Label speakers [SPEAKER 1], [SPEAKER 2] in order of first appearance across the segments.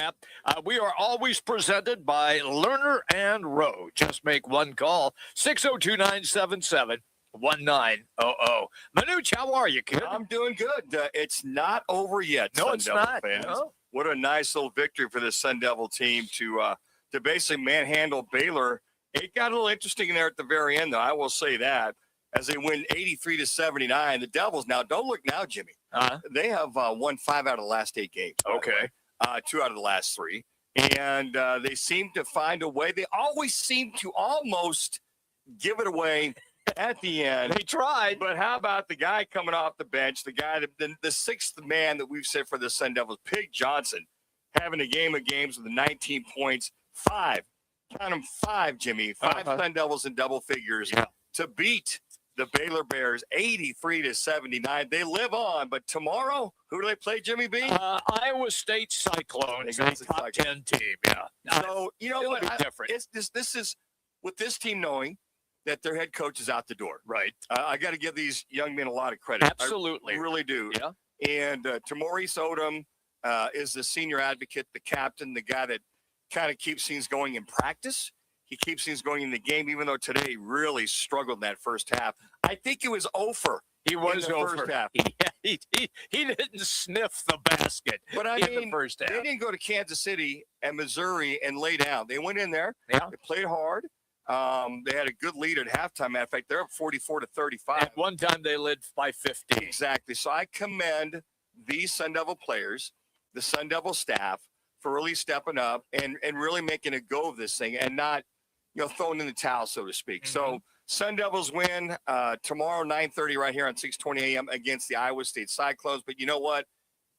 [SPEAKER 1] Cap. We are always presented by Lerner and Rowe. Just make one call, 602-977-1900. Manuch, how are you, kid?
[SPEAKER 2] I'm doing good. It's not over yet,
[SPEAKER 1] No,
[SPEAKER 2] Sun
[SPEAKER 1] it's
[SPEAKER 2] Devil
[SPEAKER 1] not.
[SPEAKER 2] fans.
[SPEAKER 1] No.
[SPEAKER 2] What a nice little victory for the Sun Devil team to basically manhandle Baylor. It got a little interesting there at the very end, though. I will say that as they win 83-79. The Devils now, don't look now, Jimmy. They have won 5 out of the last 8 games.
[SPEAKER 1] Okay.
[SPEAKER 2] 2 out of the last 3. And they seem to find a way. They always seem to almost give it away at the end.
[SPEAKER 1] They tried.
[SPEAKER 2] But how about the guy coming off the bench, the guy, the sixth man that we've said for the Sun Devils, Pig Johnson, having a game of games with 19 points, 5. Count them 5, Jimmy. 5 Sun Devils in double figures to beat the Baylor Bears 83-79. They live on, but tomorrow, who do they play, Jimmy B?
[SPEAKER 1] Iowa State Cyclones, a top 10 team. Yeah.
[SPEAKER 2] So you know what?
[SPEAKER 1] Different.
[SPEAKER 2] This is with this team knowing that their head coach is out the door.
[SPEAKER 1] Right.
[SPEAKER 2] I got to give these young men a lot of credit.
[SPEAKER 1] Absolutely.
[SPEAKER 2] I really do.
[SPEAKER 1] Yeah.
[SPEAKER 2] And Maurice Odom is the senior advocate, the captain, the guy that kind of keeps things going in practice. He keeps things going in the game, even though today he really struggled in that first half. I think it was over.
[SPEAKER 1] He was
[SPEAKER 2] in the
[SPEAKER 1] over.
[SPEAKER 2] First half.
[SPEAKER 1] He didn't sniff the basket
[SPEAKER 2] But I
[SPEAKER 1] in
[SPEAKER 2] mean,
[SPEAKER 1] the first half.
[SPEAKER 2] they didn't go to Kansas City and Missouri and lay down. They went in there.
[SPEAKER 1] Yeah.
[SPEAKER 2] They played hard. They had a good lead at halftime. Matter of fact, they're up 44-35.
[SPEAKER 1] At one time, they led by 15.
[SPEAKER 2] Exactly. So I commend these Sun Devil players, the Sun Devil staff, for really stepping up and really making a go of this thing and not, throwing in the towel, so to speak.
[SPEAKER 1] Mm-hmm.
[SPEAKER 2] So Sun Devils win tomorrow, 9:30 right here on 620 a.m. against the Iowa State Cyclones. But you know what?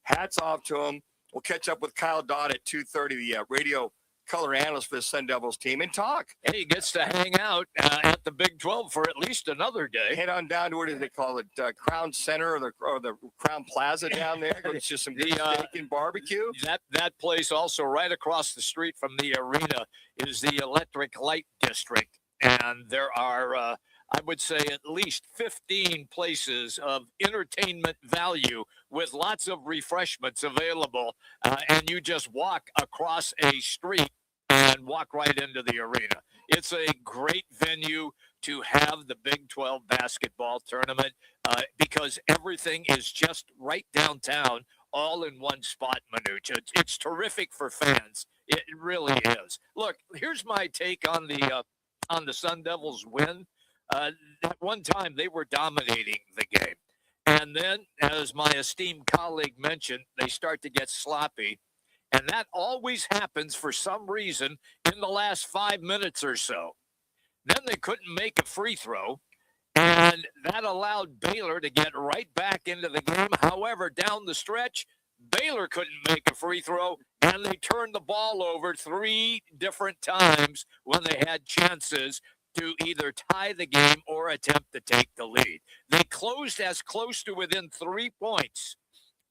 [SPEAKER 2] Hats off to them. We'll catch up with Kyle Dodd at 2:30, the radio color analyst for the Sun Devils team, and talk.
[SPEAKER 1] And he gets to hang out at the Big 12 for at least another day.
[SPEAKER 2] Head on down to, what do they call it, Crown Center or the Crown Plaza down there. It's just some good steak and barbecue.
[SPEAKER 1] That place also right across the street from the arena is the Electric Light District. And there are, I would say, at least 15 places of entertainment value with lots of refreshments available. And you just walk across a street and walk right into the arena. It's a great venue to have the Big 12 basketball tournament because everything is just right downtown, all in one spot, Manuch. It's terrific for fans. It really is. Look, here's my take on the Sun Devils win. At one time, they were dominating the game. And then, as my esteemed colleague mentioned, they start to get sloppy. And that always happens for some reason in the last 5 minutes or so. Then they couldn't make a free throw, and that allowed Baylor to get right back into the game. However, down the stretch, Baylor couldn't make a free throw, and they turned the ball over 3 different times when they had chances to either tie the game or attempt to take the lead. They closed as close to within 3 points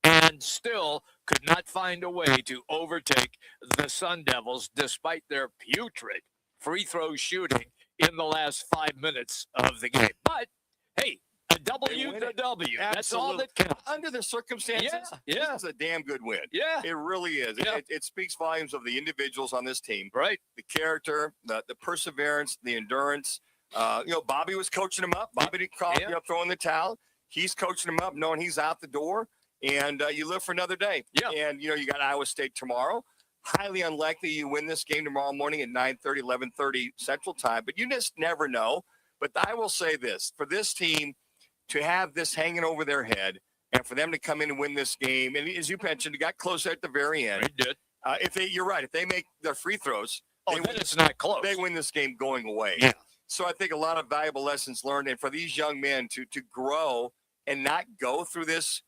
[SPEAKER 1] and still could not find a way to overtake the Sun Devils despite their putrid free throw shooting in the last 5 minutes of the game. But, hey, a W to W. That's all that counts.
[SPEAKER 2] Under the circumstances, this is a damn good win.
[SPEAKER 1] Yeah.
[SPEAKER 2] It really is.
[SPEAKER 1] Yeah.
[SPEAKER 2] It speaks volumes of the individuals on this team.
[SPEAKER 1] Right.
[SPEAKER 2] The character, the perseverance, the endurance. Bobby was coaching him up. Bobby didn't call, throwing the towel. He's coaching him up, knowing he's out the door. And you live for another day.
[SPEAKER 1] Yeah.
[SPEAKER 2] And, you got Iowa State tomorrow. Highly unlikely you win this game tomorrow morning at 9:30, 11:30 Central Time. But you just never know. But I will say this. For this team to have this hanging over their head and for them to come in and win this game, and as you mentioned, it got closer at the very end.
[SPEAKER 1] They did.
[SPEAKER 2] You're right. If they make their free throws,
[SPEAKER 1] then it's not close.
[SPEAKER 2] They win this game going away.
[SPEAKER 1] Yeah.
[SPEAKER 2] So I think a lot of valuable lessons learned. And for these young men to grow and not go through this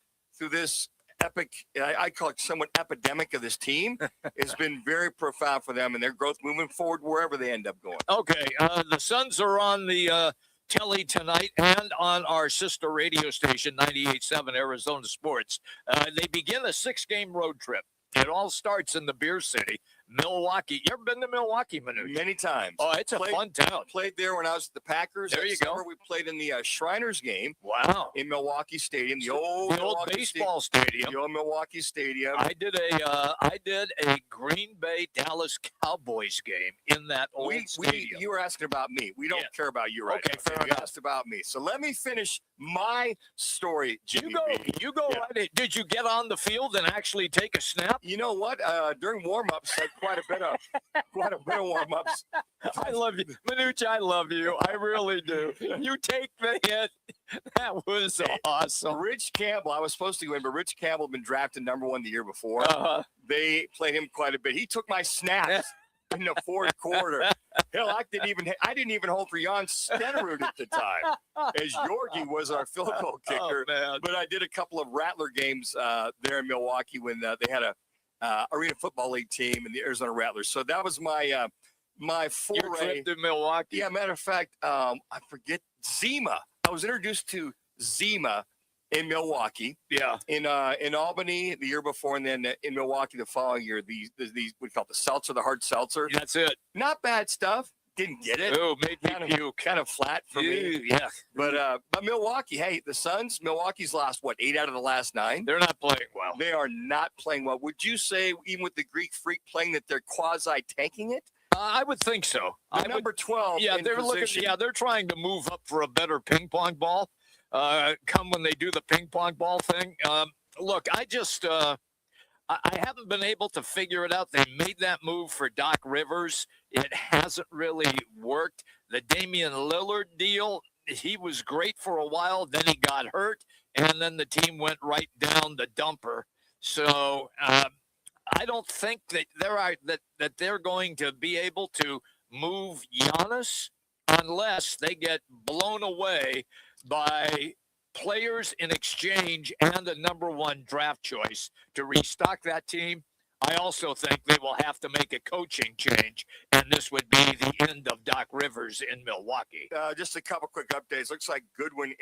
[SPEAKER 2] epic, I call it somewhat epidemic of this team, has been very profound for them and their growth moving forward wherever they end up going.
[SPEAKER 1] Okay, the Suns are on the telly tonight and on our sister radio station, 98.7 Arizona Sports. They begin a 6-game road trip. It all starts in the Beer City Milwaukee. You ever been to Milwaukee, Manuch?
[SPEAKER 2] Many times.
[SPEAKER 1] Oh, it's a fun town.
[SPEAKER 2] Played there when I was at the Packers.
[SPEAKER 1] There you go.
[SPEAKER 2] We played in the Shriners game.
[SPEAKER 1] Wow.
[SPEAKER 2] In Milwaukee Stadium, the old
[SPEAKER 1] baseball stadium.
[SPEAKER 2] The old Milwaukee Stadium.
[SPEAKER 1] I did a Green Bay Dallas Cowboys game in that old stadium.
[SPEAKER 2] You were asking about me. We don't care about you right
[SPEAKER 1] now.
[SPEAKER 2] Fair enough. You asked about me. So let me finish my story, Jimmy.
[SPEAKER 1] You go right in. Did you get on the field and actually take a snap?
[SPEAKER 2] You know what? During warm-ups, I had quite a bit of warm-ups.
[SPEAKER 1] I love you. Manuch, I love you. I really do. You take the hit. That was awesome.
[SPEAKER 2] Rich Campbell, I was supposed to go in, but Rich Campbell had been drafted #1 the year before. They played him quite a bit. He took my snaps in the fourth quarter. Hell, I didn't even hold for Jan Stenerud at the time, as Yorgi was our field goal kicker.
[SPEAKER 1] Oh,
[SPEAKER 2] but I did a couple of Rattler games there in Milwaukee when they had a Arena Football League team and the Arizona Rattlers. So that was my my foray.
[SPEAKER 1] Your trip to Milwaukee.
[SPEAKER 2] Yeah, matter of fact, I forget Zima. I was introduced to Zima in Milwaukee.
[SPEAKER 1] Yeah.
[SPEAKER 2] In Albany the year before, and then in Milwaukee the following year. These we call it the seltzer, the hard seltzer.
[SPEAKER 1] That's it.
[SPEAKER 2] Not bad stuff. Didn't get it.
[SPEAKER 1] Oh, made me puke.
[SPEAKER 2] Kind of flat for me.
[SPEAKER 1] Yeah.
[SPEAKER 2] But Milwaukee, hey, the Suns, Milwaukee's lost, 8 out of the last 9?
[SPEAKER 1] They're not playing well.
[SPEAKER 2] They are not playing well. Would you say, even with the Greek Freak playing, that they're quasi-tanking it?
[SPEAKER 1] I would think so.
[SPEAKER 2] Number 12
[SPEAKER 1] Yeah,
[SPEAKER 2] in
[SPEAKER 1] they're
[SPEAKER 2] position.
[SPEAKER 1] they're trying to move up for a better ping pong ball. Come when they do the ping pong ball thing. Look, I haven't been able to figure it out. They made that move for Doc Rivers. It hasn't really worked. The Damian Lillard deal, he was great for a while. Then he got hurt, and then the team went right down the dumper. So I don't think that they're going to be able to move Giannis unless they get blown away by players in exchange and a #1 draft choice to restock that team. I also think they will have to make a coaching change, and this would be the end of Doc Rivers in Milwaukee.
[SPEAKER 2] Just a couple quick updates. Looks like Goodwin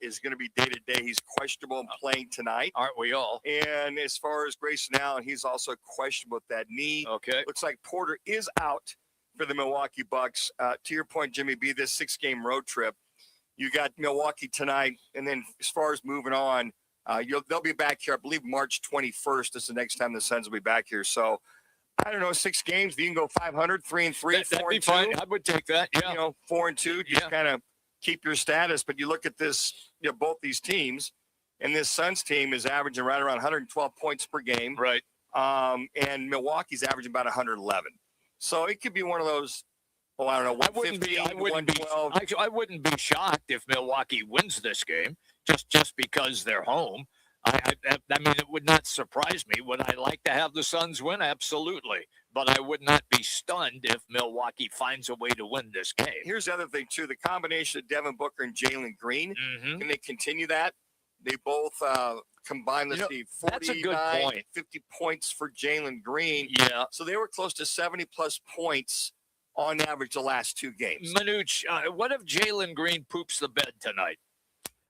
[SPEAKER 2] is going to be day-to-day. He's questionable and playing tonight.
[SPEAKER 1] Aren't we all?
[SPEAKER 2] And as far as Grayson Allen, he's also questionable with that knee.
[SPEAKER 1] Okay.
[SPEAKER 2] Looks like Porter is out for the Milwaukee Bucks. To your point, Jimmy B, this 6-game road trip, you got Milwaukee tonight, and then as far as moving on, they'll be back here, I believe, March 21st. This is the next time the Suns will be back here. So, I don't know, 6 games. You can go 500, 3-3, 4-2.
[SPEAKER 1] That'd be fine. I would take that. Yeah.
[SPEAKER 2] 4-2. Just kind of keep your status. But you look at this, both these teams, and this Suns team is averaging right around 112 points per game.
[SPEAKER 1] Right.
[SPEAKER 2] And Milwaukee's averaging about 111. So it could be one of those. Oh, I don't know. 115,
[SPEAKER 1] I wouldn't be shocked if Milwaukee wins this game just because they're home. I mean, it would not surprise me. Would I like to have the Suns win? Absolutely. But I would not be stunned if Milwaukee finds a way to win this game.
[SPEAKER 2] Here's the other thing, too. The combination of Devin Booker and Jalen Green, can they continue that? They both combined, 49, 50 points for Jalen Green.
[SPEAKER 1] Yeah.
[SPEAKER 2] So they were close to 70-plus points on average the last 2 games.
[SPEAKER 1] Manuch, what if Jalen Green poops the bed tonight?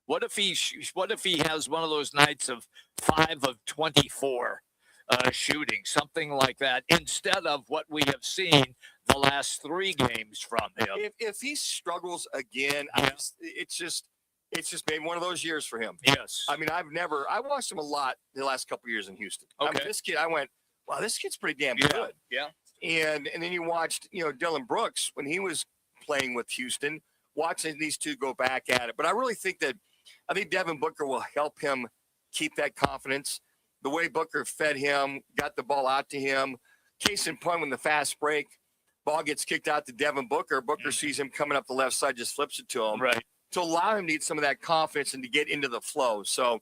[SPEAKER 1] What if he has one of those nights of 5 of 24 shooting, something like that, instead of what we have seen the last 3 games from him?
[SPEAKER 2] If he struggles again, it's just maybe one of those years for him.
[SPEAKER 1] Yes.
[SPEAKER 2] I mean, I watched him a lot the last couple of years in Houston.
[SPEAKER 1] Okay.
[SPEAKER 2] I mean, this kid, I went, wow, this kid's pretty damn good.
[SPEAKER 1] Yeah.
[SPEAKER 2] And then you watched, Dylan Brooks when he was playing with Houston, watching these two go back at it. But I think Devin Booker will help him keep that confidence. The way Booker fed him, got the ball out to him. Case in point, when the fast break, ball gets kicked out to Devin Booker. Booker sees him coming up the left side, just flips it to him.
[SPEAKER 1] Right.
[SPEAKER 2] To allow him to get some of that confidence and to get into the flow. So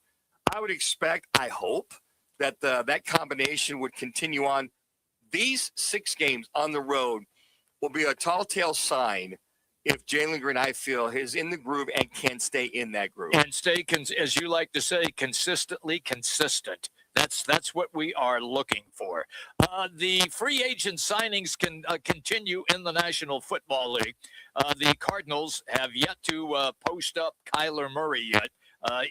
[SPEAKER 2] I would expect, I hope, that that combination would continue on. These 6 games on the road will be a tall tale sign if Jalen Green, I feel, is in the groove and can stay in that groove.
[SPEAKER 1] And stay, as you like to say, consistently consistent. That's what we are looking for. The free agent signings can continue in the National Football League. The Cardinals have yet to post up Kyler Murray yet.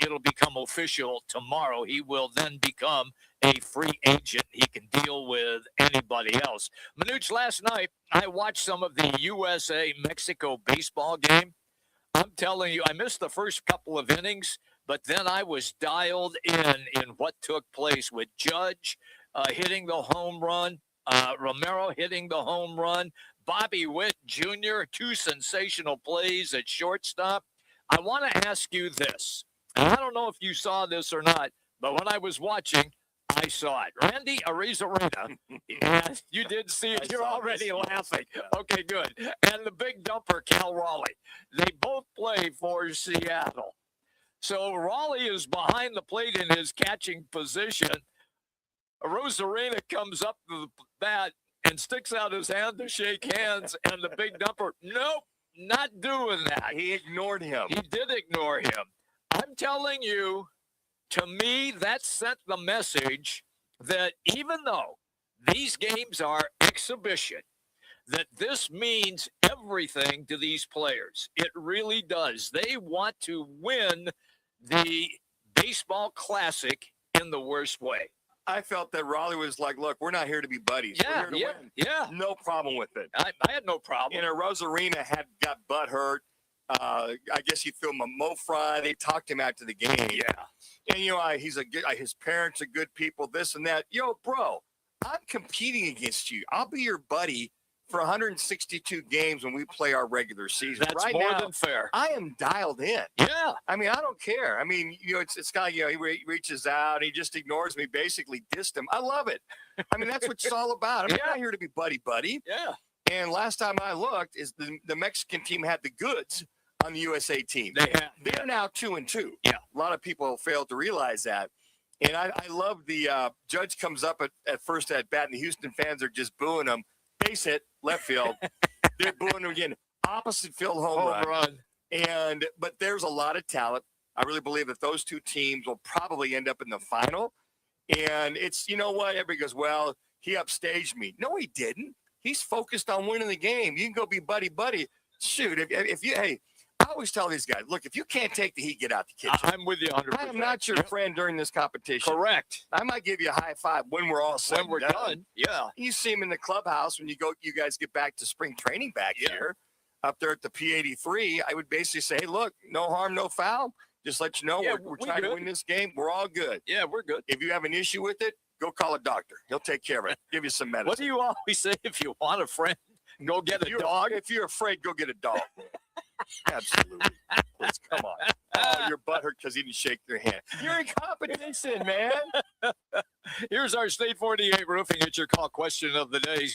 [SPEAKER 1] It'll become official tomorrow. He will then become a free agent. He can deal with anybody else. Manuch, last night I watched some of the USA-Mexico baseball game. I'm telling you, I missed the first couple of innings, but then I was dialed in what took place with Judge hitting the home run, Romero hitting the home run, Bobby Witt Jr., 2 sensational plays at shortstop. I want to ask you this, and I don't know if you saw this or not, but when I was watching, I saw it. Randy Arozarena, yes, you did see it. You're already laughing. Okay, good. And the big dumper, Cal Raleigh. They both play for Seattle. So Raleigh is behind the plate in his catching position. Arozarena comes up to the bat and sticks out his hand to shake hands, and the big dumper, nope, not doing that.
[SPEAKER 2] He ignored him.
[SPEAKER 1] He did ignore him. I'm telling you, to me, that sent the message that even though these games are exhibition, that this means everything to these players. It really does. They want to win the baseball classic in the worst way.
[SPEAKER 2] I felt that Raleigh was like, look, we're not here to be buddies. We're here to win.
[SPEAKER 1] Yeah.
[SPEAKER 2] No problem with it.
[SPEAKER 1] I had no problem.
[SPEAKER 2] And Arozarena got butt hurt. I guess he threw him a Mo Fry. They talked him out to the game.
[SPEAKER 1] Yeah.
[SPEAKER 2] And, he's a good, his parents are good people, this and that. Yo, bro, I'm competing against you. I'll be your buddy for 162 games when we play our regular season.
[SPEAKER 1] That's
[SPEAKER 2] right
[SPEAKER 1] more
[SPEAKER 2] now,
[SPEAKER 1] than fair.
[SPEAKER 2] I am dialed in.
[SPEAKER 1] Yeah.
[SPEAKER 2] I mean, I don't care. I mean, it's kind of, he reaches out. He just ignores me, basically dissed him. I love it. I mean, that's what it's all about. I'm not here to be buddy-buddy.
[SPEAKER 1] Yeah.
[SPEAKER 2] And last time I looked, is the Mexican team had the goods on the USA team. They're now 2-2.
[SPEAKER 1] Yeah.
[SPEAKER 2] A lot of people fail to realize that. And I love the Judge comes up at first at bat, and the Houston fans are just booing him. Base hit, left field. They're booing him again. Opposite field home run. But there's a lot of talent. I really believe that those two teams will probably end up in the final. And it's, you know what? Everybody goes, well, he upstaged me. No, he didn't. He's focused on winning the game. You can go be buddy-buddy. Shoot, if you, hey, I always tell these guys, look, if you can't take the heat, get out the kitchen.
[SPEAKER 1] I'm with you 100%.
[SPEAKER 2] I am not your friend during this competition.
[SPEAKER 1] Correct.
[SPEAKER 2] I might give you a high five when we're all set.
[SPEAKER 1] When we're done. Yeah.
[SPEAKER 2] You see him in the clubhouse when you guys get back to spring training back here, up there at the P83. I would basically say, hey, look, no harm, no foul. Just let you know we're trying to win this game. We're all good.
[SPEAKER 1] Yeah, we're good.
[SPEAKER 2] If you have an issue with it, go call a doctor. He'll take care of it. Give you some medicine.
[SPEAKER 1] What do you always say? If you want a friend, go get a dog.
[SPEAKER 2] If you're afraid, go get a dog. Absolutely. Please, come on. Oh, you're butthurt because he didn't shake your hand. You're in competition, man.
[SPEAKER 1] Here's our State 48 Roofing. It's your call question of the day.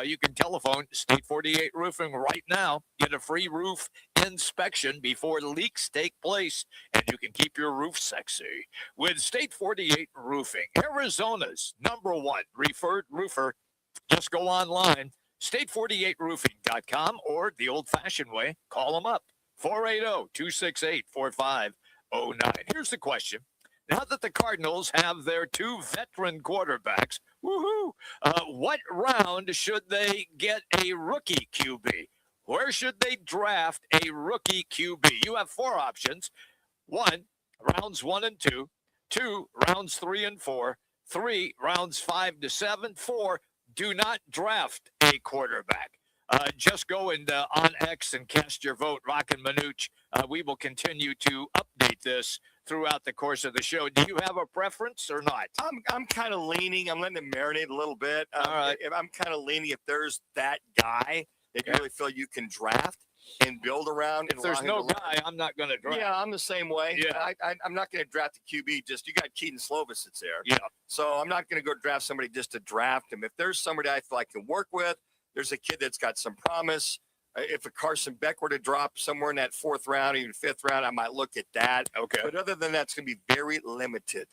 [SPEAKER 1] You can telephone State 48 Roofing right now. Get a free roof inspection before leaks take place, and you can keep your roof sexy with State 48 Roofing, Arizona's #1 referred roofer. Just go online, state48roofing.com, or the old-fashioned way, call them up, 480-268-4509. Here's the question. Now that the Cardinals have their 2 veteran quarterbacks, woohoo, what round should they get a rookie QB? Where should they draft a rookie QB? You have 4 options. 1, rounds 1 and 2. 2, rounds 3 and 4. 3, rounds 5 to 7. 4, do not draft a quarterback. Just go on X and cast your vote. Roc and Manuch. We will continue to update this throughout the course of the show. Do you have a preference or not?
[SPEAKER 2] I'm kind of leaning. I'm letting it marinate a little bit.
[SPEAKER 1] All right.
[SPEAKER 2] I'm kind of leaning if there's that guy that you really feel you can draft and build around.
[SPEAKER 1] If there's no guy, I'm not going to draft.
[SPEAKER 2] Yeah, I'm the same way.
[SPEAKER 1] Yeah.
[SPEAKER 2] I'm not going to draft a QB. Just you got Keaton Slovis that's there.
[SPEAKER 1] Yeah.
[SPEAKER 2] So I'm not going to go draft somebody just to draft him. If there's somebody I feel I can work with, there's a kid that's got some promise. If a Carson Beck were to drop somewhere in that 4th round, even 5th round, I might look at that.
[SPEAKER 1] Okay.
[SPEAKER 2] But other than that, it's going to be very limited.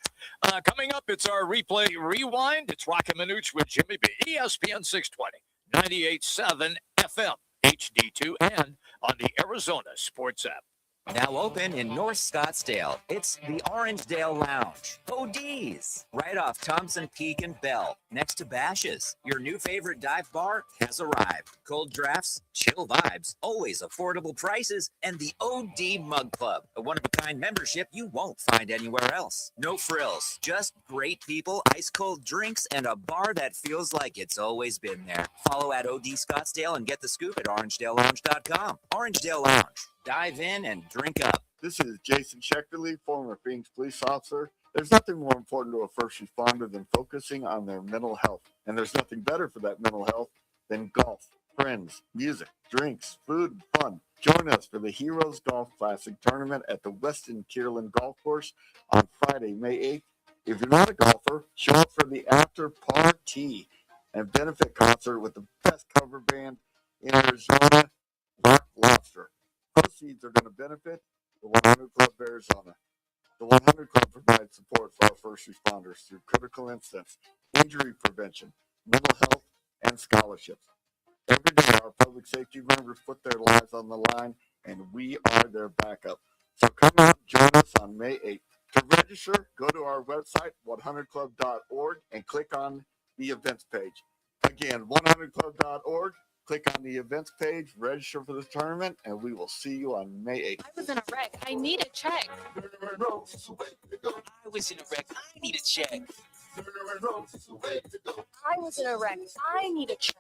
[SPEAKER 1] Coming up, it's our replay rewind. It's Roc and Manuch with Jimmy B. ESPN 620, 98.7 FM, HD2, and on the Arizona Sports app.
[SPEAKER 3] Now open in North Scottsdale, it's the Orangedale Lounge. ODs, right off Thompson Peak and Bell, next to Bash's. Your new favorite dive bar has arrived. Cold drafts, chill vibes, always affordable prices, and the OD Mug Club, a one-of-a-kind membership you won't find anywhere else. No frills, just great people, ice-cold drinks, and a bar that feels like it's always been there. Follow at OD Scottsdale and get the scoop at orangedalelounge.com. Orangedale Lounge. Dive in and drink up.
[SPEAKER 4] This is Jason Schechterly, former Phoenix police officer. There's nothing more important to a first responder than focusing on their mental health. And there's nothing better for that mental health than golf, friends, music, drinks, food, and fun. Join us for the Heroes Golf Classic Tournament at the Weston Kierland Golf Course on Friday, May 8th. If you're not a golfer, show up for the after party and benefit concert with the best cover band in Arizona, Rock Lobster. Proceeds are going to benefit the 100 Club of Arizona. The 100 Club provides support for our first responders through critical incidents, injury prevention, mental health, and scholarships. Every day, our public safety members put their lives on the line, and we are their backup. So come out and join us on May 8th. To register, go to our website, 100club.org, and click on the events page. Again, 100club.org. Click on the events page, register for the tournament, and we will see you on May 8th.
[SPEAKER 5] I was in a wreck. I need a check.
[SPEAKER 3] I was in a wreck. I need a check.
[SPEAKER 5] I was in a wreck. I need a check.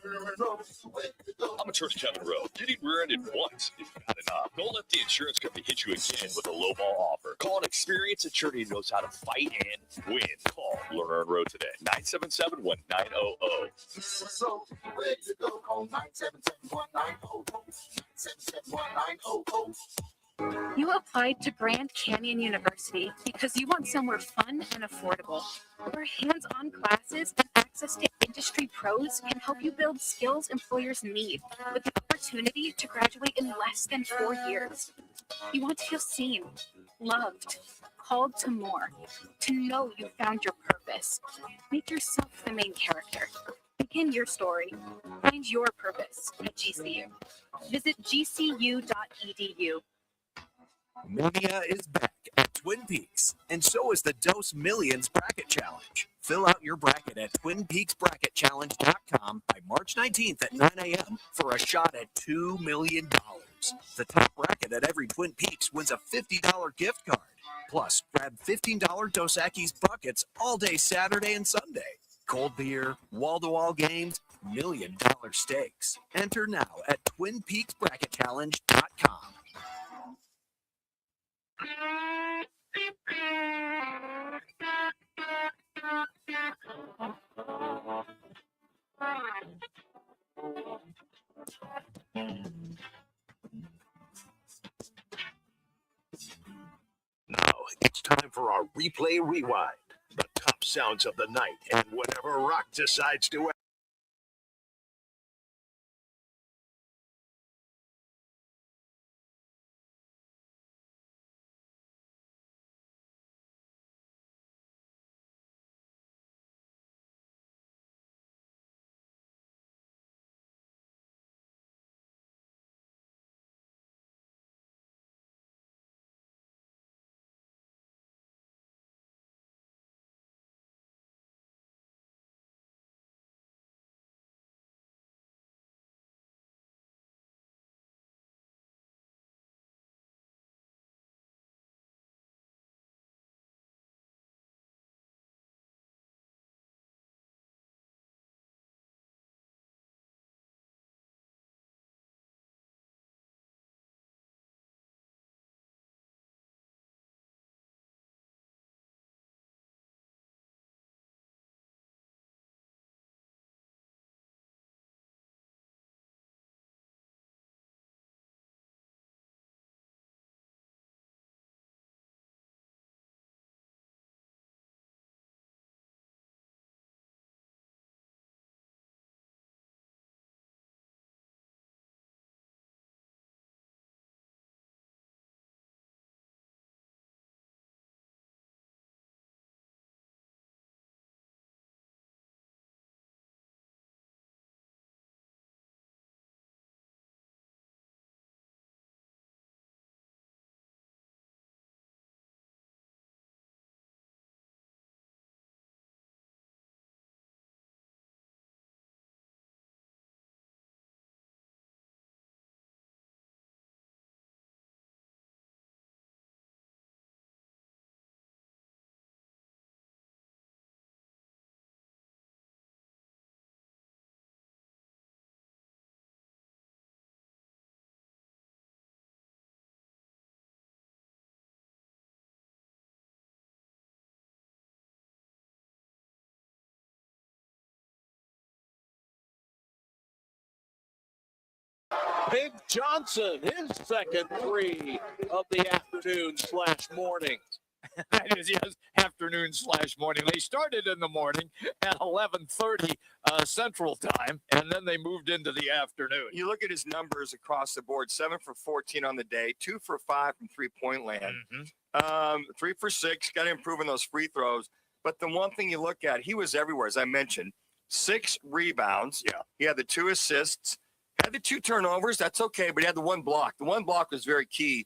[SPEAKER 6] I'm a Church Kevin Rowe. You need rear-ended once. You've had enough. Don't let the insurance company hit you again with a lowball offer. Call an experienced attorney who knows how to fight and win. Call Lerner and Rowe today. 977-1900.
[SPEAKER 5] You applied to Grand Canyon University because you want somewhere fun and affordable, where hands-on classes and access to industry pros can help you build skills employers need, with the opportunity to graduate in less than 4 years. You want to feel seen, loved, called to more, to know you found your purpose. Make yourself the main character. Begin your story. Find your purpose at GCU. Visit gcu.edu.
[SPEAKER 7] Mania is back at Twin Peaks, and so is the Dose Millions Bracket Challenge. Fill out your bracket at TwinPeaksBracketChallenge.com by March 19th at 9 a.m. for a shot at $2 million. The top bracket at every Twin Peaks wins a $50 gift card. Plus, grab $15 Dos Equis buckets all day Saturday and Sunday. Cold beer, wall-to-wall games, $1 million stakes. Enter now at TwinPeaksBracketChallenge.com.
[SPEAKER 6] Now it's time for our replay rewind. The top sounds of the night and whatever Rock decides to
[SPEAKER 1] Big Johnson, his second three of the afternoon/morning. That is, yes, afternoon/morning. They started in the morning at 11:30 Central Time, and then they moved into the afternoon.
[SPEAKER 2] You look at his numbers across the board: 7 for 14 on the day, 2 for 5 from 3-point land, 3 for 6. Got to improve on those free throws. But the one thing you look at, he was everywhere, as I mentioned. 6 rebounds.
[SPEAKER 1] Yeah.
[SPEAKER 2] He had the 2 assists. Had the 2 turnovers. That's okay, but he had the 1 block. The 1 block was very key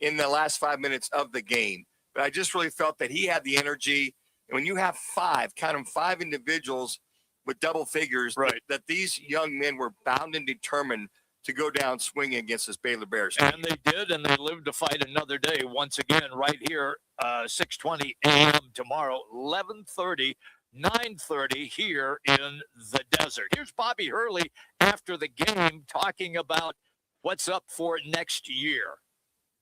[SPEAKER 2] in the last 5 minutes of the game. But I just really felt that he had the energy. And when you have 5, count them, 5 individuals with double figures,
[SPEAKER 1] right,
[SPEAKER 2] that these young men were bound and determined to go down swinging against this Baylor Bears team.
[SPEAKER 1] And they did, and they lived to fight another day once again right here, 6:20 a.m. tomorrow, 11:30, 9:30 here in the desert. Here's Bobby Hurley after the game talking about what's up for next year.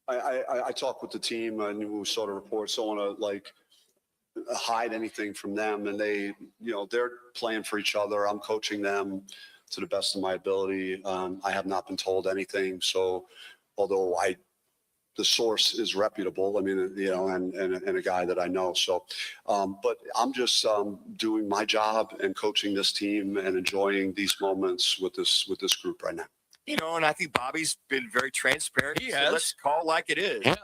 [SPEAKER 8] I talked with the team and we saw the reports. Don't want to hide anything from them, and they're playing for each other. I'm coaching them to the best of my ability. I have not been told anything. So although the source is reputable, I mean, and a guy that I know. So, but I'm just doing my job and coaching this team and enjoying these moments with this group right now.
[SPEAKER 2] And I think Bobby's been very transparent.
[SPEAKER 1] He
[SPEAKER 2] So
[SPEAKER 1] has.
[SPEAKER 2] let's call it like it is.
[SPEAKER 1] Yeah.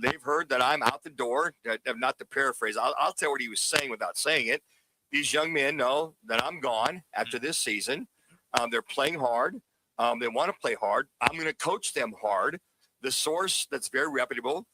[SPEAKER 2] They've heard that I'm out the door. Not to paraphrase, I'll tell what he was saying without saying it. These young men know that I'm gone after this season. They're playing hard. They want to play hard. I'm going to coach them hard. The source that's very reputable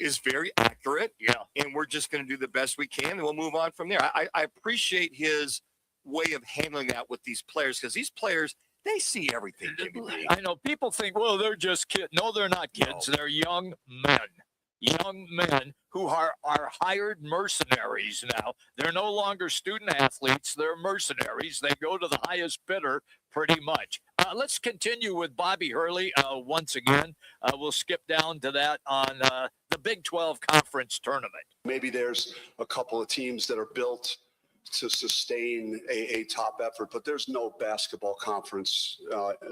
[SPEAKER 2] is very accurate.
[SPEAKER 1] Yeah.
[SPEAKER 2] And we're just going to do the best we can, and we'll move on from there. I appreciate his way of handling that with these players, because these players, they see everything. Jimmy.
[SPEAKER 1] I know people think, well, they're just kids. No, they're not kids.
[SPEAKER 2] No.
[SPEAKER 1] They're young men who are hired mercenaries now. They're no longer student athletes. They're mercenaries. They go to the highest bidder pretty much. Let's continue with Bobby Hurley once again. We'll skip down to that on the Big 12 Conference Tournament.
[SPEAKER 8] Maybe there's a couple of teams that are built to sustain a top effort, but there's no basketball conference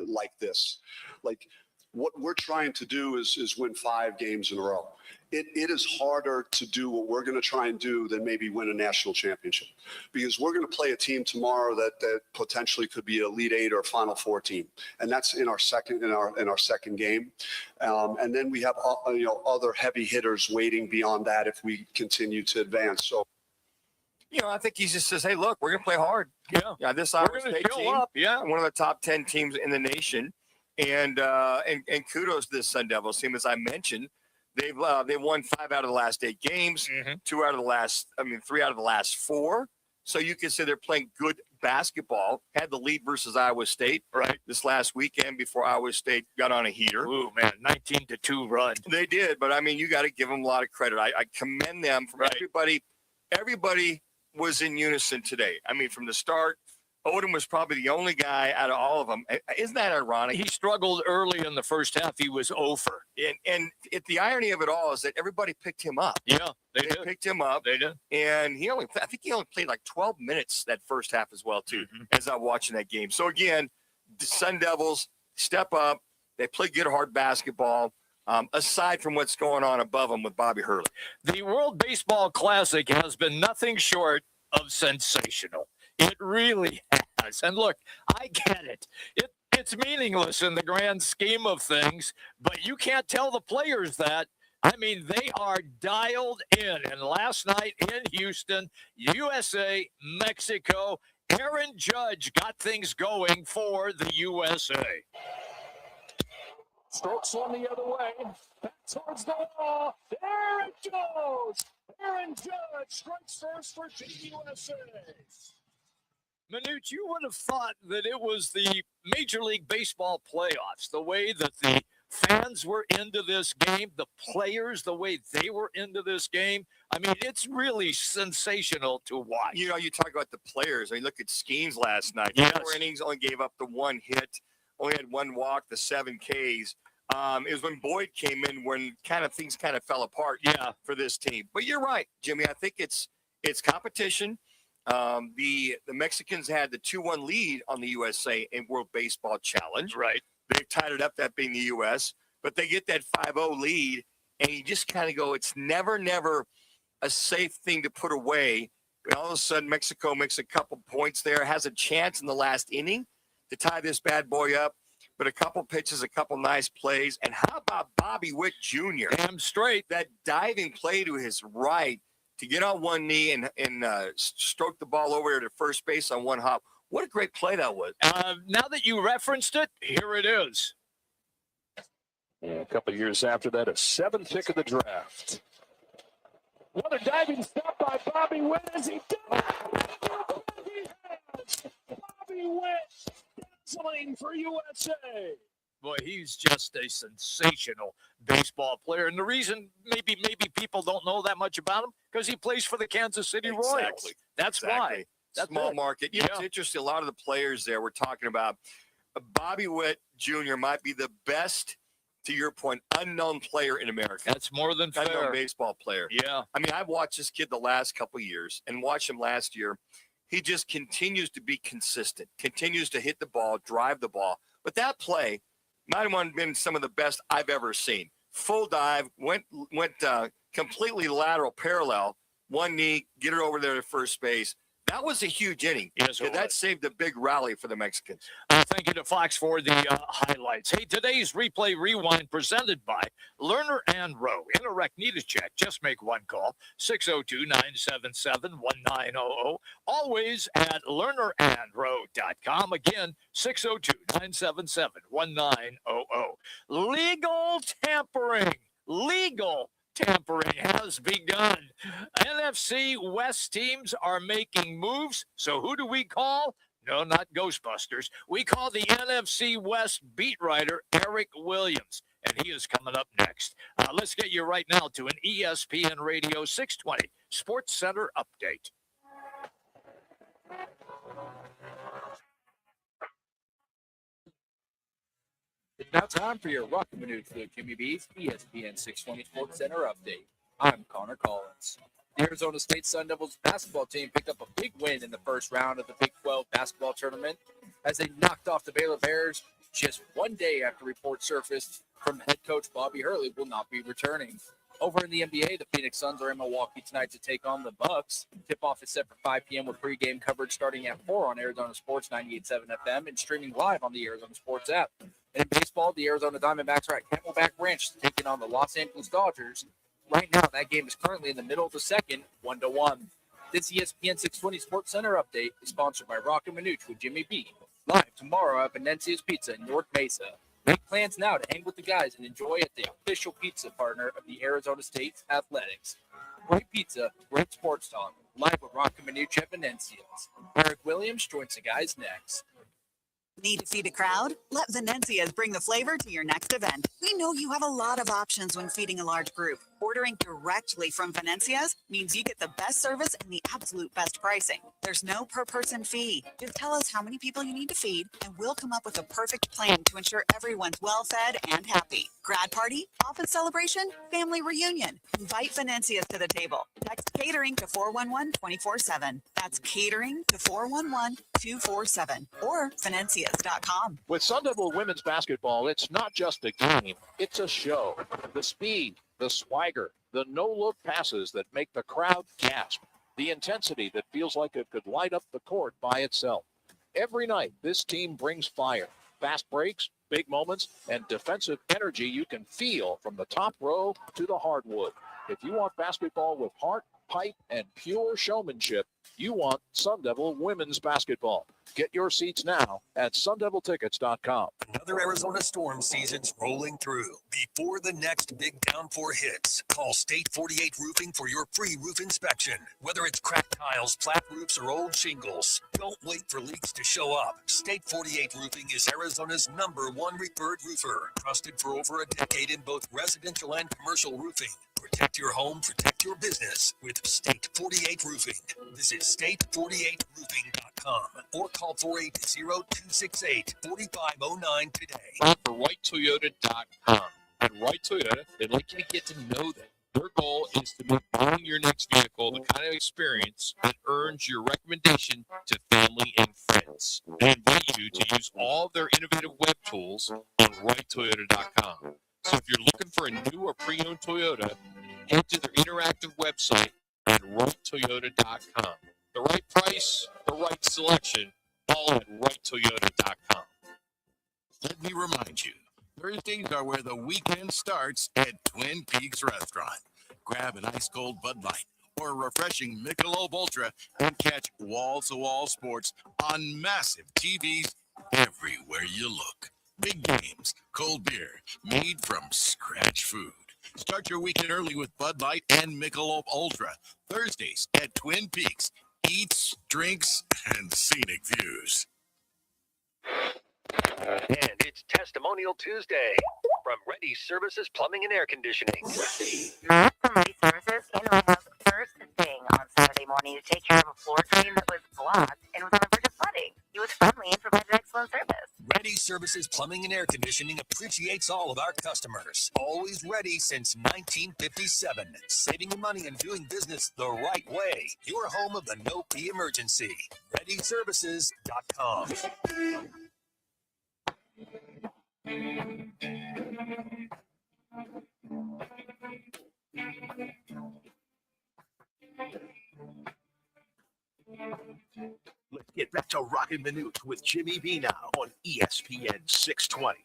[SPEAKER 8] like this. Like, what we're trying to do is win 5 games in a row. It is harder to do what we're going to try and do than maybe win a national championship, because we're going to play a team tomorrow that potentially could be Elite 8 or Final 4 team, and that's in our second game. And then we have other heavy hitters waiting beyond that if we continue to advance. So,
[SPEAKER 2] I think he just says, "Hey, look, we're going to play hard.
[SPEAKER 1] Yeah,
[SPEAKER 2] This
[SPEAKER 1] we're
[SPEAKER 2] Iowa
[SPEAKER 1] going
[SPEAKER 2] State
[SPEAKER 1] to show
[SPEAKER 2] team,
[SPEAKER 1] up. Yeah,
[SPEAKER 2] one of the top 10 teams in the nation." And kudos to this Sun Devils team. As I mentioned, they've won 5 out of the last 8 games, 3 out of the last 4. So you can say they're playing good basketball. Had the lead versus Iowa State this last weekend before Iowa State got on a heater.
[SPEAKER 1] Ooh, man, 19-2 run.
[SPEAKER 2] They did, but I mean, you got to give them a lot of credit. I commend them from everybody. Everybody was in unison today. I mean, from the start. Odom was probably the only guy out of all of them. Isn't that ironic?
[SPEAKER 1] He struggled early in the first half. He was over.
[SPEAKER 2] And the irony of it all is that everybody picked him up.
[SPEAKER 1] Yeah, they did.
[SPEAKER 2] Picked him up.
[SPEAKER 1] They did.
[SPEAKER 2] And I think he only played like 12 minutes that first half as well, too, as I'm watching that game. So, again, the Sun Devils step up. They play good, hard basketball, aside from what's going on above them with Bobby Hurley.
[SPEAKER 1] The World Baseball Classic has been nothing short of sensational. It really has. And look, I get it. It's meaningless in the grand scheme of things, but you can't tell the players that. I mean, they are dialed in. And last night in Houston, USA, Mexico, Aaron Judge got things going for the USA.
[SPEAKER 9] Strokes on the other way. Back towards the wall. There it goes. Aaron Judge strikes first for Team USA.
[SPEAKER 1] Manuch, you would have thought that it was the Major League Baseball playoffs, the way that the fans were into this game, the players, the way they were into this game. I mean, it's really sensational to watch.
[SPEAKER 2] You talk about the players. I mean, look at Skeens last night.
[SPEAKER 1] Yes.
[SPEAKER 2] 4 innings, only gave up the 1 hit, only had 1 walk, the 7 Ks. It was when Boyd came in when things fell apart for this team. But you're right, Jimmy. I think it's competition. The Mexicans had the 2-1 lead on the USA in World Baseball Challenge.
[SPEAKER 1] Right.
[SPEAKER 2] They've tied it up, that being the U.S., but they get that 5-0 lead, and you just kind of go, it's never a safe thing to put away. And all of a sudden, Mexico makes a couple points there, has a chance in the last inning to tie this bad boy up. But a couple pitches, a couple nice plays. And how about Bobby Witt Jr.?
[SPEAKER 1] Damn straight.
[SPEAKER 2] That diving play to his right to get on one knee and stroke the ball over to first base on one hop. What a great play that was.
[SPEAKER 1] Now that you referenced it, here it is.
[SPEAKER 9] And a couple of years after that, a 7th pick of the draft. Another diving stop by Bobby Witt as he does. He has Bobby Witt dazzling for USA.
[SPEAKER 1] Boy, he's just a sensational baseball player. And the reason maybe people don't know that much about him, because he plays for the Kansas City Royals. That's why. That's
[SPEAKER 2] Small
[SPEAKER 1] it.
[SPEAKER 2] market. You know, it's interesting. A lot of the players there we're talking about, Bobby Witt Jr. might be the best, to your point, unknown player in America.
[SPEAKER 1] That's more than fair.
[SPEAKER 2] Unknown baseball player.
[SPEAKER 1] Yeah.
[SPEAKER 2] I mean, I've watched this kid the last couple of years and watched him last year. He just continues to be consistent, continues to hit the ball, drive the ball. But that play might have been some of the best I've ever seen. Full dive, went completely lateral parallel, one knee, get it over there to first base. That was a huge inning.
[SPEAKER 1] Yes,
[SPEAKER 2] that saved a big rally for the Mexicans.
[SPEAKER 1] Thank you to Fox for the highlights. Hey, today's Replay Rewind presented by Lerner and Rowe. Interact, need a check. Just make one call, 602-977-1900. Always at lernerandrowe.com. Again, 602-977-1900. Legal tampering. Legal tampering has begun. NFC West teams are making moves. So who do we call? No, not Ghostbusters. We call the NFC West beat writer Eric Williams, and he is coming up next. Let's get you right now to an ESPN Radio 620 Sports Center update.
[SPEAKER 10] It's now time for your Roc and Manuch with Jimmy B's ESPN 620 Sports Center update. I'm Connor Collins. The Arizona State Sun Devils basketball team picked up a big win in the first round of the Big 12 basketball tournament as they knocked off the Baylor Bears just one day after reports surfaced from head coach Bobby Hurley will not be returning. Over in the NBA, the Phoenix Suns are in Milwaukee tonight to take on the Bucks. Tip-off is set for 5 p.m. with pregame coverage starting at 4 on Arizona Sports 98.7 FM and streaming live on the Arizona Sports app. And in baseball, the Arizona Diamondbacks are at Camelback Ranch taking on the Los Angeles Dodgers. Right now, that game is currently in the middle of the second, 1-1. This ESPN 620 Sports Center update is sponsored by Roc and Manuch with Jimmy B. Live tomorrow at Benencia's Pizza in North Mesa. Make plans now to hang with the guys and enjoy at the official pizza partner of the Arizona State Athletics. Great pizza, great sports talk. Live with Roc and Manuch at Benencia's. Eric Williams joins the guys next.
[SPEAKER 11] Need to feed a crowd? Let Venencia's bring the flavor to your next event. We know you have a lot of options when feeding a large group. Ordering directly from Venencia's means you get the best service and the absolute best pricing. There's no per-person fee. Just tell us how many people you need to feed, and we'll come up with a perfect plan to ensure everyone's well-fed and happy. Grad party, office celebration, family reunion. Invite Venencia's to the table. Text catering to 411-24/7. That's catering to 411-247 or Venencias.com.
[SPEAKER 9] With Sun Devil women's basketball, it's not just a game, it's a show. The speed, the swagger, the no-look passes that make the crowd gasp, the intensity that feels like it could light up the court by itself. Every night, this team brings fire, fast breaks, big moments, and defensive energy you can feel from the top row to the hardwood. If you want basketball with heart, pipe, and pure showmanship, you want Sun Devil women's basketball. Get your seats now at sundeviltickets.com.
[SPEAKER 7] Another Arizona storm season's rolling through. Before the next big downpour hits, call State 48 Roofing for your free roof inspection. Whether it's cracked tiles, flat roofs, or old shingles, don't wait for leaks to show up. State 48 Roofing is Arizona's #1 referred roofer, trusted for over a decade in both residential and commercial roofing. Protect your home, protect your business with State 48 Roofing. Visit state48roofing.com or call 480-268-4509 today.
[SPEAKER 6] For WhiteToyota.com. At White Toyota, they'd like you to get to know them, Their goal is to make buying your next vehicle the kind of experience that earns your recommendation to family and friends. They invite you to use all of their innovative web tools on righttoyota.com. So if you're looking for a new or pre-owned Toyota, head to their interactive website at righttoyota.com. The right price, the right selection, all at righttoyota.com.
[SPEAKER 12] Let me remind you, Thursdays are where the weekend starts at Twin Peaks Restaurant. Grab an ice-cold Bud Light or a refreshing Michelob Ultra and catch wall-to-wall sports on massive TVs everywhere you look. Big games, cold beer, made from scratch food. Start your weekend early with Bud Light and Michelob Ultra. Thursdays at Twin Peaks. Eats, drinks, and scenic views.
[SPEAKER 6] And it's Testimonial Tuesday from Ready Services Plumbing and Air Conditioning.
[SPEAKER 13] Matt from Ready Services came to my house first thing on Saturday morning to take care of a floor drain that was blocked and was on the verge of flooding. He was friendly and provided excellent service.
[SPEAKER 7] Ready Services Plumbing and Air Conditioning appreciates all of our customers. Always ready since 1957. Saving you money and doing business the right way. Your home of the no-fee emergency. ReadyServices.com.
[SPEAKER 9] Let's get back to Roc and Manuch with Jimmy B now on ESPN 620.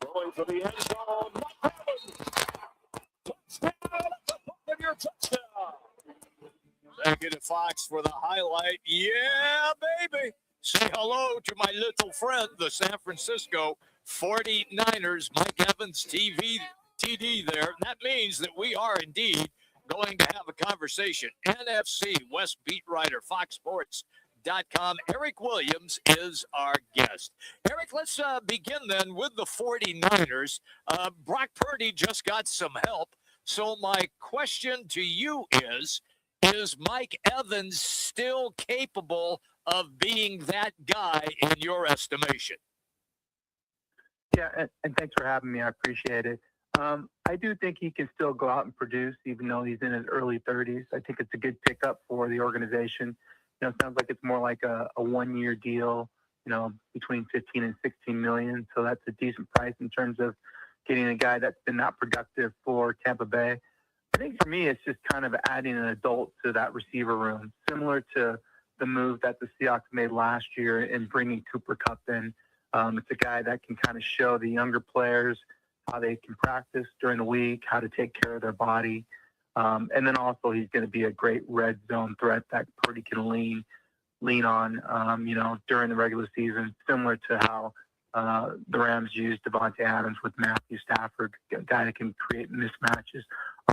[SPEAKER 9] Going for the end zone. Touchdown.
[SPEAKER 1] Thank you to Fox for the highlight. Yeah, baby. Say hello to my little friend, the San Francisco 49ers, Mike Evans TD there. And that means that we are indeed going to have a conversation. NFC West beat writer, FoxSports.com. Eric Williams is our guest. Eric, let's begin then with the 49ers. Brock Purdy just got some help. So my question to you is Mike Evans still capable of being that guy in your estimation?
[SPEAKER 14] Yeah, and thanks for having me. I appreciate it. I do think he can still go out and produce, even though he's in his early 30s. I think it's a good pickup for the organization. It sounds like it's more like a one-year deal, between 15 and 16 million. So that's a decent price in terms of getting a guy that's been that productive for Tampa Bay. I think for me, it's just kind of adding an adult to that receiver room, similar to the move that the Seahawks made last year in bringing Cooper Kupp in. It's a guy that can kind of show the younger players how they can practice during the week, how to take care of their body. And then also he's going to be a great red zone threat that Purdy can lean on, during the regular season, similar to how the Rams used Devontae Adams with Matthew Stafford, a guy that can create mismatches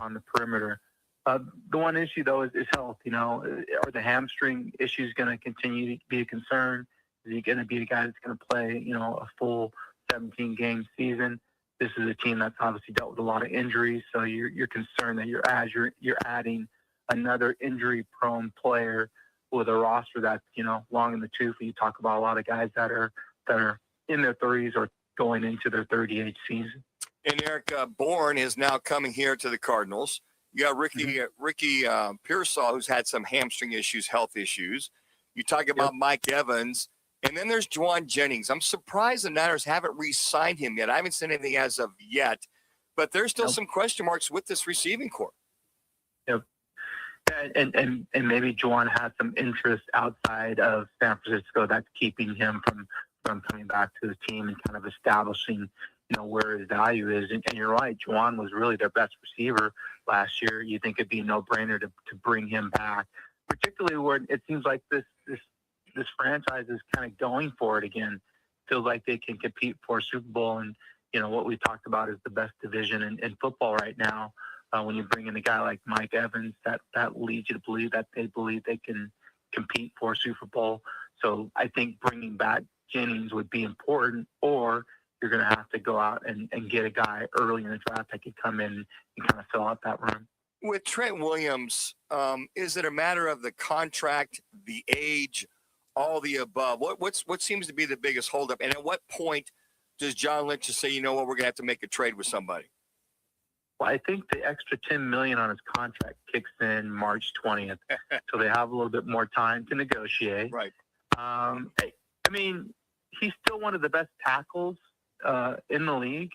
[SPEAKER 14] on the perimeter. The one issue, though, is health. Are the hamstring issues going to continue to be a concern? Is he going to be a guy that's going to play, a full 17-game season? This is a team that's obviously dealt with a lot of injuries, so you're concerned that you're adding another injury-prone player with a roster that's long in the tooth. You talk about a lot of guys that are in their 30s or going into their 38th season.
[SPEAKER 2] And Eric Bourne is now coming here to the Cardinals. You got Ricky Pearsall, who's had some hamstring issues, health issues. You talk about Mike Evans. And then there's Juwan Jennings. I'm surprised the Niners haven't re-signed him yet. I haven't seen anything as of yet. But there's still some question marks with this receiving corps.
[SPEAKER 14] Yep. And maybe Juwan has some interest outside of San Francisco that's keeping him from coming back to the team and kind of establishing, where his value is. And you're right, Juwan was really their best receiver last year. You think it'd be a no-brainer to bring him back, particularly where it seems like this franchise is kind of going for it again. Feels like they can compete for a Super Bowl. And, what we talked about is the best division in football right now. When you bring in a guy like Mike Evans, that leads you to believe that they can compete for a Super Bowl. So I think bringing back Jennings would be important, or you're going to have to go out and get a guy early in the draft that could come in and kind of fill out that room.
[SPEAKER 2] With Trent Williams, is it a matter of the contract, the age, all the above? What seems to be the biggest holdup? And at what point does John Lynch just say, you know what, we're going to have to make a trade with somebody?
[SPEAKER 14] Well, I think the extra $10 million on his contract kicks in March 20th, so they have a little bit more time to negotiate.
[SPEAKER 2] Right.
[SPEAKER 14] I mean, he's still one of the best tackles in the league,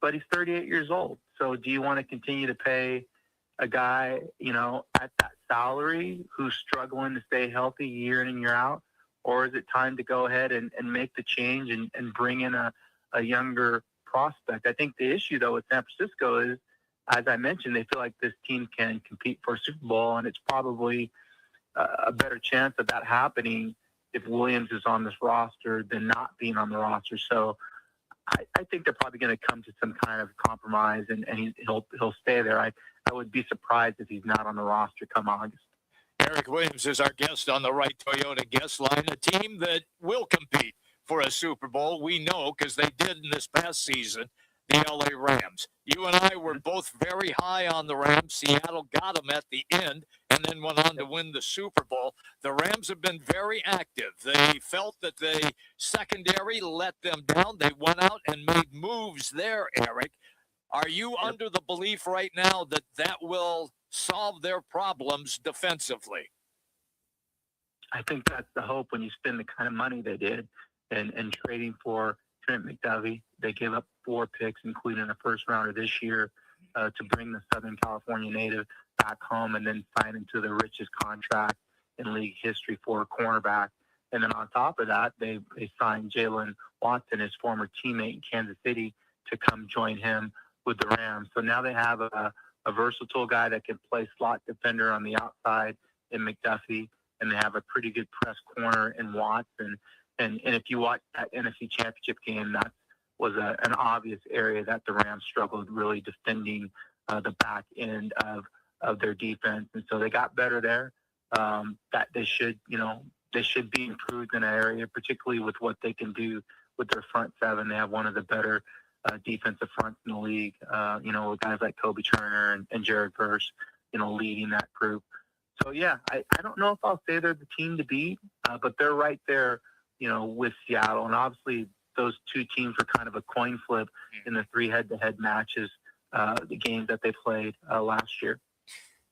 [SPEAKER 14] but he's 38 years old. So do you want to continue to pay a guy, at that salary who's struggling to stay healthy year in and year out? Or is it time to go ahead and make the change and bring in a younger prospect? I think the issue, though, with San Francisco is, as I mentioned, they feel like this team can compete for a Super Bowl, and it's probably a better chance of that happening if Williams is on this roster than not being on the roster. So I think they're probably going to come to some kind of compromise, and he'll stay there. I would be surprised if he's not on the roster come August.
[SPEAKER 1] Eric Williams is our guest on the Right Toyota guest line, a team that will compete for a Super Bowl. We know because they did in this past season, the LA Rams. You and I were both very high on the Rams. Seattle got them at the end and then went on to win the Super Bowl. The Rams have been very active. They felt that the secondary let them down. They went out and made moves there, Eric. Are you under the belief right now that that will solve their problems defensively?
[SPEAKER 14] I think that's the hope when you spend the kind of money they did and trading for Trent McDuffie. They gave up 4 picks, including a first rounder this year, to bring the Southern California native back home and then sign him to the richest contract in league history for a cornerback. And then on top of that, they signed Jalen Watson, his former teammate in Kansas City, to come join him with the Rams. So now they have a versatile guy that can play slot defender on the outside in McDuffie, and they have a pretty good press corner in Watson. And if you watch that NFC Championship game, that was an obvious area that the Rams struggled really defending the back end of their defense. And so they got better there. That they should be improved in that area, particularly with what they can do with their front seven. They have one of the better defensive fronts in the league, with guys like Kobe Turner and Jared Verse, leading that group. So, yeah, I don't know if I'll say they're the team to beat, but they're right there, with Seattle. And obviously those two teams were kind of a coin flip in the 3 head-to-head matches, the games that they played last year.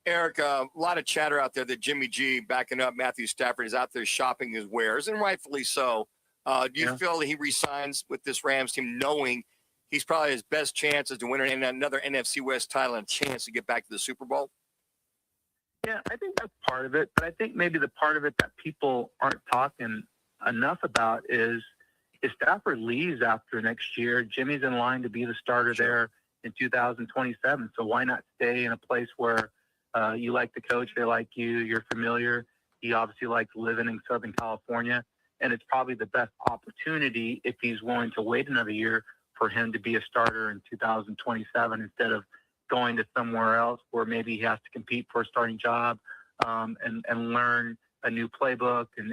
[SPEAKER 2] Eric, a lot of chatter out there that Jimmy G, backing up Matthew Stafford, is out there shopping his wares, and rightfully so. Do you feel that he resigns with this Rams team knowing he's probably his best chance is to win another NFC West title and a chance to get back to the Super Bowl?
[SPEAKER 14] Yeah, I think that's part of it. But I think maybe the part of it that people aren't talking enough about is if Stafford leaves after next year, Jimmy's in line to be the starter there in 2027. So why not stay in a place where you like the coach, they like you, you're familiar. He obviously likes living in Southern California. And it's probably the best opportunity if he's willing to wait another year for him to be a starter in 2027 instead of going to somewhere else where maybe he has to compete for a starting job and learn a new playbook and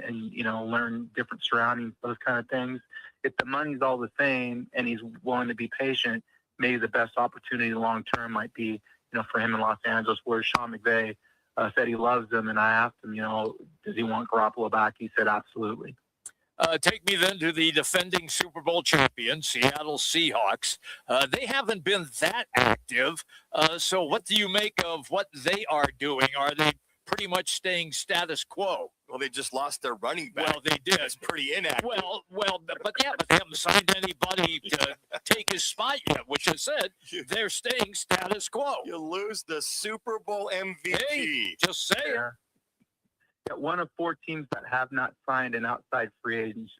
[SPEAKER 14] learn different surroundings, those kind of things. If the money's all the same and he's willing to be patient, maybe the best opportunity long-term might be, for him in Los Angeles, where Sean McVay said he loves him. And I asked him, does he want Garoppolo back? He said, absolutely.
[SPEAKER 1] Take me then to the defending Super Bowl champions, Seattle Seahawks. They haven't been that active. So what do you make of what they are doing? Are they pretty much staying status quo?
[SPEAKER 2] Well, they just lost their running back.
[SPEAKER 1] Well, they did.
[SPEAKER 2] It's pretty inactive.
[SPEAKER 1] But they haven't signed anybody to take his spot yet, which I said they're staying status quo.
[SPEAKER 2] You lose the Super Bowl MVP.
[SPEAKER 1] Hey, just saying.
[SPEAKER 14] Yeah. One of 4 teams that have not signed an outside free agent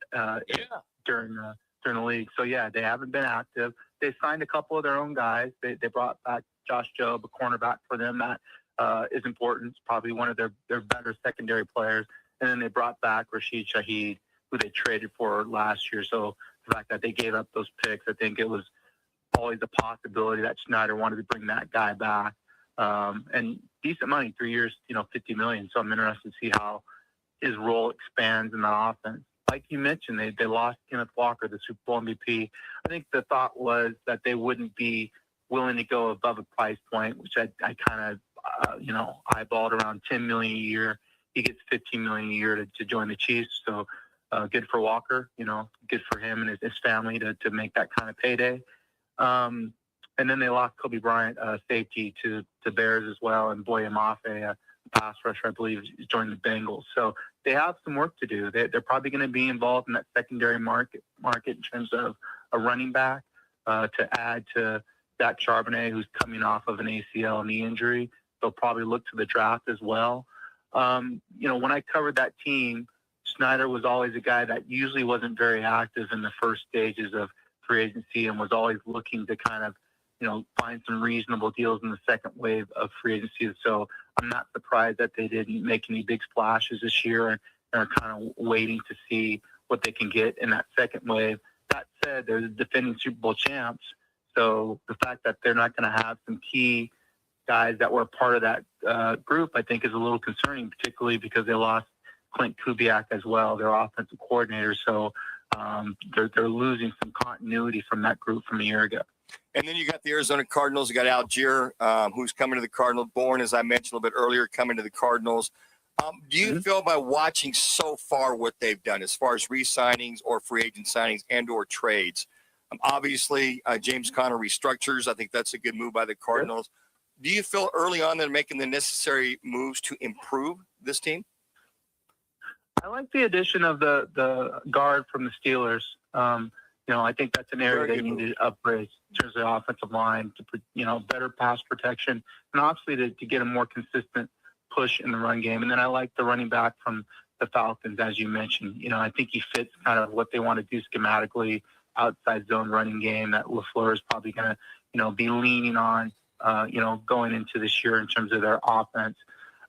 [SPEAKER 14] during the league. So, they haven't been active. They signed a couple of their own guys. They brought back Josh Jobe, a cornerback for them. That is important. It's probably one of their better secondary players. And then they brought back Rashid Shaheed, who they traded for last year. So the fact that they gave up those picks, I think it was always a possibility that Schneider wanted to bring that guy back. And decent money, 3 years, $50 million. So I'm interested to see how his role expands in the offense. Like you mentioned, they lost Kenneth Walker, the Super Bowl MVP. I think the thought was that they wouldn't be willing to go above a price point, which I kind of, eyeballed around $10 million a year. He gets $15 million a year to join the Chiefs. So good for Walker, good for him and his family to make that kind of payday. And then they lost Kobe Bryant, safety to Bears as well, and Boye Mafe, a pass rusher, I believe, joined the Bengals. So they have some work to do. They're probably going to be involved in that secondary market in terms of a running back to add to Zach Charbonnet, who's coming off of an ACL knee injury. They'll probably look to the draft as well. When I covered that team, Snyder was always a guy that usually wasn't very active in the first stages of free agency and was always looking to kind of, find some reasonable deals in the second wave of free agency. So I'm not surprised that they didn't make any big splashes this year and are kind of waiting to see what they can get in that second wave. That said, they're the defending Super Bowl champs. So the fact that they're not going to have some key guys that were part of that group, I think, is a little concerning, particularly because they lost Clint Kubiak as well, their offensive coordinator. So they're losing some continuity from that group from a year ago.
[SPEAKER 2] And then you got the Arizona Cardinals. You got Algier, who's coming to the Cardinals, born, as I mentioned a little bit earlier, coming to the Cardinals. Do you feel by watching so far what they've done as far as re-signings or free agent signings and or trades? Obviously, James Conner restructures. I think that's a good move by the Cardinals. Do you feel early on they're making the necessary moves to improve this team?
[SPEAKER 14] I like the addition of the guard from the Steelers. I think that's an area they need to upgrade in terms of the offensive line to, better pass protection and obviously to get a more consistent push in the run game. And then I like the running back from the Falcons, as you mentioned. I think he fits kind of what they want to do schematically, outside zone running game that LaFleur is probably going to, be leaning on, going into this year in terms of their offense.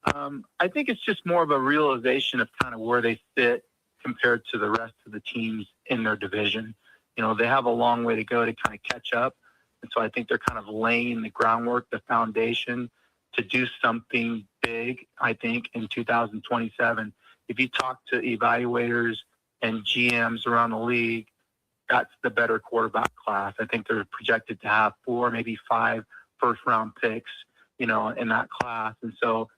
[SPEAKER 14] I think it's just more of a realization of kind of where they fit compared to the rest of the teams in their division. They have a long way to go to kind of catch up. And so I think they're kind of laying the groundwork, the foundation to do something big, I think, in 2027. If you talk to evaluators and GMs around the league, that's the better quarterback class. I think they're projected to have 4, maybe 5 first-round picks, in that class. And so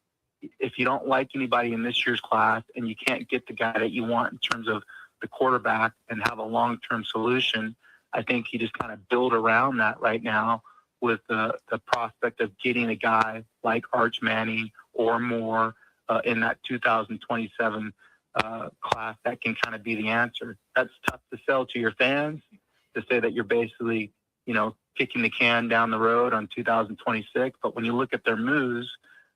[SPEAKER 14] if you don't like anybody in this year's class and you can't get the guy that you want in terms of the quarterback and have a long-term solution, I think you just kind of build around that right now with the prospect of getting a guy like Arch Manning or more in that 2027 class that can kind of be the answer. That's tough to sell to your fans, to say that you're basically, kicking the can down the road on 2026. But when you look at their moves,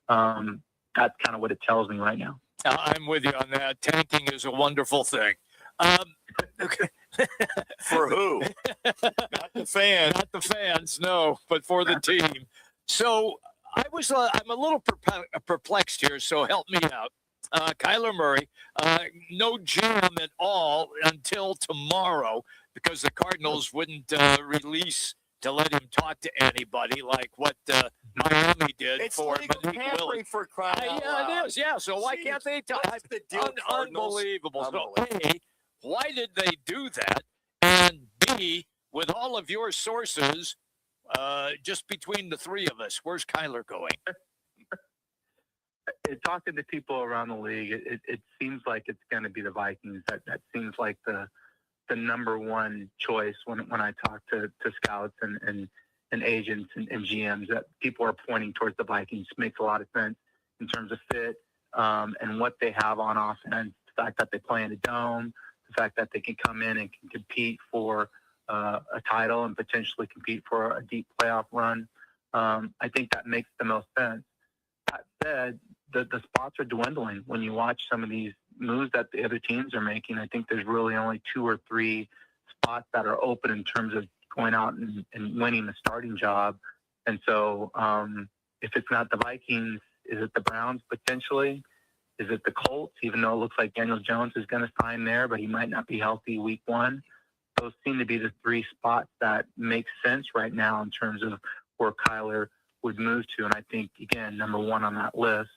[SPEAKER 14] that's kind of what it tells me right now.
[SPEAKER 1] I'm with you on that. Tanking is a wonderful thing.
[SPEAKER 2] For who? Not the fans.
[SPEAKER 1] Not the fans, no, but for the team. So I'm a little perplexed here, so help me out. Kyler Murray, no jam at all until tomorrow because the Cardinals wouldn't release to let him talk to anybody like what Miami did
[SPEAKER 2] It's
[SPEAKER 1] for
[SPEAKER 2] legal tampering for crying out
[SPEAKER 1] yeah,
[SPEAKER 2] loud.
[SPEAKER 1] it is. Yeah, so why can't they talk?
[SPEAKER 2] What's the deal, Cardinals?
[SPEAKER 1] Unbelievable. So,
[SPEAKER 2] Unbelievable.
[SPEAKER 1] A, why did they do that? And B, with all of your sources, just between the three of us, where's Kyler going?
[SPEAKER 14] Talking to people around the league, it seems like it's going to be the Vikings. That seems like the number one choice when I talk to scouts and agents and GMs, that people are pointing towards the Vikings. Makes a lot of sense in terms of fit and what they have on offense. The fact that they play in a dome, the fact that they can come in and can compete for a title and potentially compete for a deep playoff run. I think that makes the most sense. That said, the spots are dwindling. When you watch some of these moves that the other teams are making, I think there's really only 2 or 3 spots that are open in terms of going out and winning the starting job. And so if it's not the Vikings, is it the Browns potentially? Is it the Colts, even though it looks like Daniel Jones is going to sign there, but he might not be healthy week 1? Those seem to be the 3 spots that make sense right now in terms of where Kyler would move to. And I think, again, number 1 on that list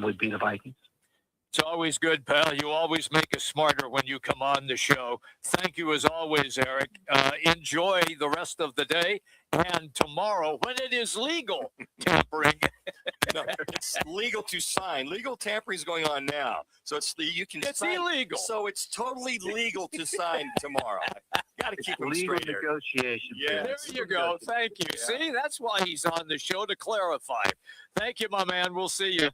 [SPEAKER 14] would be the Vikings.
[SPEAKER 1] It's always good, pal. You always make us smarter when you come on the show. Thank you as always, Eric. Enjoy the rest of the day. And tomorrow, when it is legal tampering.
[SPEAKER 2] No, it's legal to sign. Legal tampering is going on now. So it's sign.
[SPEAKER 1] Illegal.
[SPEAKER 2] So it's totally legal to sign tomorrow. Got to keep them
[SPEAKER 14] Legal
[SPEAKER 2] straight here.
[SPEAKER 14] negotiation.
[SPEAKER 2] Yeah.
[SPEAKER 1] There you go. Thank you.
[SPEAKER 2] Yeah.
[SPEAKER 1] See, that's why he's on the show, to clarify. Thank you, my man. We'll see you.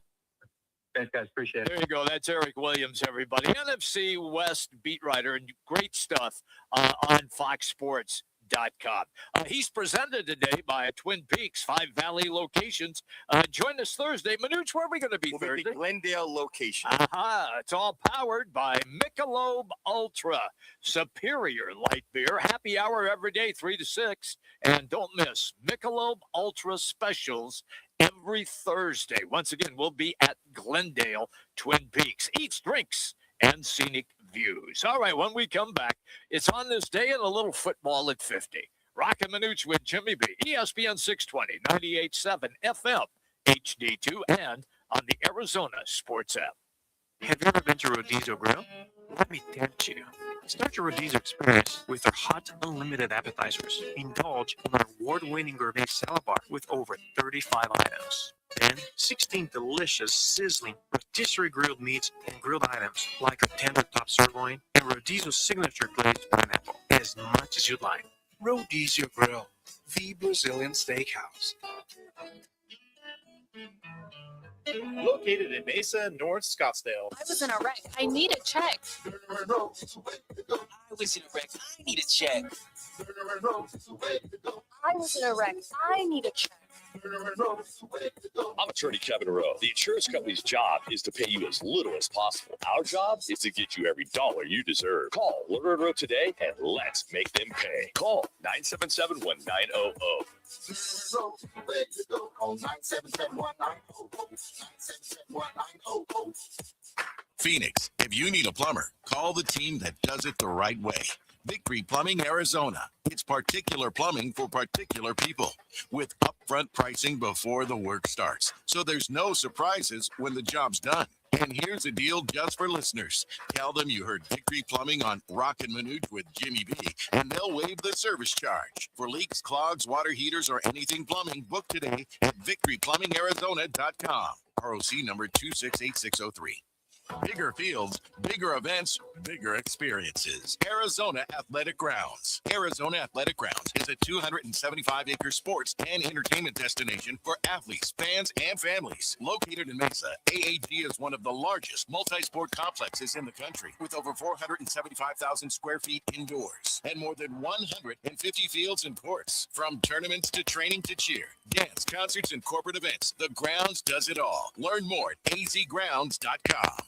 [SPEAKER 14] Thanks, guys. Appreciate it.
[SPEAKER 1] There you go. That's Eric Williams, everybody. NFC West beat writer, and great stuff on FoxSports.com. He's presented today by Twin Peaks, 5 Valley locations. Join us Thursday. Manuch, where are we going to be
[SPEAKER 2] We'll
[SPEAKER 1] Thursday?
[SPEAKER 2] be at Glendale location.
[SPEAKER 1] It's all powered by Michelob Ultra, superior light beer. Happy hour every day, 3 to 6. And don't miss Michelob Ultra specials every Thursday. Once again, we'll be at Glendale, Twin Peaks. Eats, drinks, and scenic views. All right, when we come back, it's on this day and a little football at 50. Roc and Manuch with Jimmy B. ESPN 620, 98.7 FM, HD2, and on the Arizona Sports app.
[SPEAKER 15] Have you ever been to Rodizo Grill? Let me tempt you. Start your Rodizo experience with our hot, unlimited appetizers. Indulge in our award-winning gourmet salad bar with over 35 items. Then, 16 delicious, sizzling, rotisserie grilled meats and grilled items like our tender top sirloin and Rodizo's signature glazed pineapple, as much as you'd like. Rodizo Grill, the Brazilian steakhouse.
[SPEAKER 16] Located in Mesa, North Scottsdale.
[SPEAKER 5] I was in a wreck. I need a check.
[SPEAKER 3] I was in a wreck. I need a check.
[SPEAKER 5] I was in a wreck. I need a check.
[SPEAKER 17] I'm attorney Kevin Rowe. The insurance company's job is to pay you as little as possible. Our job is to get you every dollar you deserve. Call Rowe today and let's make them pay. Call 977-1900.
[SPEAKER 12] Phoenix, if you need a plumber, call the team that does it the right way. Victory Plumbing Arizona. It's particular plumbing for particular people with upfront pricing before the work starts. So there's no surprises when the job's done. And here's a deal just for listeners. Tell them you heard Victory Plumbing on Roc and Manuch with Jimmy B, and they'll waive the service charge. For leaks, clogs, water heaters, or anything plumbing, book today at victoryplumbingarizona.com. ROC number 268603. Bigger fields, bigger events, bigger experiences. Arizona Athletic Grounds. Arizona Athletic Grounds is a 275-acre sports and entertainment destination for athletes, fans, and families. Located in Mesa, AAG is one of the largest multi-sport complexes in the country, with over 475,000 square feet indoors and more than 150 fields and courts. From tournaments to training to cheer, dance, concerts, and corporate events, the grounds does it all. Learn more at azgrounds.com.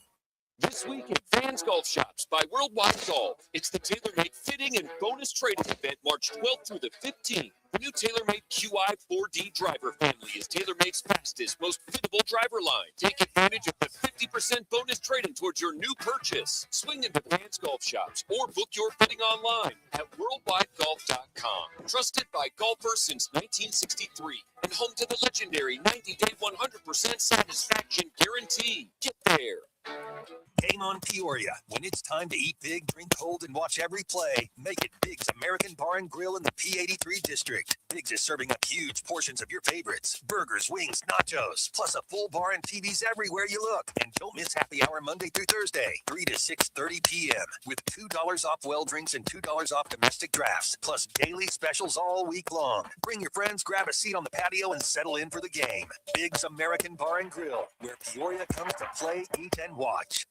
[SPEAKER 9] This week at Fans Golf Shops by Worldwide Golf, it's the TaylorMade Fitting and Bonus Trading event March 12th through the 15th. The new TaylorMade QI 4D driver family is TaylorMade's fastest, most fittable driver line. Take advantage of the 50% bonus trading towards your new purchase. Swing into Fans Golf Shops or book your fitting online at worldwidegolf.com. Trusted by golfers since 1963 and home to the legendary 90-day 100% satisfaction guarantee. Get there.
[SPEAKER 7] Game on Peoria. When it's time to eat big, drink cold, and watch every play, make it Big's American Bar and Grill in the P83 district. Big's is serving up huge portions of your favorites. Burgers, wings, nachos, plus a full bar and TVs everywhere you look. And don't miss happy hour Monday through Thursday, 3 to 6:30 p.m. with $2 off well drinks and $2 off domestic drafts, plus daily specials all week long. Bring your friends, grab a seat on the patio, and settle in for the game. Big's American Bar and Grill, where Peoria comes to play, eat, and watch.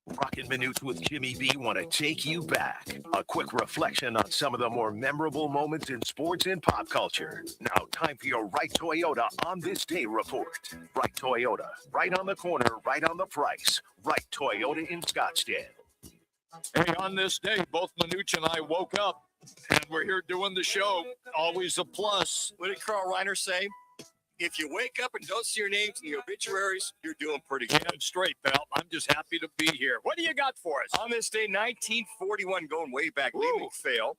[SPEAKER 7] Roc and Manuch with Jimmy B want to take you back. A quick reflection on some of the more memorable moments in sports and pop culture. Now, time for your Right Toyota on this day report. Right Toyota, right on the corner, right on the price. Right Toyota in Scottsdale.
[SPEAKER 1] Hey, on this day, both Manuch and I woke up, and we're here doing the show. Always a plus.
[SPEAKER 2] What did Carl Reiner say? If you wake up and don't see your names in the obituaries, you're doing pretty good.
[SPEAKER 1] Damn straight, pal. I'm just happy to be here. What do you got for us?
[SPEAKER 2] On this day, 1941, going way back, Lee McPhail,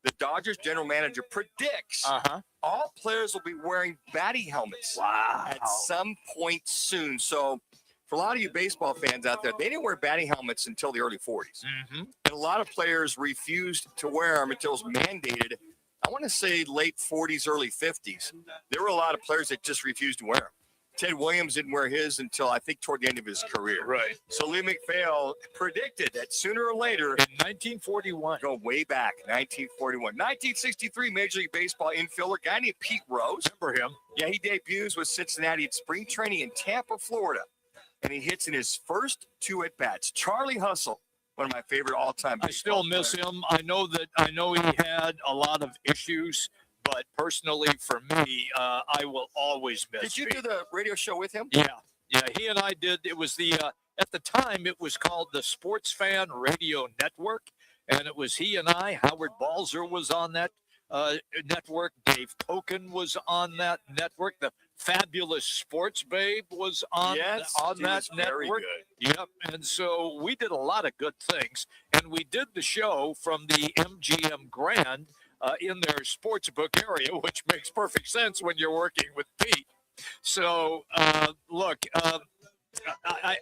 [SPEAKER 2] the Dodgers general manager, predicts all players will be wearing batting helmets at some point soon. So for a lot of you baseball fans out there, they didn't wear batting helmets until the early 40s.
[SPEAKER 1] Mm-hmm.
[SPEAKER 2] And a lot of players refused to wear them until it was mandated, I want to say late 40s, early 50s. There were a lot of players that just refused to wear them. Ted Williams didn't wear his until I think toward the end of his career.
[SPEAKER 1] Right.
[SPEAKER 2] So Lee McPhail predicted that sooner or later,
[SPEAKER 1] in 1941,
[SPEAKER 2] go way back, 1941, 1963 Major League Baseball infielder, guy named Pete Rose.
[SPEAKER 1] Remember him?
[SPEAKER 2] Yeah, he debuts with Cincinnati at spring training in Tampa, Florida, and he hits in his first 2 at bats. Charlie Hustle, one of my favorite all-time.
[SPEAKER 1] I still miss him. I know he had a lot of issues. But personally, for me, I will always miss.
[SPEAKER 2] Did you
[SPEAKER 1] Pete.
[SPEAKER 2] do the radio show with him?
[SPEAKER 1] Yeah. He and I did. It was at the time it was called the Sports Fan Radio Network, and it was he and I. Howard Balzer was on that network. Dave Token was on that network. The Fabulous Sports Babe was on that network. Yep. And so we did a lot of good things, and we did the show from the MGM Grand. In their sports book area, which makes perfect sense when you're working with Pete. So, look, I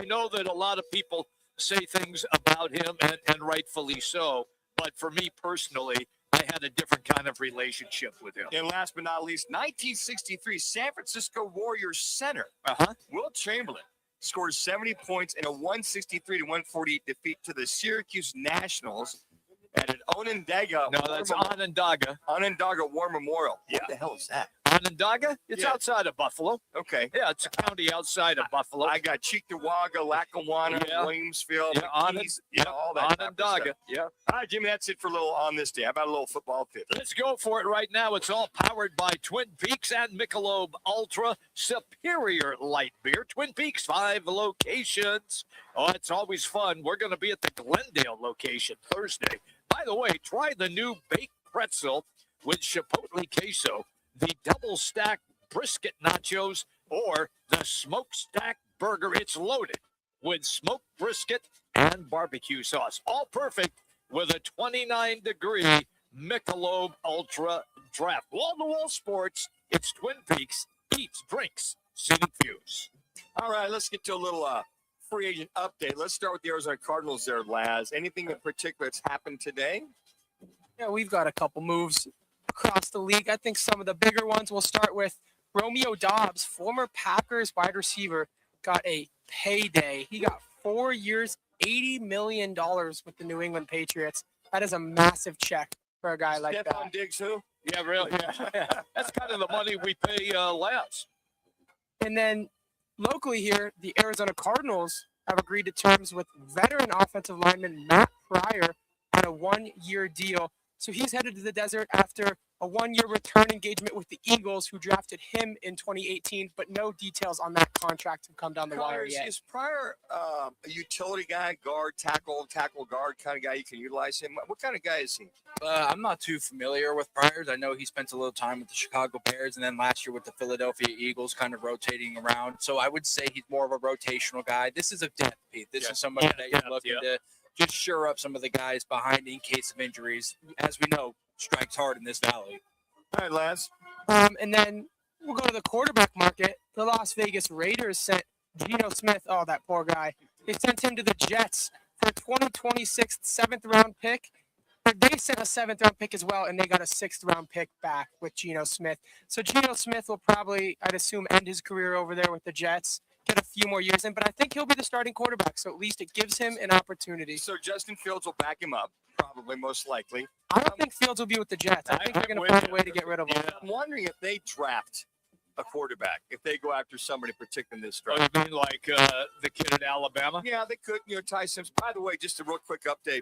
[SPEAKER 1] know that a lot of people say things about him, and rightfully so. But for me personally, I had a different kind of relationship with him.
[SPEAKER 2] And last but not least, 1963 San Francisco Warriors center Wilt Chamberlain scores 70 points in a 163-148 defeat to the Syracuse Nationals at an Onondaga.
[SPEAKER 1] No, that's Onondaga.
[SPEAKER 2] Onondaga War Memorial. What the hell is that?
[SPEAKER 1] Onondaga? It's outside of Buffalo.
[SPEAKER 2] Okay.
[SPEAKER 1] Yeah, it's a county outside of Buffalo.
[SPEAKER 2] I got Cheektowaga, Lackawanna, Williamsville, McKees, all that.
[SPEAKER 1] Onondaga. Yeah.
[SPEAKER 2] All right, Jimmy, that's it for a little on this day. How about a little football tip?
[SPEAKER 1] Let's go for it right now. It's all powered by Twin Peaks and Michelob Ultra Superior Light Beer. Twin Peaks, 5 locations. Oh, it's always fun. We're going to be at the Glendale location Thursday. By the way, try the new baked pretzel with chipotle queso, the double stack brisket nachos, or the smokestack burger. It's loaded with smoked brisket and barbecue sauce. All perfect with a 29-degree Michelob Ultra draft. Wall-to-wall sports. It's Twin Peaks. Eats, drinks, City Views.
[SPEAKER 2] All right, let's get to a little free agent update. Let's start with the Arizona Cardinals there, Laz. Anything in particular that's happened today?
[SPEAKER 18] Yeah, we've got a couple moves across the league. I think some of the bigger ones, we'll start with Romeo Dobbs, former Packers wide receiver, got a payday. He got 4 years, $80 million with the New England Patriots. That is a massive check for a guy like that.
[SPEAKER 2] Stephon Diggs, who?
[SPEAKER 1] Yeah, really. Yeah. That's kind of the money we pay Lance.
[SPEAKER 18] And then locally here, the Arizona Cardinals have agreed to terms with veteran offensive lineman Matt Pryor on a 1-year deal. So he's headed to the desert after a 1-year return engagement with the Eagles, who drafted him in 2018, but no details on that contract have come down the wire yet.
[SPEAKER 2] Is Pryor a utility guy, guard, tackle guard kind of guy? You can utilize him. What kind of guy is he?
[SPEAKER 10] I'm not too familiar with Pryor. I know he spent a little time with the Chicago Bears and then last year with the Philadelphia Eagles, kind of rotating around. So I would say he's more of a rotational guy. This is a depth, Pete. This is somebody that you're looking to just shore up some of the guys behind in case of injuries. As we know, strikes hard in this valley.
[SPEAKER 2] All right, Lance.
[SPEAKER 18] And then we'll go to the quarterback market. The Las Vegas Raiders sent Geno Smith. Oh, that poor guy. They sent him to the Jets for a 2026 7th-round pick. But they sent a 7th-round pick as well, and they got a 6th-round pick back with Geno Smith. So Geno Smith will probably, I'd assume, end his career over there with the Jets, get a few more years in. But I think he'll be the starting quarterback, so at least it gives him an opportunity.
[SPEAKER 2] So Justin Fields will back him up, probably, most likely.
[SPEAKER 18] I don't think Fields will be with the Jets. I think they're going to find a way to get rid of him.
[SPEAKER 2] I'm wondering if they draft a quarterback, if they go after somebody particular in this draft.
[SPEAKER 1] Oh, you mean like the kid at Alabama?
[SPEAKER 2] Yeah, they could. Ty Sims. By the way, just a real quick update.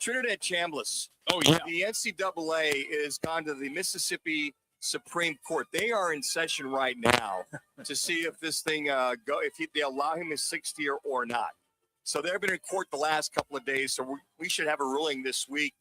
[SPEAKER 2] Trinidad Chambliss.
[SPEAKER 1] Oh, yeah.
[SPEAKER 2] The NCAA is gone to the Mississippi Supreme Court. They are in session right now to see if this thing they allow him a 6th year or not. So they've been in court the last couple of days. So we should have a ruling this week,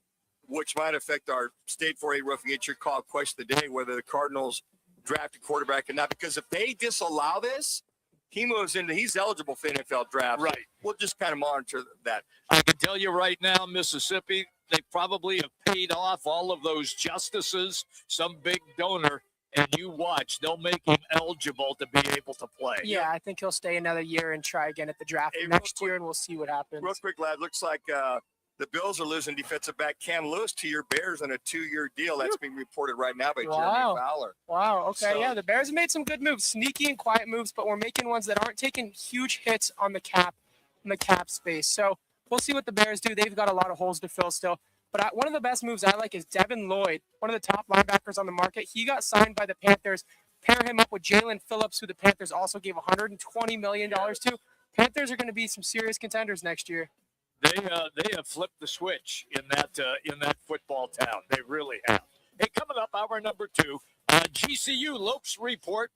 [SPEAKER 2] which might affect our State 4A Roughing It Your Call question of the day, whether the Cardinals draft a quarterback or not. Because if they disallow this, he's eligible for NFL draft.
[SPEAKER 1] Right.
[SPEAKER 2] We'll just kind of monitor that.
[SPEAKER 1] I can tell you right now, Mississippi, they probably have paid off all of those justices. Some big donor and you watch, they'll make him eligible to be able to play.
[SPEAKER 18] Yeah, I think he'll stay another year and try again at the draft next year, and we'll see what happens.
[SPEAKER 2] Real quick, lad, looks like the Bills are losing defensive back Cam Lewis to your Bears on a 2-year deal. That's being reported right now by Jeremy Fowler.
[SPEAKER 18] Wow. Okay.
[SPEAKER 2] So-
[SPEAKER 18] Yeah, the Bears have made some good moves, sneaky and quiet moves, but we're making ones that aren't taking huge hits on the cap space. So we'll see what the Bears do. They've got a lot of holes to fill still. But one of the best moves I like is Devin Lloyd, one of the top linebackers on the market. He got signed by the Panthers. Pair him up with Jalen Phillips, who the Panthers also gave $120 million to. Panthers are going to be some serious contenders next year.
[SPEAKER 1] They have flipped the switch in that football town. They really have. Hey, coming up, hour number 2, GCU Lopes report.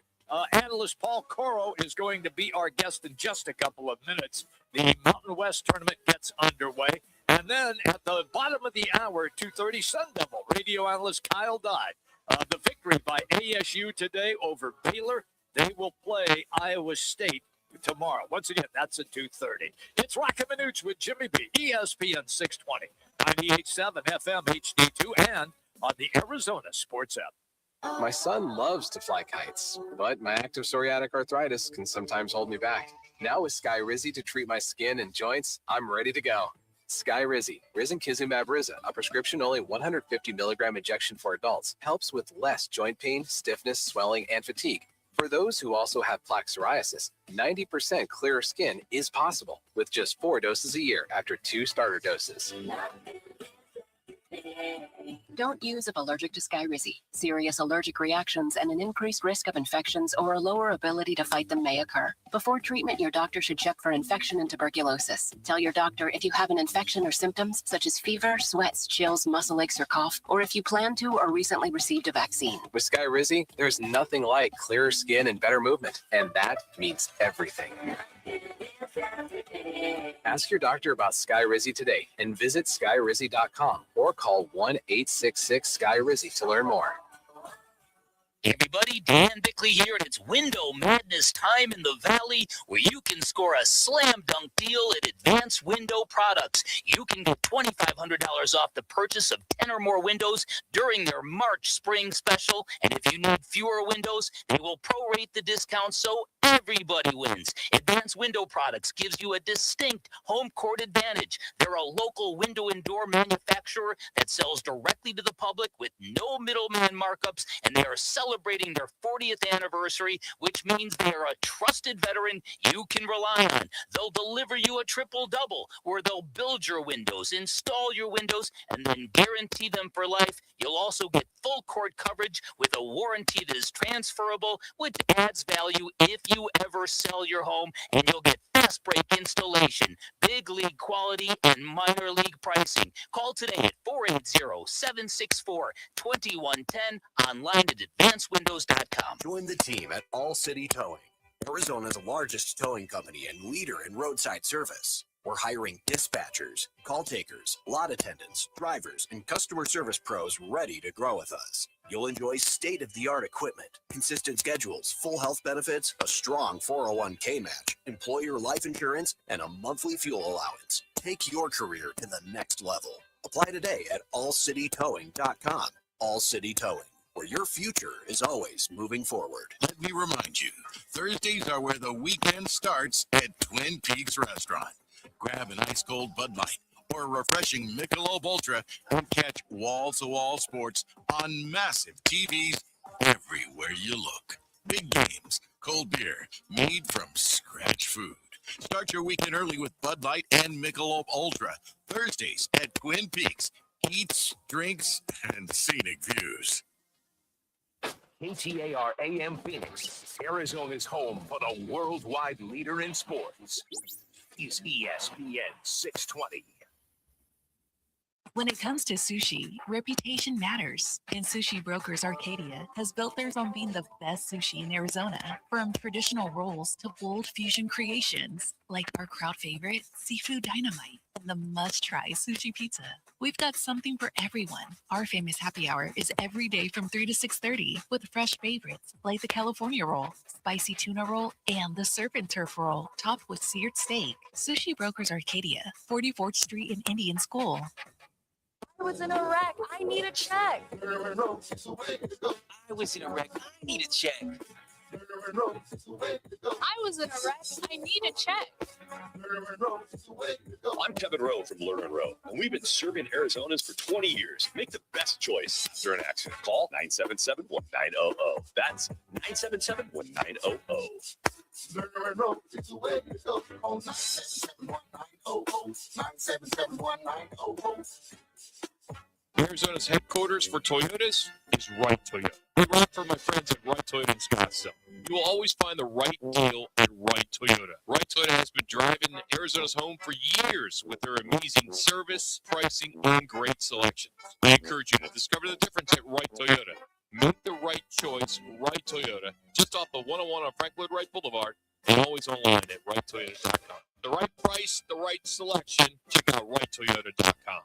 [SPEAKER 1] Analyst Paul Coro is going to be our guest in just a couple of minutes. The Mountain West tournament gets underway. And then at the bottom of the hour, 2:30, Sun Devil radio analyst Kyle Dodd. The victory by ASU today over Baylor. They will play Iowa State tomorrow. Once again, that's at 2:30. It's Roc and Manuch with Jimmy B, ESPN 620, 98.7 FM HD2, and on the Arizona Sports app.
[SPEAKER 19] My son loves to fly kites, but my active psoriatic arthritis can sometimes hold me back. Now with Skyrizi to treat my skin and joints, I'm ready to go. Skyrizi, risankizumab Riza, a prescription-only 150 milligram injection for adults, helps with less joint pain, stiffness, swelling, and fatigue. For those who also have plaque psoriasis, 90% clearer skin is possible with just 4 doses a year after 2 starter doses.
[SPEAKER 20] Don't use if allergic to Skyrizi. Serious allergic reactions and an increased risk of infections or a lower ability to fight them may occur. Before treatment, your doctor should check for infection and tuberculosis. Tell your doctor if you have an infection or symptoms such as fever, sweats, chills, muscle aches, or cough, or if you plan to or recently received a vaccine.
[SPEAKER 19] With Skyrizi, there's nothing like clearer skin and better movement, and that means everything. Ask your doctor about Skyrizi today and visit skyrizi.com or call 1-866-SKY-RIZZI to learn more.
[SPEAKER 21] Hey everybody, Dan Bickley here, and it's Window Madness time in the Valley, where you can score a slam dunk deal at Advanced Window Products. You can get $2,500 off the purchase of 10 or more windows during their March spring special, and if you need fewer windows, they will prorate the discount so everybody wins. Advanced Window Products gives you a distinct home court advantage. They're a local window and door manufacturer that sells directly to the public with no middleman markups, and they are celebrating their 40th anniversary, which means they are a trusted veteran you can rely on. They'll deliver you a triple-double, where they'll build your windows, install your windows, and then guarantee them for life. You'll also get full court coverage with a warranty that is transferable, which adds value if you ever sell your home, and you'll get fast break installation, big league quality, and minor league pricing. Call today at 480-764-2110, online at advancedwindows.com.
[SPEAKER 7] Join the team at All City Towing, Arizona's largest towing company and leader in roadside service. We're hiring dispatchers, call takers, lot attendants, drivers, and customer service pros ready to grow with us. You'll enjoy state-of-the-art equipment, consistent schedules, full health benefits, a strong 401k match, employer life insurance, and a monthly fuel allowance. Take your career to the next level. Apply today at allcitytowing.com. All City Towing, where your future is always moving forward.
[SPEAKER 12] Let me remind you, Thursdays are where the weekend starts at Twin Peaks Restaurant. Grab an ice-cold Bud Light or a refreshing Michelob Ultra and catch wall-to-wall sports on massive TVs everywhere you look. Big games, cold beer, made from scratch food. Start your weekend early with Bud Light and Michelob Ultra. Thursdays at Twin Peaks. Eats, drinks, and scenic views.
[SPEAKER 9] KTAR AM Phoenix, Arizona's home for the worldwide leader in sports, is ESPN 620.
[SPEAKER 22] When it comes to sushi, reputation matters, and Sushi Brokers Arcadia has built theirs on being the best sushi in Arizona. From traditional rolls to bold fusion creations, like our crowd favorite, Seafood Dynamite, and the must-try sushi pizza. We've got something for everyone. Our famous happy hour is every day from 3 to 6:30 with fresh favorites like the California roll, spicy tuna roll, and the surf and turf roll topped with seared steak. Sushi Brokers Arcadia, 44th Street in Indian School.
[SPEAKER 23] I was in a wreck. I need a check.
[SPEAKER 4] I was in a wreck. I need a check.
[SPEAKER 5] I was in a wreck. I need a check.
[SPEAKER 17] I'm Kevin Rowe from Lerner Rowe, and we've been serving Arizona's for 20 years. Make the best choice after an accident. Call 977-1900. That's 977-1900.
[SPEAKER 8] Lerner Rowe, situation on 977-1900.
[SPEAKER 6] Arizona's headquarters for Toyotas is Right Toyota. Hey, Rob, for my friends at Right Toyota in Scottsdale. You will always find the right deal at Right Toyota. Right Toyota has been driving Arizona's home for years with their amazing service, pricing, and great selections. I encourage you to discover the difference at Right Toyota. Make the right choice, Right Toyota, just off the 101 on Frank Lloyd Wright Boulevard, and always online at righttoyota.com. The right price, the right selection, check out righttoyota.com.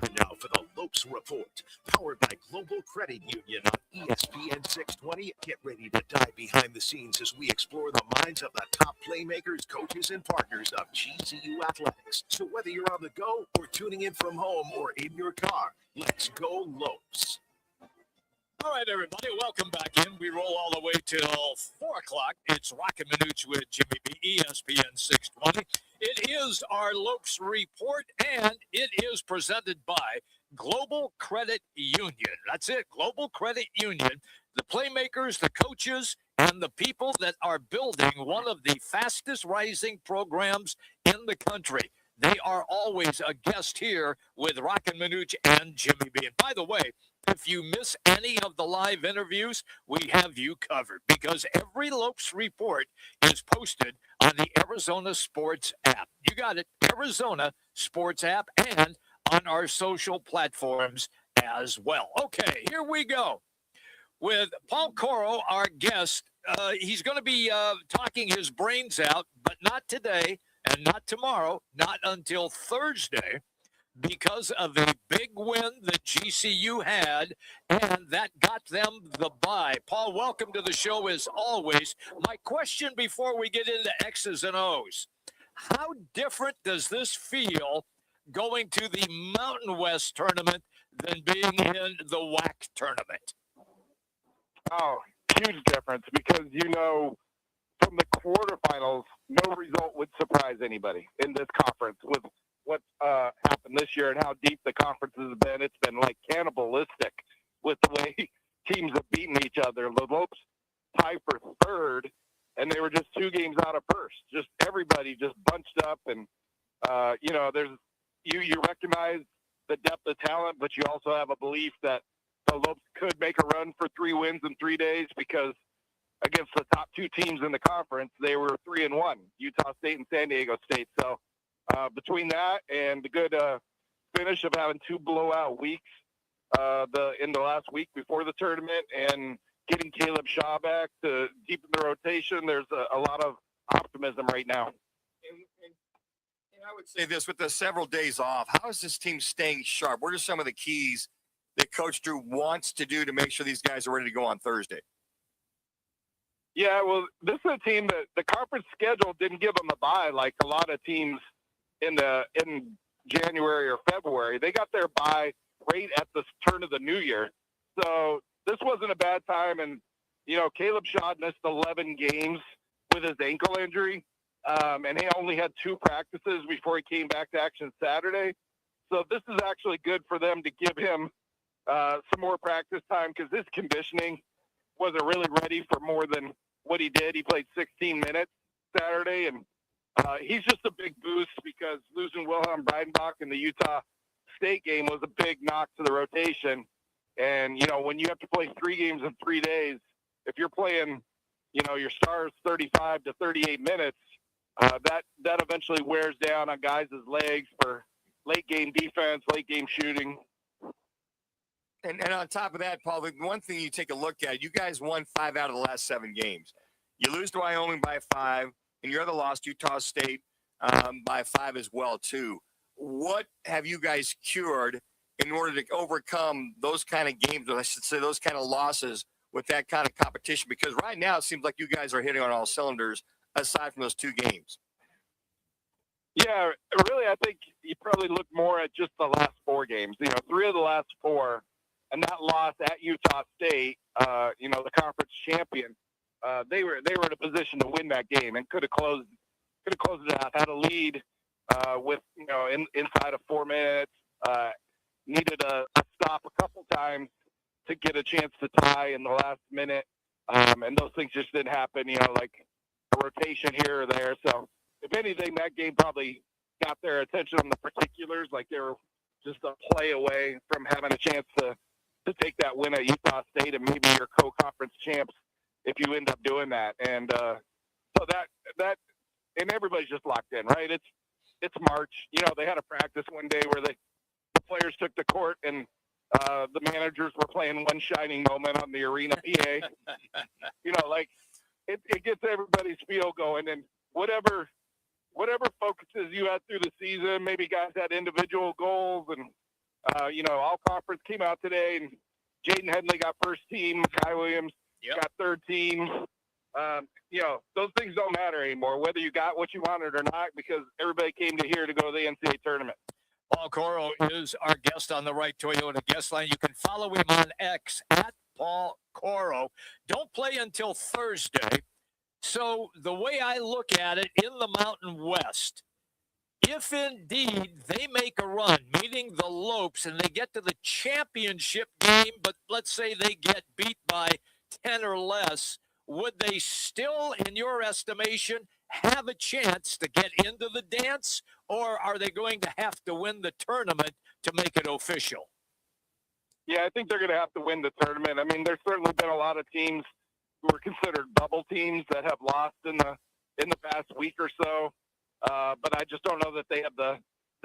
[SPEAKER 7] And now for the Lopes Report, powered by Global Credit Union on ESPN 620. Get ready to dive behind the scenes as we explore the minds of the top playmakers, coaches, and partners of GCU Athletics. So whether you're on the go or tuning in from home or in your car, let's go Lopes.
[SPEAKER 1] All right, everybody, welcome back in. We roll all the way till 4 o'clock. It's Roc and Manuch with Jimmy B, ESPN 620. It is our Lopes Report, and it is presented by Global Credit Union. That's it, Global Credit Union. The playmakers, the coaches, and the people that are building one of the fastest rising programs in the country. They are always a guest here with Roc and Manuch and Jimmy B. And by the way, if you miss any of the live interviews, we have you covered because every Lopes Report is posted on the Arizona Sports app. You got it, Arizona Sports app, and on our social platforms as well. Okay, here we go with Paul Coro, our guest. He's going to be talking his brains out, but not today and not tomorrow, not until Thursday, because of a big win that GCU had, and that got them the bye. Paul, welcome to the show as always. My question before we get into X's and O's, how different does this feel going to the Mountain West tournament than being in the WAC tournament?
[SPEAKER 23] Oh, huge difference because, you know, from the quarterfinals, no result would surprise anybody in this conference with what's happened this year and how deep the conference has been. It's been like cannibalistic with the way teams have beaten each other. The Lopes tied for third, and they were just 2 games out of first. Just everybody just bunched up, and you know, there's you recognize the depth of talent, but you also have a belief that the Lopes could make a run for 3 wins in 3 days because against the top 2 teams in the conference, they were 3-1, Utah State and San Diego State. So between that and the good finish of having 2 blowout weeks in the last week before the tournament and getting Caleb Shaw back to deepen the rotation, there's a lot of optimism right now.
[SPEAKER 2] And I would say this, with the several days off, how is this team staying sharp? What are some of the keys that Coach Drew wants to do to make sure these guys are ready to go on Thursday?
[SPEAKER 23] Yeah, well, this is a team that the conference schedule didn't give them a bye like a lot of teams in January or February. They got their bye right at the turn of the new year. So this wasn't a bad time. And, you know, Caleb Shaw missed 11 games with his ankle injury. And he only had 2 practices before he came back to action Saturday. So this is actually good for them to give him some more practice time because his conditioning wasn't really ready for more than what he did. He played 16 minutes Saturday, and he's just a big boost because losing Wilhelm Breidenbach in the Utah State game was a big knock to the rotation. And, you know, when you have to play 3 games in 3 days, if you're playing, you know, your stars 35 to 38 minutes, that eventually wears down on guys' legs for late game defense, late game shooting.
[SPEAKER 2] And on top of that, Paul, the one thing you take a look at, you guys won 5 out of the last 7 games. You lose to Wyoming by 5, and your other loss, Utah State, by 5 as well, too. What have you guys cured in order to overcome those kind of games, or I should say those kind of losses with that kind of competition? Because right now it seems like you guys are hitting on all cylinders aside from those 2 games.
[SPEAKER 23] Yeah, really, I think you probably look more at just the last 4 games. 3 of the last 4, and that loss at Utah State, the conference champion, they were in a position to win that game and could have closed it out. Had a lead with inside of 4 minutes. Needed a stop a couple times to get a chance to tie in the last minute, and those things just didn't happen. Like a rotation here or there. So if anything, that game probably got their attention on the particulars. Like they were just a play away from having a chance to take that win at Utah State and maybe your co-conference champs if you end up doing that. And so that and everybody's just locked in, right? It's March. They had a practice one day where the players took the court and the managers were playing One Shining Moment on the arena PA. Like it gets everybody's feel going, and whatever focuses you had through the season, maybe guys had individual goals, and all conference came out today, and Jaden Headley got first team, Kai Williams got third team. Those things don't matter anymore, whether you got what you wanted or not, because everybody came here to go to the NCAA tournament.
[SPEAKER 1] Paul Coro is our guest on the Right Toyota guest line. You can follow him on X at Paul Coro. Don't play until Thursday. So the way I look at it, in the Mountain West, if indeed they make a run, meeting the Lopes, and they get to the championship game, but let's say they get beat by 10 or less, would they still, in your estimation, have a chance to get into the dance, or are they going to have to win the tournament to make it official?
[SPEAKER 23] Yeah, I think they're going to have to win the tournament. I mean, there's certainly been a lot of teams who are considered bubble teams that have lost in the past week or so, but I just don't know that they have the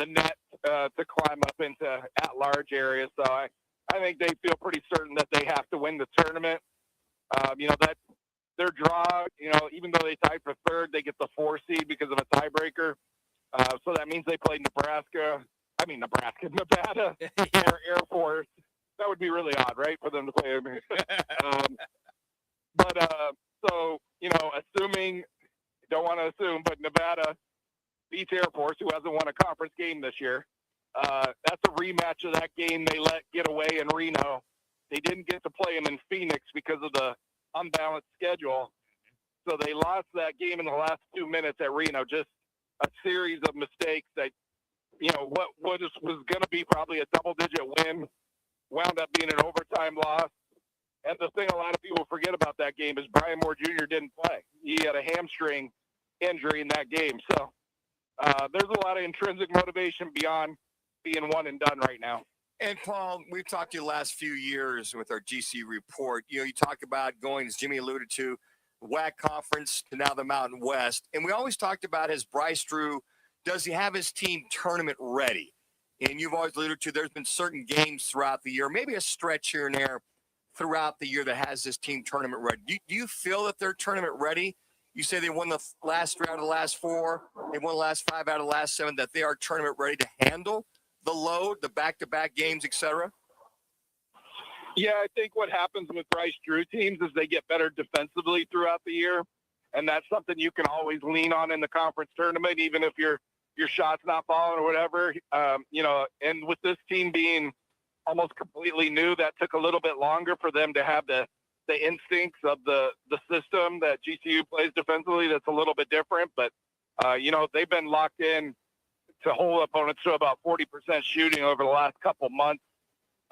[SPEAKER 23] net to climb up into at-large areas. So I think they feel pretty certain that they have to win the tournament. That their draw, even though they tied for third, they get the 4 seed because of a tiebreaker. So that means they play Nevada, Air Force. That would be really odd, right, for them to play. So, assuming, don't want to assume, but Nevada beats Air Force, who hasn't won a conference game this year. That's a rematch of that game they let get away in Reno. They didn't get to play them in Phoenix because of the unbalanced schedule. So they lost that game in the last 2 minutes at Reno. Just a series of mistakes that, what was going to be probably a double-digit win wound up being an overtime loss. And the thing a lot of people forget about that game is Brian Moore Jr. didn't play. He had a hamstring injury in that game. So there's a lot of intrinsic motivation beyond being one and done right now.
[SPEAKER 2] And Paul, we've talked to you the last few years with our GC report. You talk about going, as Jimmy alluded to, WAC conference to now the Mountain West. And we always talked about, as Bryce Drew, does he have his team tournament ready? And you've always alluded to there's been certain games throughout the year, maybe a stretch here and there throughout the year that has this team tournament ready. Do you feel that they're tournament ready? You say they won the last 3 out of the last 4. They won the last 5 out of the last 7, that they are tournament ready to handle the load, the back-to-back games, etc.?
[SPEAKER 23] Yeah, I think what happens with Bryce Drew teams is they get better defensively throughout the year, and that's something you can always lean on in the conference tournament, even if your shot's not falling or whatever. And with this team being almost completely new, that took a little bit longer for them to have the instincts of the system that GCU plays defensively. That's a little bit different, but they've been locked in to hold opponents to about 40% shooting over the last couple months.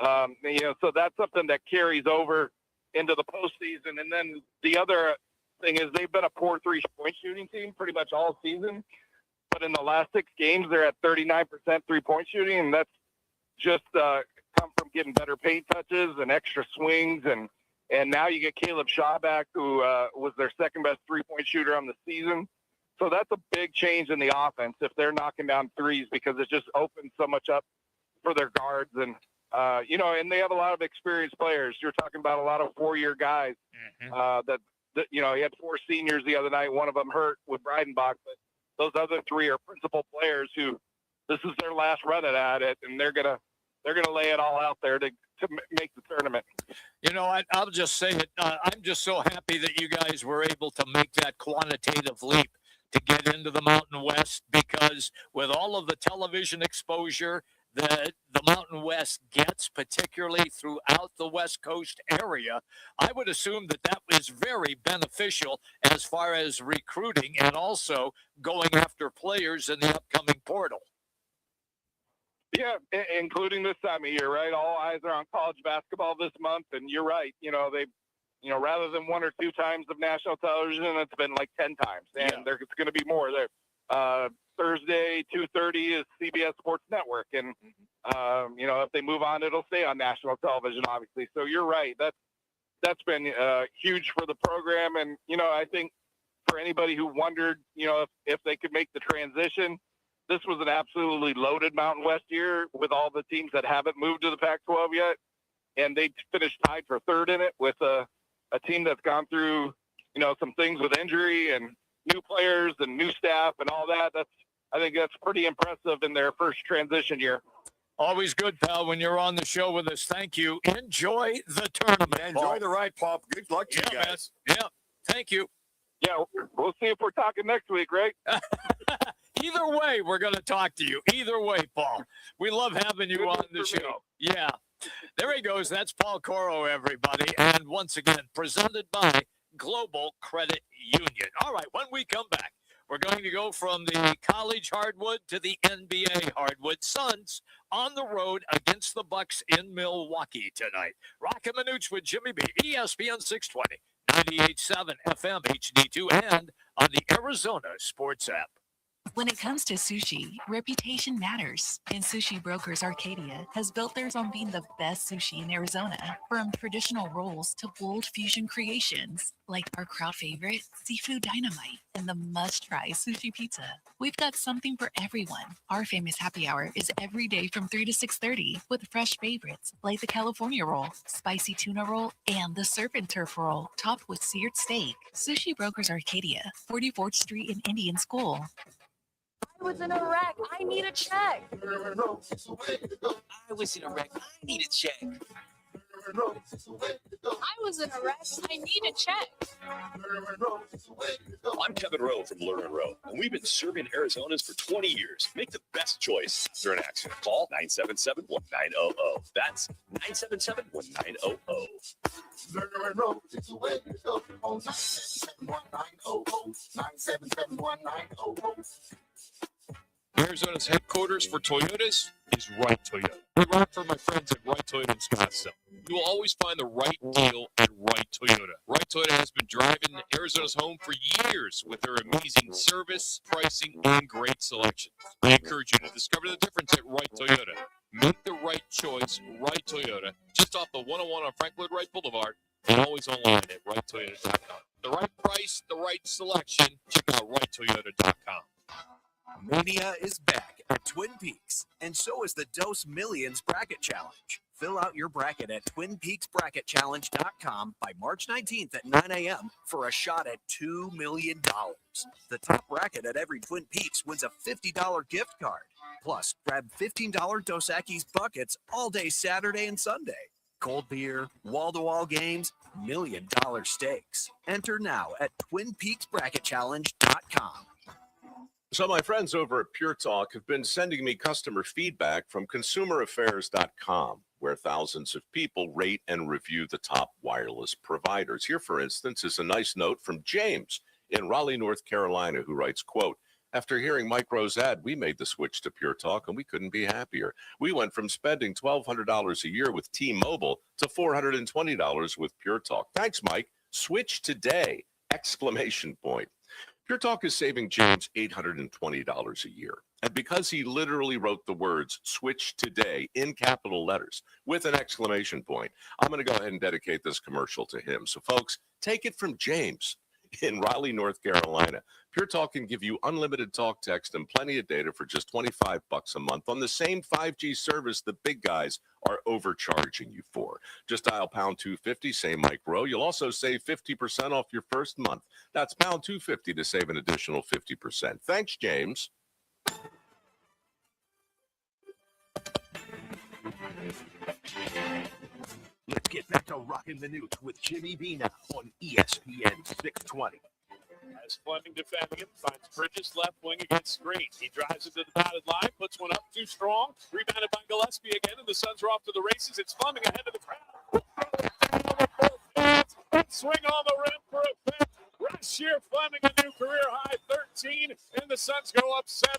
[SPEAKER 23] So that's something that carries over into the postseason. And then the other thing is they've been a poor 3-point shooting team pretty much all season. But in the last 6 games, they're at 39% 3-point shooting, and that's just come from getting better paint touches and extra swings. And now you get Caleb Shaw back, who was their second-best 3-point shooter on the season. So that's a big change in the offense if they're knocking down threes, because it just opens so much up for their guards. And, and they have a lot of experienced players. You're talking about a lot of 4-year guys that he had 4 seniors the other night. One of them hurt with Breidenbach, but those other 3 are principal players who this is their last run at it, and they're gonna lay it all out there to make the tournament.
[SPEAKER 1] I'll just say it. I'm just so happy that you guys were able to make that quantitative leap to get into the Mountain West, because because with all of the television exposure that the Mountain West gets, particularly throughout the West Coast area, I would assume that that is very beneficial as far as recruiting and also going after players in the upcoming portal.
[SPEAKER 23] Yeah, including this time of year, right? All eyes are on college basketball this month, and you're right. Rather than 1 or 2 times of national television, it's been like 10 times, and there's going to be more there. Thursday, 2:30 is CBS Sports Network, and if they move on, it'll stay on national television, obviously. So you're right. That's been huge for the program, and I think for anybody who wondered, if they could make the transition, this was an absolutely loaded Mountain West year with all the teams that haven't moved to the Pac-12 yet, and they finished tied for 3rd in it with a team that's gone through, some things with injury and new players and new staff and all that. I think that's pretty impressive in their first transition year.
[SPEAKER 1] Always good, pal, when you're on the show with us. Thank you. Enjoy the tournament.
[SPEAKER 2] Enjoy the ride, Paul. Good luck to you guys.
[SPEAKER 1] Man. Yeah, thank you.
[SPEAKER 23] Yeah, we'll see if we're talking next week, right?
[SPEAKER 1] Either way, we're going to talk to you. Either way, Paul. We love having you on the show. Yeah. There he goes. That's Paul Coro, everybody. And once again, presented by Global Credit Union. All right, when we come back, we're going to go from the college hardwood to the NBA hardwood. Suns on the road against the Bucks in Milwaukee tonight. Roc and Manuch with Jimmy B, ESPN 620, 98.7 FM HD2, and on the Arizona Sports app.
[SPEAKER 22] When it comes to sushi, reputation matters, and Sushi Brokers Arcadia has built theirs on being the best sushi in Arizona. From traditional rolls to bold fusion creations, like our crowd favorite, Seafood Dynamite, and the must-try sushi pizza. We've got something for everyone. Our famous happy hour is every day from 3 to 6:30 with fresh favorites like the California roll, spicy tuna roll, and the surf and turf roll, topped with seared steak. Sushi Brokers Arcadia, 44th Street in Indian School.
[SPEAKER 11] I was in a wreck. I need a check.
[SPEAKER 4] I was in a wreck. I need a check.
[SPEAKER 11] I was in a wreck. I need a check.
[SPEAKER 17] I'm Kevin Rowe from Learn and Rowe, and we've been serving Arizonans for 20 years. Make the best choice after an accident. Call 977-1900. That's 977-1900.
[SPEAKER 8] Learn and Rowe, it's a way to go. On 977-1900. 977-1900.
[SPEAKER 6] Arizona's headquarters for Toyotas is Right Toyota. We rock for my friends at Right Toyota in Scottsdale. You will always find the right deal at Right Toyota. Right Toyota has been driving Arizona's home for years with their amazing service, pricing, and great selection. I encourage you to discover the difference at Right Toyota. Make the right choice, Right Toyota, just off the 101 on Franklin Wright Boulevard, and always online at righttoyota.com. The right price, the right selection. Check out righttoyota.com.
[SPEAKER 7] Mania is back at Twin Peaks, and so is the Dose Millions Bracket Challenge. Fill out your bracket at TwinPeaksBracketChallenge.com by March 19th at 9 a.m. for a shot at $2 million. The top bracket at every Twin Peaks wins a $50 gift card. Plus, grab $15 Dos Equis buckets all day Saturday and Sunday. Cold beer, wall-to-wall games, $1 million stakes. Enter now at TwinPeaksBracketChallenge.com.
[SPEAKER 13] So my friends over at Pure Talk have been sending me customer feedback from consumeraffairs.com, where thousands of people rate and review the top wireless providers. Here, for instance, is a nice note from James in Raleigh, North Carolina, who writes, quote, after hearing Mike Rowe's ad, we made the switch to Pure Talk, and we couldn't be happier. We went from spending $1,200 a year with T-Mobile to $420 with Pure Talk. Thanks, Mike. Switch today! Exclamation point. Pure Talk is saving James $820 a year. And because he literally wrote the words switch today in capital letters with an exclamation point, I'm going to go ahead and dedicate this commercial to him. So folks, take it from James in Raleigh, North Carolina. Pure Talk can give you unlimited talk, text, and plenty of data for just $25 a month on the same 5G service the big guys are overcharging you for. Just dial pound 250, say Mike Rowe. You'll also save 50% off your first month. That's pound 250 to save an additional 50%. Thanks, James.
[SPEAKER 7] Let's get back to Roc and Manuch with Jimmy B now on ESPN 620.
[SPEAKER 14] As Fleming defending it, finds Bridges left wing against Green. He drives into the dotted line, puts one up too strong. Rebounded by Gillespie again, and the Suns are off to the races. It's Fleming ahead of the crowd. Down with both hands, and swing on the rim for a fifth. Rasheer Fleming, a new career high 13, and the Suns go up 7.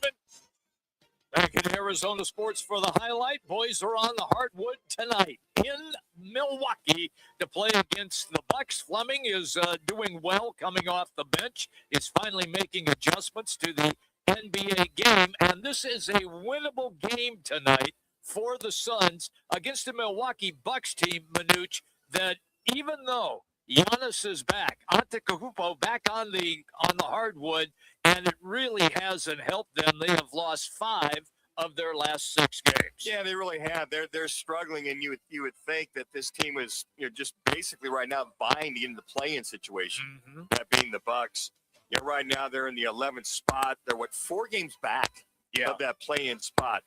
[SPEAKER 1] Back in Arizona Sports for the highlight. Boys are on the hardwood tonight in Milwaukee to play against the Bucks. Fleming is doing well coming off the bench. Is finally making adjustments to the NBA game. And this is a winnable game tonight for the Suns against the Milwaukee Bucks team, Manuch, that even though Giannis is back, Antetokounmpo back on the hardwood, and it really hasn't helped them. They have lost 5 of their last 6 games.
[SPEAKER 2] Yeah, they really have. They're struggling, and you would think that this team is just basically right now vying to get in the play-in situation. That being the Bucks. Yeah, right now they're in the 11th spot. They're 4 games back of that play-in spot.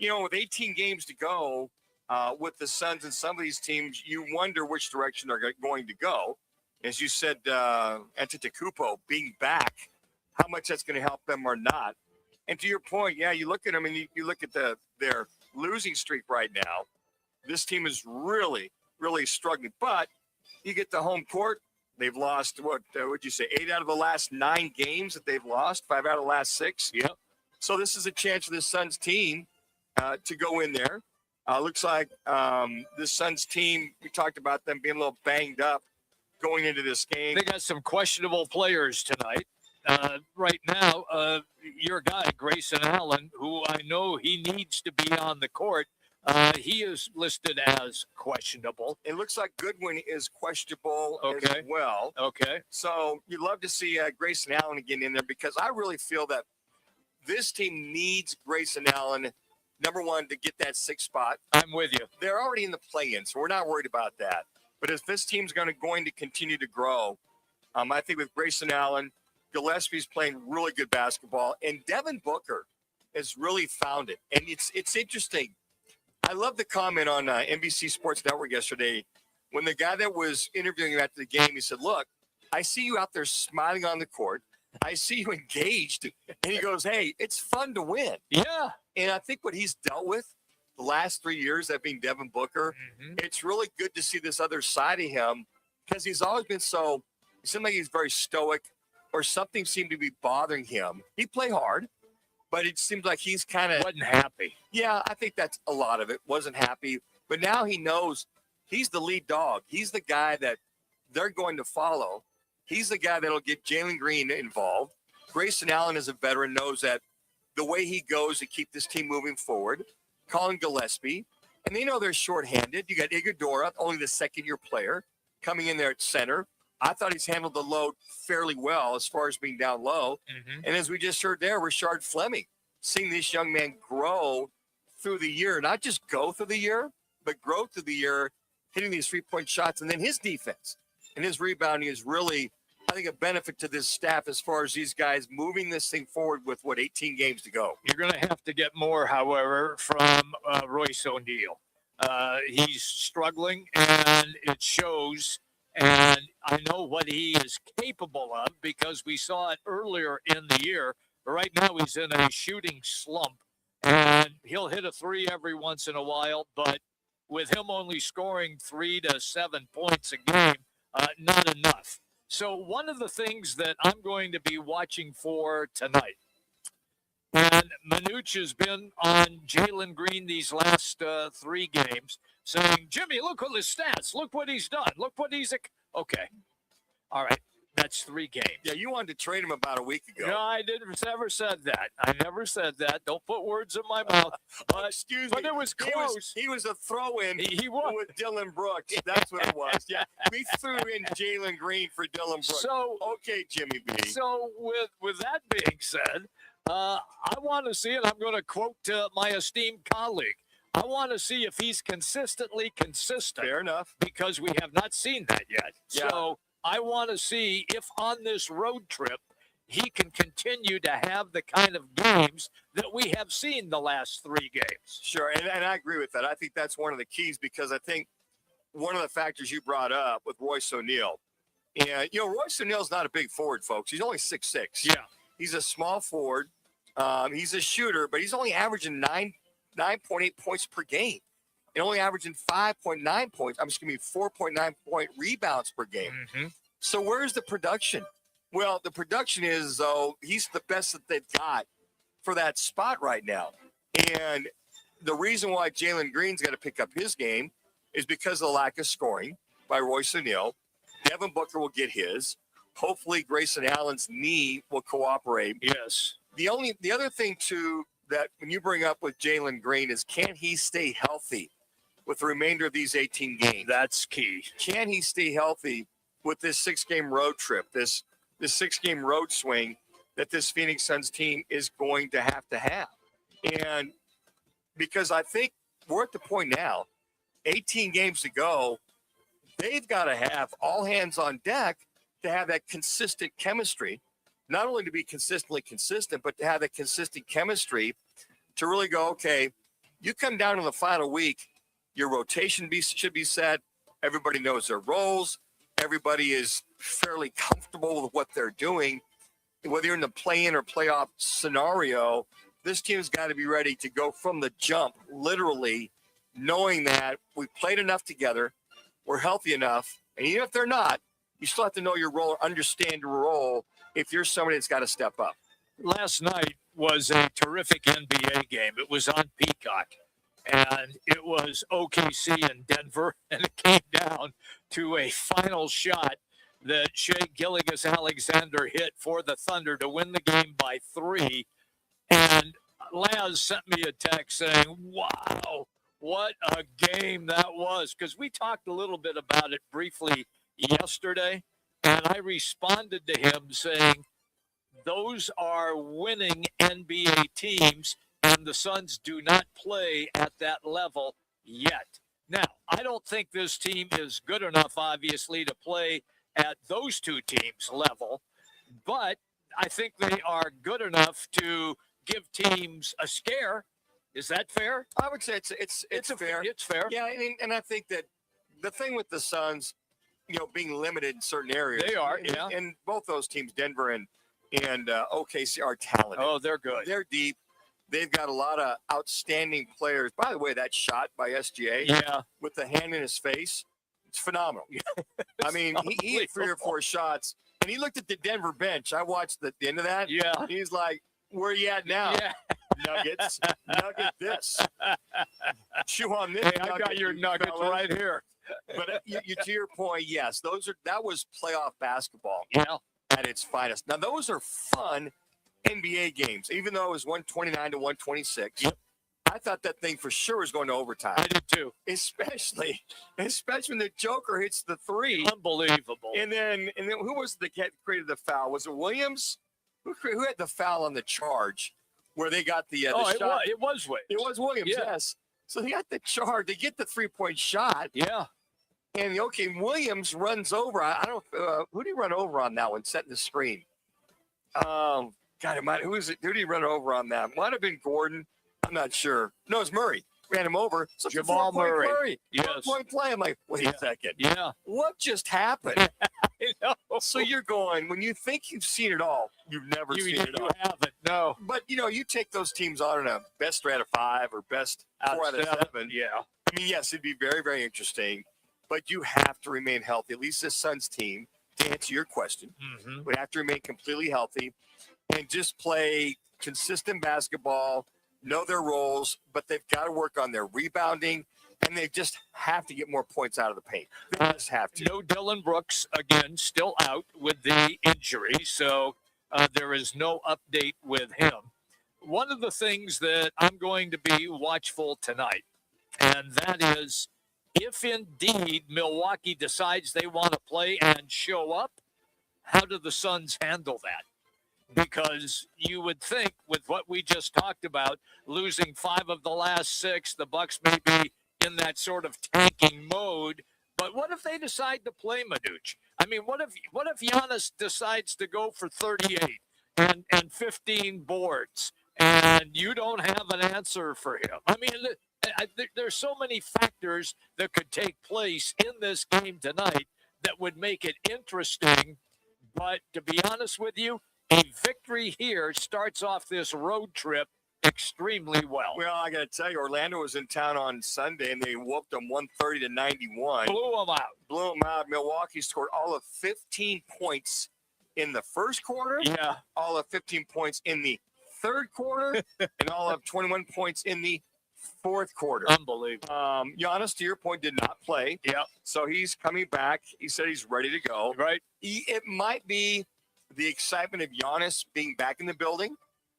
[SPEAKER 2] With 18 games to go. With the Suns and some of these teams, you wonder which direction they're going to go. As you said, Antetokounmpo being back, how much that's going to help them or not. And to your point, yeah, you look at them and you look at their losing streak right now. This team is really, really struggling. But you get the home court. They've lost, what would you say, 8 out of the last 9 games that they've lost, 5 out of the last 6.
[SPEAKER 1] Yep.
[SPEAKER 2] So this is a chance for the Suns team to go in there. Looks like the Suns team, we talked about them being a little banged up going into this game.
[SPEAKER 1] They got some questionable players tonight. Right now, your guy, Grayson Allen, who I know he needs to be on the court, he is listed as questionable.
[SPEAKER 2] It looks like Goodwin is questionable
[SPEAKER 1] as
[SPEAKER 2] well.
[SPEAKER 1] Okay.
[SPEAKER 2] So you'd love to see Grayson Allen again in there because I really feel that this team needs Grayson Allen, number one, to get that 6th spot.
[SPEAKER 1] I'm with you.
[SPEAKER 2] They're already in the play-in, so we're not worried about that. But if this team's going to continue to grow, I think with Grayson Allen, Gillespie's playing really good basketball, and Devin Booker has really found it. And it's interesting. I love the comment on NBC Sports Network yesterday when the guy that was interviewing him after the game, he said, look, I see you out there smiling on the court. I see you engaged. And he goes, hey, it's fun to win.
[SPEAKER 1] Yeah.
[SPEAKER 2] And I think what he's dealt with the last 3 years, that being Devin Booker, it's really good to see this other side of him because he's always been it seemed like he's very stoic or something seemed to be bothering him. He played hard, but it seems like he's kind of
[SPEAKER 1] wasn't happy.
[SPEAKER 2] Yeah, I think that's a lot of it. Wasn't happy. But now he knows he's the lead dog. He's the guy that they're going to follow. He's the guy that'll get Jalen Green involved. Grayson Allen is a veteran, knows that the way he goes to keep this team moving forward. Colin Gillespie. And they know they're shorthanded. You got Iguodala, only the second-year player, coming in there at center. I thought he's handled the load fairly well as far as being down low. And as we just heard there, Rashard Fleming, seeing this young man grow through the year, not just go through the year, but grow through the year, hitting these 3-point shots. And then his defense and his rebounding is really, I think, a benefit to this staff as far as these guys moving this thing forward with, 18 games to go.
[SPEAKER 1] You're going to have to get more, however, from Royce O'Neal. He's struggling, and it shows. And I know what he is capable of because we saw it earlier in the year. Right now he's in a shooting slump, and he'll hit a 3 every once in a while. But with him only scoring 3 to 7 points a game, not enough. So one of the things that I'm going to be watching for tonight, and Manuch has been on Jalen Green these last 3 games, saying, Jimmy, look at his stats. Look what he's done. Look what he's okay. All right. That's 3 games.
[SPEAKER 2] Yeah, you wanted to trade him about a week ago.
[SPEAKER 1] No, I never said that. I never said that. Don't put words in my mouth. But,
[SPEAKER 2] excuse
[SPEAKER 1] but
[SPEAKER 2] me.
[SPEAKER 1] it was close.
[SPEAKER 2] He was a throw-in
[SPEAKER 1] he was.
[SPEAKER 2] with Dylan Brooks. That's what it was. Yeah, we threw in Jalen Green for Dylan Brooks.
[SPEAKER 1] So,
[SPEAKER 2] okay, Jimmy B.
[SPEAKER 1] So with that being said, I want to see, and I'm going to quote my esteemed colleague, I want to see if he's consistently consistent.
[SPEAKER 2] Fair enough.
[SPEAKER 1] Because we have not seen that yet.
[SPEAKER 2] Yeah.
[SPEAKER 1] So I want to see if on this road trip he can continue to have the kind of games that we have seen the last 3 games.
[SPEAKER 2] Sure, and I agree with that. I think that's one of the keys because I think one of the factors you brought up with Royce O'Neal And, Royce O'Neal's not a big forward, folks. He's only 6'6".
[SPEAKER 1] Yeah.
[SPEAKER 2] He's a small forward. He's a shooter, but he's only averaging 9.8 points per game. And only averaging 5.9 points. 4.9 point rebounds per game.
[SPEAKER 1] Mm-hmm.
[SPEAKER 2] So where's the production? Well, the production is, though, he's the best that they've got for that spot right now. And the reason why Jalen Green's got to pick up his game is because of the lack of scoring by Royce O'Neal. Devin Booker will get his. Hopefully Grayson Allen's knee will cooperate.
[SPEAKER 1] Yes.
[SPEAKER 2] The other thing, too, that when you bring up with Jalen Green is, can he stay healthy with the remainder of these 18 games?
[SPEAKER 1] That's key.
[SPEAKER 2] Can he stay healthy with this 6-game road trip, this 6-game road swing that this Phoenix Suns team is going to have? And because I think we're at the point now, 18 games to go, they've got to have all hands on deck to have that consistent chemistry, not only to be consistently consistent, but to have that consistent chemistry to really go, okay, you come down to the final week, your rotation should be set. Everybody knows their roles. Everybody is fairly comfortable with what they're doing. Whether you're in the play-in or playoff scenario, this team's got to be ready to go from the jump, literally knowing that we've played enough together, we're healthy enough, and even if they're not, you still have to know your role, understand your role if you're somebody that's got to step up.
[SPEAKER 1] Last night was a terrific NBA game. It was on Peacock, and it was OKC and Denver, and it came down to a final shot that Shea Gilgeous-Alexander hit for the Thunder to win the game by 3. And Laz sent me a text saying, wow, what a game that was. Because we talked a little bit about it briefly yesterday, and I responded to him saying, those are winning NBA teams, and the Suns do not play at that level yet. Now, I don't think this team is good enough, obviously, to play at those two teams' level, but I think they are good enough to give teams a scare. Is that fair?
[SPEAKER 2] I would say it's fair.
[SPEAKER 1] It's fair.
[SPEAKER 2] Yeah, and I think that the thing with the Suns, being limited in certain areas.
[SPEAKER 1] They are, yeah.
[SPEAKER 2] And both those teams, Denver and OKC, are talented.
[SPEAKER 1] Oh, they're good.
[SPEAKER 2] They're deep. They've got a lot of outstanding players. By the way, that shot by SGA with the hand in his face, it's phenomenal. I mean, he hit 3 or 4 shots, and he looked at the Denver bench. I watched the end of that.
[SPEAKER 1] Yeah.
[SPEAKER 2] He's like, where are you at now?
[SPEAKER 1] Yeah.
[SPEAKER 2] Nuggets. Nugget this. Chew on this.
[SPEAKER 1] Hey, I got your nuggets
[SPEAKER 2] fellas.
[SPEAKER 1] right here.
[SPEAKER 2] But to your point, yes, that was playoff basketball.
[SPEAKER 1] Yeah.
[SPEAKER 2] At its finest. Now, those are fun NBA games, even though it was 129 to 126.
[SPEAKER 1] Yep.
[SPEAKER 2] I thought that thing for sure was going to overtime.
[SPEAKER 1] I did too.
[SPEAKER 2] Especially when the Joker hits the 3.
[SPEAKER 1] Unbelievable.
[SPEAKER 2] And then who was the cat that created the foul? Was it Williams? Who had the foul on the charge where they got the shot?
[SPEAKER 1] It was Williams.
[SPEAKER 2] It was Williams, yes. So they got the charge. They get the 3-point shot.
[SPEAKER 1] Yeah.
[SPEAKER 2] And Williams runs over. I don't who did he run over on that one, setting the screen? God, who is it? Who did he run over on that? Might have been Gordon. I'm not sure. No, it's Murray. Ran him over. So
[SPEAKER 1] Jamal Murray. Yes.
[SPEAKER 2] 4-point play. I'm like, wait a second.
[SPEAKER 1] Yeah.
[SPEAKER 2] What just happened? So you're going, when you think you've seen it all, you've never seen it all.
[SPEAKER 1] You haven't, no.
[SPEAKER 2] But, you take those teams on in a best 3 out of 5 or best 4 out of 7.
[SPEAKER 1] Yeah.
[SPEAKER 2] I mean, yes, it'd be very, very interesting. But you have to remain healthy. At least this Suns team, to answer your question, would have to remain completely healthy and just play consistent basketball, know their roles, but they've got to work on their rebounding, and they just have to get more points out of the paint. They just have to.
[SPEAKER 1] No Dylan Brooks, again, still out with the injury, so there is no update with him. One of the things that I'm going to be watchful tonight, and that is, if indeed Milwaukee decides they want to play and show up, how do the Suns handle that? Because you would think with what we just talked about, losing 5 of the last 6, the Bucks may be in that sort of tanking mode. But what if they decide to play Manuch? I mean, what if Giannis decides to go for 38 and 15 boards and you don't have an answer for him? I mean, there's so many factors that could take place in this game tonight that would make it interesting. But to be honest with you, a victory here starts off this road trip extremely well.
[SPEAKER 2] Well, I got to tell you, Orlando was in town on Sunday, and they whooped them 130-91.
[SPEAKER 1] Blew them out.
[SPEAKER 2] Blew them out. Milwaukee scored all of 15 points in the first quarter.
[SPEAKER 1] Yeah.
[SPEAKER 2] All of 15 points in the third quarter, and all of 21 points in the fourth quarter.
[SPEAKER 1] Unbelievable.
[SPEAKER 2] Giannis, to your point, did not play.
[SPEAKER 1] Yeah.
[SPEAKER 2] So he's coming back. He said he's ready to go.
[SPEAKER 1] Right.
[SPEAKER 2] It might be the excitement of Giannis being back in the building.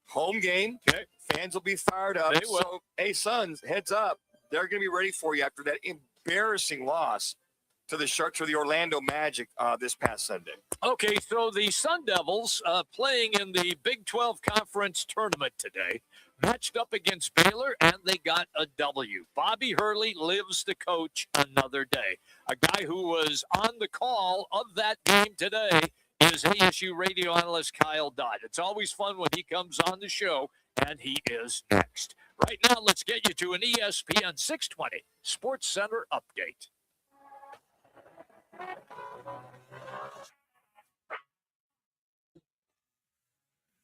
[SPEAKER 2] Home game.
[SPEAKER 1] Okay.
[SPEAKER 2] Fans will be fired up.
[SPEAKER 1] They will.
[SPEAKER 2] So, hey, Suns, heads up. They're going to be ready for you after that embarrassing loss to the Orlando Magic this past Sunday.
[SPEAKER 1] Okay, so the Sun Devils playing in the Big 12 Conference Tournament today matched up against Baylor, and they got a W. Bobby Hurley lives to coach another day. A guy who was on the call of that game today is ASU radio analyst Kyle Dodd. It's always fun when he comes on the show, and he is next. Right now, let's get you to an ESPN 620 Sports Center update.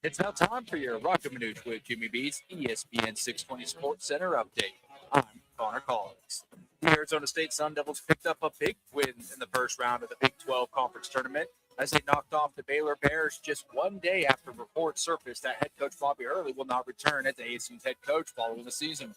[SPEAKER 10] It's now time for your Roc and Manuch with Jimmy B's ESPN 620 Sports Center update. I'm Connor Collins. The Arizona State Sun Devils picked up a big win in the first round of the Big 12 Conference Tournament as they knocked off the Baylor Bears just one day after reports surfaced that head coach Bobby Hurley will not return as ASU's head coach following the season.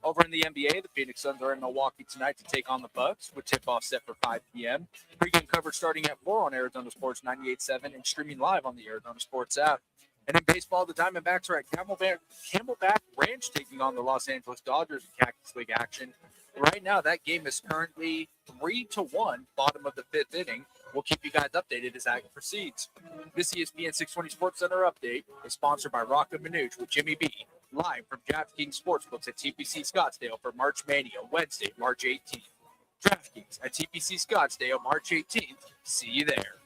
[SPEAKER 10] Over in the NBA, the Phoenix Suns are in Milwaukee tonight to take on the Bucks, with tip-off set for 5 p.m. Pre-game coverage starting at 4 on Arizona Sports 98.7 and streaming live on the Arizona Sports app. And in baseball, the Diamondbacks are at Camelback Ranch taking on the Los Angeles Dodgers in Cactus League action. Right now, that game is currently 3-1, bottom of the fifth inning. We'll keep you guys updated as that proceeds. This ESPN 620 Sports Center update is sponsored by Roc and Manuch with Jimmy B, live from DraftKings Sportsbooks at TPC Scottsdale for March Mania, Wednesday, March 18th. DraftKings at TPC Scottsdale, March 18th. See you there.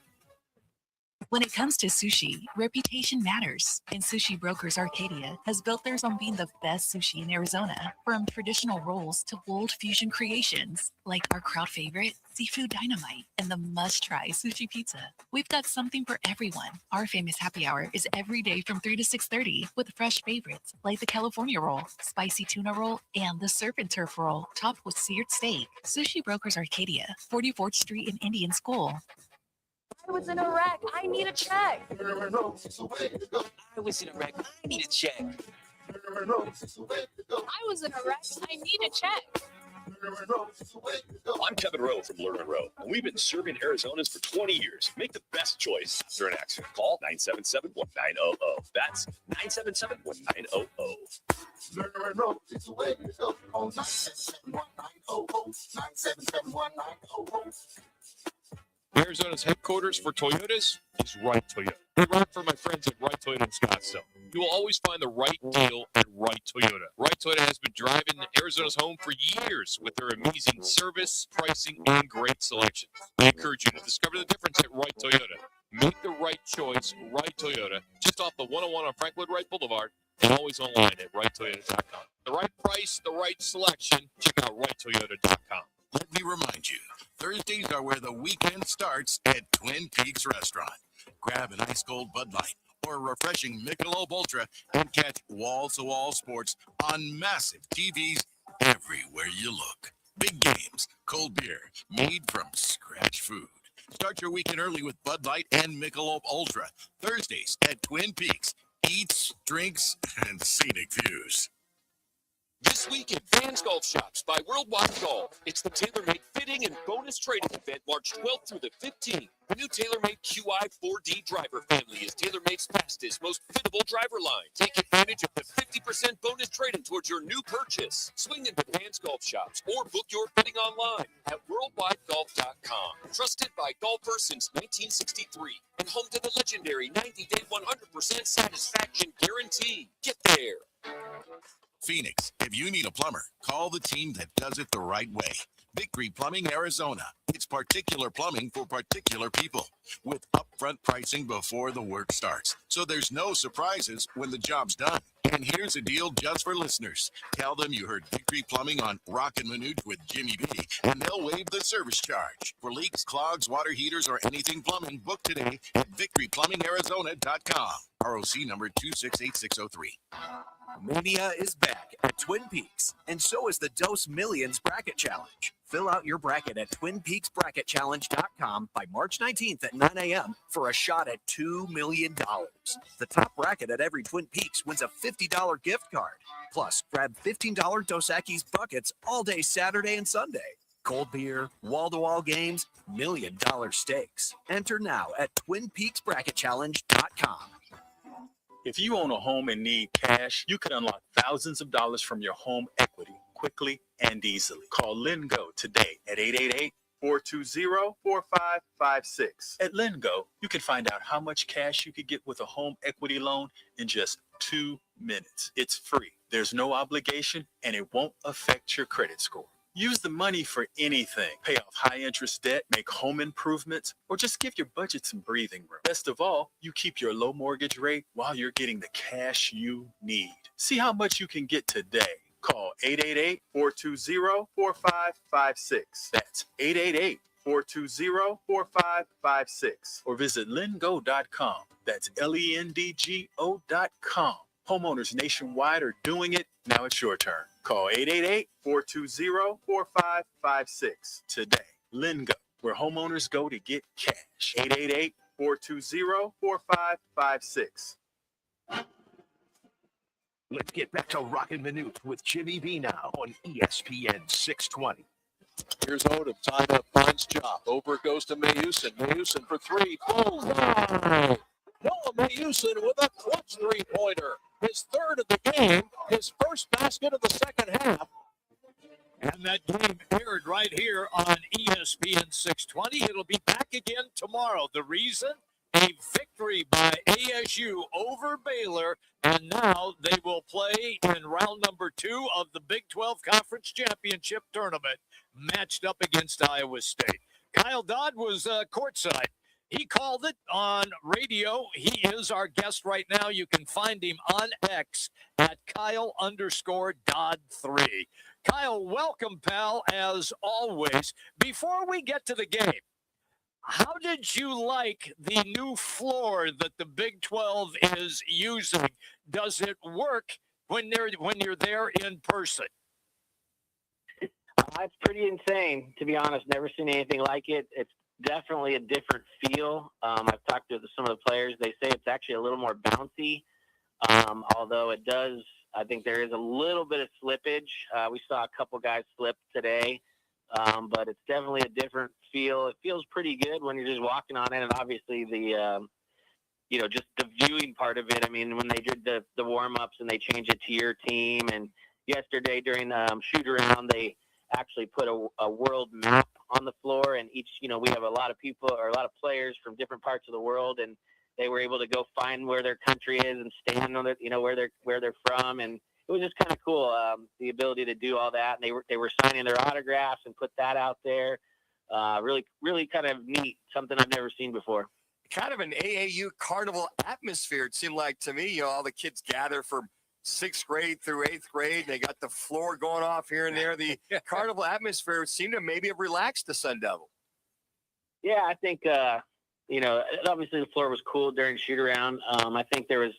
[SPEAKER 22] When it comes to sushi, reputation matters, and Sushi Brokers Arcadia has built theirs on being the best sushi in Arizona. From traditional rolls to bold fusion creations, like our crowd favorite, Seafood Dynamite, and the must-try sushi pizza. We've got something for everyone. Our famous happy hour is every day from 3 to 6:30 with fresh favorites like the California roll, spicy tuna roll, and the surf and turf roll, topped with seared steak. Sushi Brokers Arcadia, 44th Street in Indian School.
[SPEAKER 11] I was in a wreck. I need a check.
[SPEAKER 4] I was in a wreck. I need a check.
[SPEAKER 11] I was in a wreck. I need a check.
[SPEAKER 17] I'm Kevin Rowe from Learn and Rowe, and we've been serving Arizonans for 20 years. Make the best choice during an accident. Call 977-1900. That's 977-1900.
[SPEAKER 8] Learn and Rowe, it's the way to go. On 977-1900. 977-1900.
[SPEAKER 6] Arizona's headquarters for Toyotas is Right Toyota. We work for my friends at Right Toyota in Scottsdale. You will always find the right deal at Right Toyota. Right Toyota has been driving Arizona's home for years with their amazing service, pricing, and great selections. I encourage you to discover the difference at Right Toyota. Make the right choice, Right Toyota, just off the 101 on Frank Lloyd Wright Boulevard, and always online at righttoyota.com. The right price, the right selection, check out righttoyota.com.
[SPEAKER 12] Let me remind you, Thursdays are where the weekend starts at Twin Peaks Restaurant. Grab an ice-cold Bud Light or a refreshing Michelob Ultra and catch wall-to-wall sports on massive TVs everywhere you look. Big games, cold beer, made from scratch food. Start your weekend early with Bud Light and Michelob Ultra. Thursdays at Twin Peaks. Eats, drinks, and scenic views.
[SPEAKER 3] This week at Vans Golf Shops by Worldwide Golf, it's the TaylorMade Fitting and Bonus Trading Event March 12th through the 15th. The new TaylorMade QI 4D driver family is TaylorMade's fastest, most fittable driver line. Take advantage of the 50% bonus trading towards your new purchase. Swing into Vans Golf Shops or book your fitting online at worldwidegolf.com. Trusted by golfers since 1963 and home to the legendary 90-day 100% satisfaction guarantee. Get there.
[SPEAKER 12] Phoenix, if you need a plumber, call the team that does it the right way. Victory Plumbing Arizona. It's particular plumbing for particular people with upfront pricing before the work starts. So there's no surprises when the job's done. And here's a deal just for listeners. Tell them you heard Victory Plumbing on Roc and Manuch with Jimmy B, and they'll waive the service charge. For leaks, clogs, water heaters, or anything plumbing, book today at victoryplumbingarizona.com. ROC number 268603.
[SPEAKER 7] Mania is back at Twin Peaks, and so is the Dose Millions Bracket Challenge. Fill out your bracket at TwinPeaksBracketChallenge.com by March 19th at 9 a.m. for a shot at $2 million. The top bracket at every Twin Peaks wins a $50 gift card. Plus, grab $15 Dos Equis buckets all day Saturday and Sunday. Cold beer, wall-to-wall games, $1 million stakes. Enter now at TwinPeaksBracketChallenge.com.
[SPEAKER 15] If you own a home and need cash, you can unlock thousands of dollars from your home equity quickly and easily. Call LendGo today at 888-420-4556. At LendGo, you can find out how much cash you could get with a home equity loan in just 2 minutes. It's free. There's no obligation, and it won't affect your credit score. Use the money for anything. Pay off high-interest debt, make home improvements, or just give your budget some breathing room. Best of all, you keep your low mortgage rate while you're getting the cash you need. See how much you can get today. Call 888-420-4556. That's 888-420-4556. Or visit lendgo.com. That's LENDGO.com. Homeowners nationwide are doing it. Now it's your turn. Call 888-420-4556 today. LendGo, where homeowners go to get cash. 888-420-4556.
[SPEAKER 16] Let's get back to Roc and Manuch with Jimmy B now on ESPN 620.
[SPEAKER 9] Here's Odom, timeout, finds Chop. Over it goes to Mayusin. Mayusin for three. Noah Mayusin with a clutch three-pointer. His third of the game, his first basket of the second half.
[SPEAKER 1] And that game aired right here on ESPN 620. It'll be back again tomorrow. The reason? A victory by ASU over Baylor, and now they will play in round number 2 of the Big 12 Conference Championship Tournament, matched up against Iowa State. Kyle Dodd was courtside. He called it on radio. He is our guest right now. You can find him on X at Kyle_Dodd3. Kyle, welcome, pal, as always. Before we get to the game, how did you like the new floor that the Big 12 is using? Does it work when you're there in person?
[SPEAKER 18] It's pretty insane, to be honest. Never seen anything like it. It's definitely a different feel. I've talked to some of the players. They say it's actually a little more bouncy, although it does. I think there is a little bit of slippage. We saw a couple guys slip today, but it's definitely a different feel. It feels pretty good when you're just walking on it, and obviously the just the viewing part of it. I mean, when they did the warm-ups and they changed it to your team, and yesterday during the shoot-around, they actually put a world map on the floor, and each, we have a lot of people or a lot of players from different parts of the world, and they were able to go find where their country is and stand on it, where they're from, and it was just kind of cool, the ability to do all that. And they were signing their autographs and put that out there. Really, really kind of neat, something I've never seen before.
[SPEAKER 2] Kind of an AAU carnival atmosphere, it seemed like to me. All the kids gather from 6th grade through 8th grade. They got the floor going off here and there. The carnival atmosphere seemed to maybe have relaxed the Sun Devil.
[SPEAKER 18] Yeah, I think, obviously the floor was cool during shoot-around. I think there was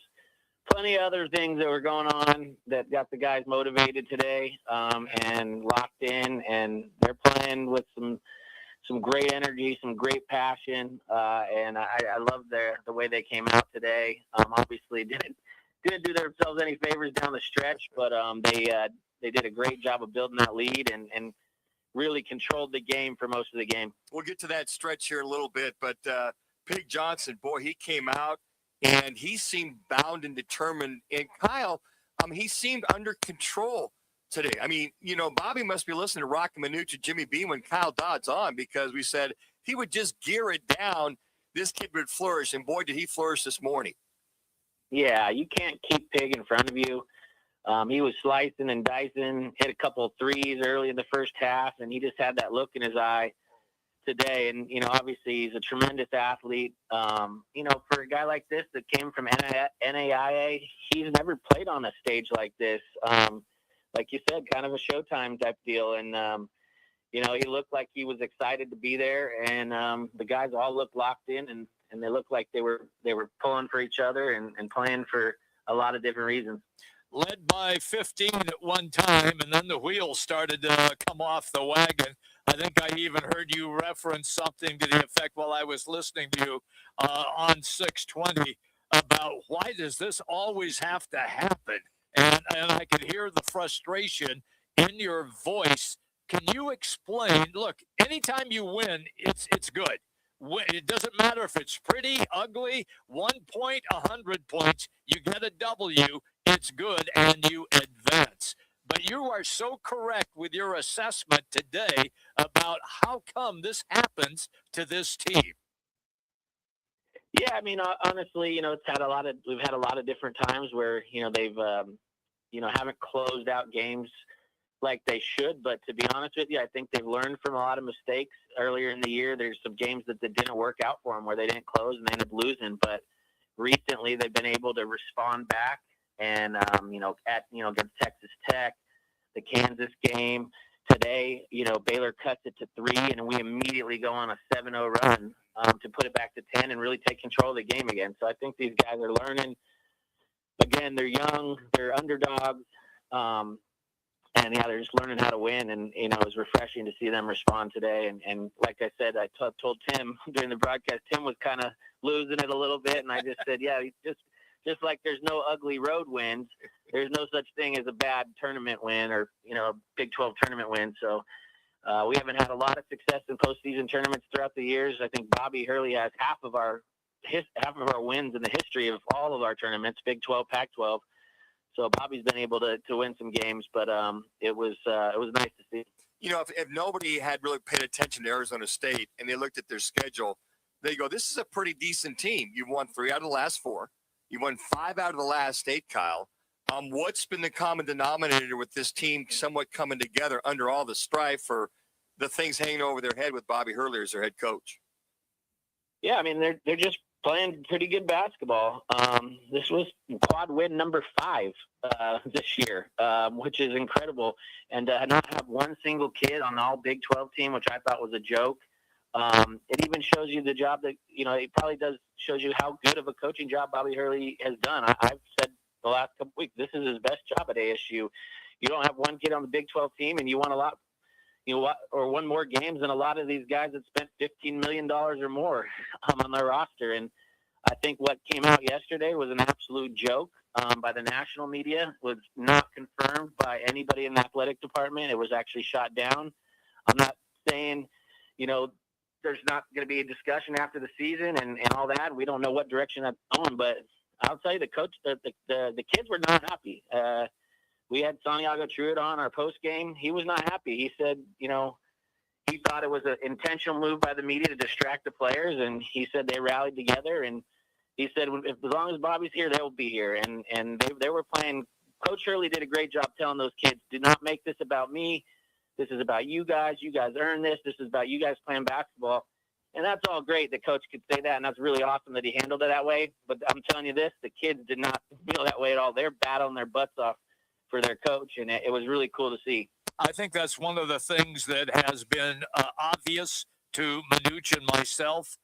[SPEAKER 18] plenty of other things that were going on that got the guys motivated today and locked in, and they're playing with some great energy, some great passion, and I love the way they came out today. Obviously didn't do themselves any favors down the stretch, but they did a great job of building that lead and really controlled the game for most of the game.
[SPEAKER 2] We'll get to that stretch here in a little bit, but Pig Johnson, boy, he came out and he seemed bound and determined. And Kyle, he seemed under control today. I mean, Bobby must be listening to Roc and Manuch and Jimmy B when Kyle Dodd's on, because we said he would just gear it down, this kid would flourish, and boy, did he flourish this morning.
[SPEAKER 18] Yeah, you can't keep Pig in front of you. He was slicing and dicing, hit a couple of threes early in the first half, and he just had that look in his eye today. And, obviously he's a tremendous athlete. For a guy like this that came from NAIA, he's never played on a stage like this. Like you said, kind of a Showtime type deal. And, he looked like he was excited to be there. And the guys all looked locked in, and they looked like they were pulling for each other and playing for a lot of different reasons.
[SPEAKER 1] Led by 15 at one time, and then the wheels started to come off the wagon. I think I even heard you reference something to the effect while I was listening to you on 620 about why does this always have to happen? And I could hear the frustration in your voice. Can you explain? Look, anytime you win, it's good. It doesn't matter if it's pretty, ugly, 1 point, 100 points. You get a W, it's good, and you advance. But you are so correct with your assessment today about how come this happens to this team.
[SPEAKER 18] Yeah, I mean, honestly, we've had a lot of different times where, they've, haven't closed out games like they should. But to be honest with you, I think they've learned from a lot of mistakes earlier in the year. There's some games that didn't work out for them where they didn't close and they ended up losing. But recently they've been able to respond back. And, against Texas Tech, the Kansas game today, Baylor cuts it to 3 and we immediately go on a 7-0 run to put it back to 10 and really take control of the game again. So I think these guys are learning. Again, they're young, they're underdogs. And they're just learning how to win, and it was refreshing to see them respond today. And like I said, I told Tim during the broadcast, Tim was kind of losing it a little bit, and I just said, yeah, just like there's no ugly road wins, there's no such thing as a bad tournament win or a Big 12 tournament win. So we haven't had a lot of success in postseason tournaments throughout the years. I think Bobby Hurley has half of our wins in the history of all of our tournaments, Big 12, Pac-12. So Bobby's been able to win some games, but it was nice to see.
[SPEAKER 2] If nobody had really paid attention to Arizona State and they looked at their schedule, they go, this is a pretty decent team. You've won 3 out of the last 4. You won 5 out of the last 8, Kyle. What's been the common denominator with this team somewhat coming together under all the strife for the things hanging over their head with Bobby Hurley as their head coach?
[SPEAKER 18] Yeah, I mean, they're just playing pretty good basketball. This was quad win number 5 this year, which is incredible. And not have one single kid on the all Big 12 team, which I thought was a joke. It even shows you the job that, it probably shows you how good of a coaching job Bobby Hurley has done. I've said the last couple weeks, this is his best job at ASU. You don't have one kid on the Big 12 team and you won a lot, or won more games than a lot of these guys that spent $15 million or more on their roster. And I think what came out yesterday was an absolute joke by the national media. It was not confirmed by anybody in the athletic department. It was actually shot down. I'm not saying, there's not going to be a discussion after the season and all that. We don't know what direction that's going, but I'll tell you, the coach, the kids were not happy. We had Santiago Truitt on our post game. He was not happy. He said, he thought it was an intentional move by the media to distract the players, and he said they rallied together. And he said, as long as Bobby's here, they'll be here. And they were playing. Coach Hurley did a great job telling those kids, do not make this about me. This is about you guys. You guys earned this. This is about you guys playing basketball. And that's all great that Coach could say that, and that's really awesome that he handled it that way. But I'm telling you this, the kids did not feel that way at all. They're battling their butts off for their coach, and it was really cool to see.
[SPEAKER 1] I think that's one of the things that has been obvious to Manuch and myself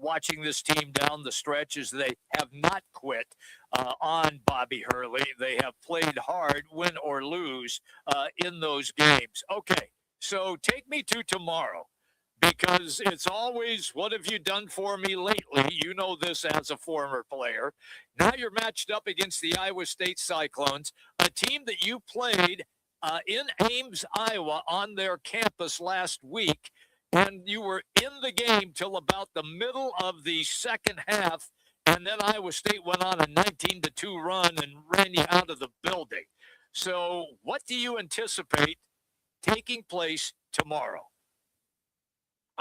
[SPEAKER 1] watching this team down the stretch is they have not quit on Bobby Hurley. They have played hard, win or lose, in those games. Okay, so take me to tomorrow, because it's always, what have you done for me lately? You know this as a former player. Now you're matched up against the Iowa State Cyclones, a team that you played in Ames, Iowa, on their campus last week, and you were in the game till about the middle of the second half, and then Iowa State went on a 19-2 run and ran you out of the building. So what do you anticipate taking place tomorrow?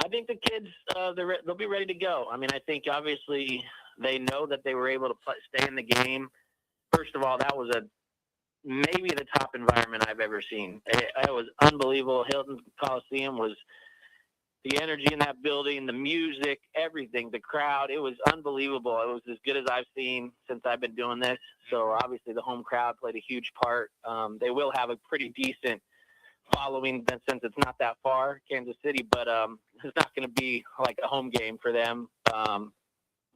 [SPEAKER 18] I think the kids, they'll be ready to go. I mean, I think obviously they know that they were able to stay in the game. First of all, that was maybe the top environment I've ever seen. It was unbelievable. Hilton Coliseum was the energy in that building, the music, everything, the crowd, it was unbelievable. It was as good as I've seen since I've been doing this. So obviously the home crowd played a huge part. They will have a pretty decent following since it's not that far, Kansas City, but it's not going to be like a home game for them,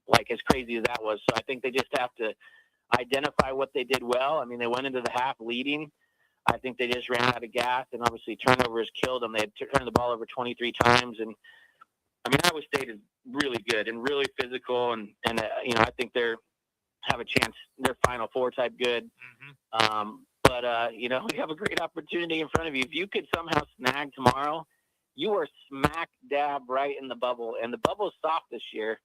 [SPEAKER 18] like as crazy as that was. So I think they just have to identify what they did well. I mean, they went into the half leading. I think they just ran out of gas, and obviously turnovers killed them. They had turned the ball over 23 times, and I mean, Iowa State is really good and really physical, and I think they're have a chance. They're Final Four type good. But we have a great opportunity in front of you. If you could somehow snag tomorrow, you are smack dab right in the bubble, and the bubble is soft this year,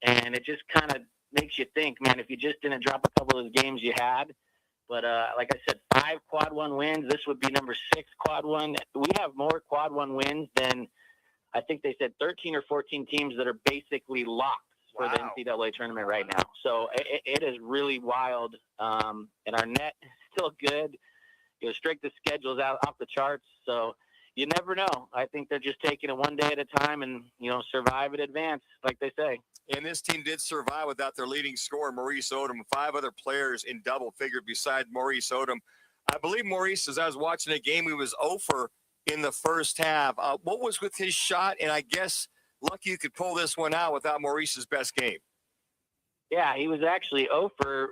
[SPEAKER 18] and it just kind of makes you think, man, if you just didn't drop a couple of those games you had. But like I said, 5 quad 1 wins. This would be number 6 quad 1. We have more quad 1 wins than I think they said 13 or 14 teams that are basically locked for the NCAA tournament right now. So it is really wild. And our net is still good. Strength of schedule is out off the charts. So you never know. I think they're just taking it one day at a time and, survive and advance, like they say.
[SPEAKER 2] And this team did survive without their leading scorer, Maurice Odom. 5 other players in double figure besides Maurice Odom. I believe Maurice, as I was watching the game, he was 0 for in the first half. What was with his shot? And I guess lucky you could pull this one out without Maurice's best game.
[SPEAKER 18] Yeah, he was actually 0 for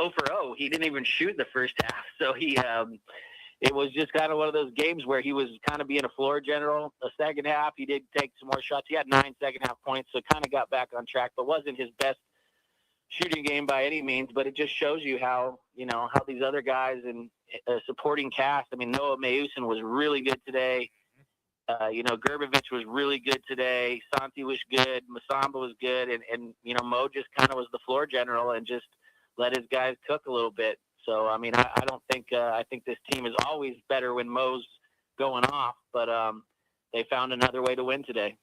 [SPEAKER 18] 0. He didn't even shoot the first half. So it was just kind of one of those games where he was kind of being a floor general. The second half, he did take some more shots. He had 9 second-half points, so kind of got back on track, but wasn't his best shooting game by any means. But it just shows you how these other guys and supporting cast. I mean, Noah Mayusin was really good today. Gerbevich was really good today. Santi was good. Masamba was good. And Mo just kind of was the floor general and just let his guys cook a little bit. So, I mean, I don't think I think this team is always better when Mo's going off, but they found another way to win today.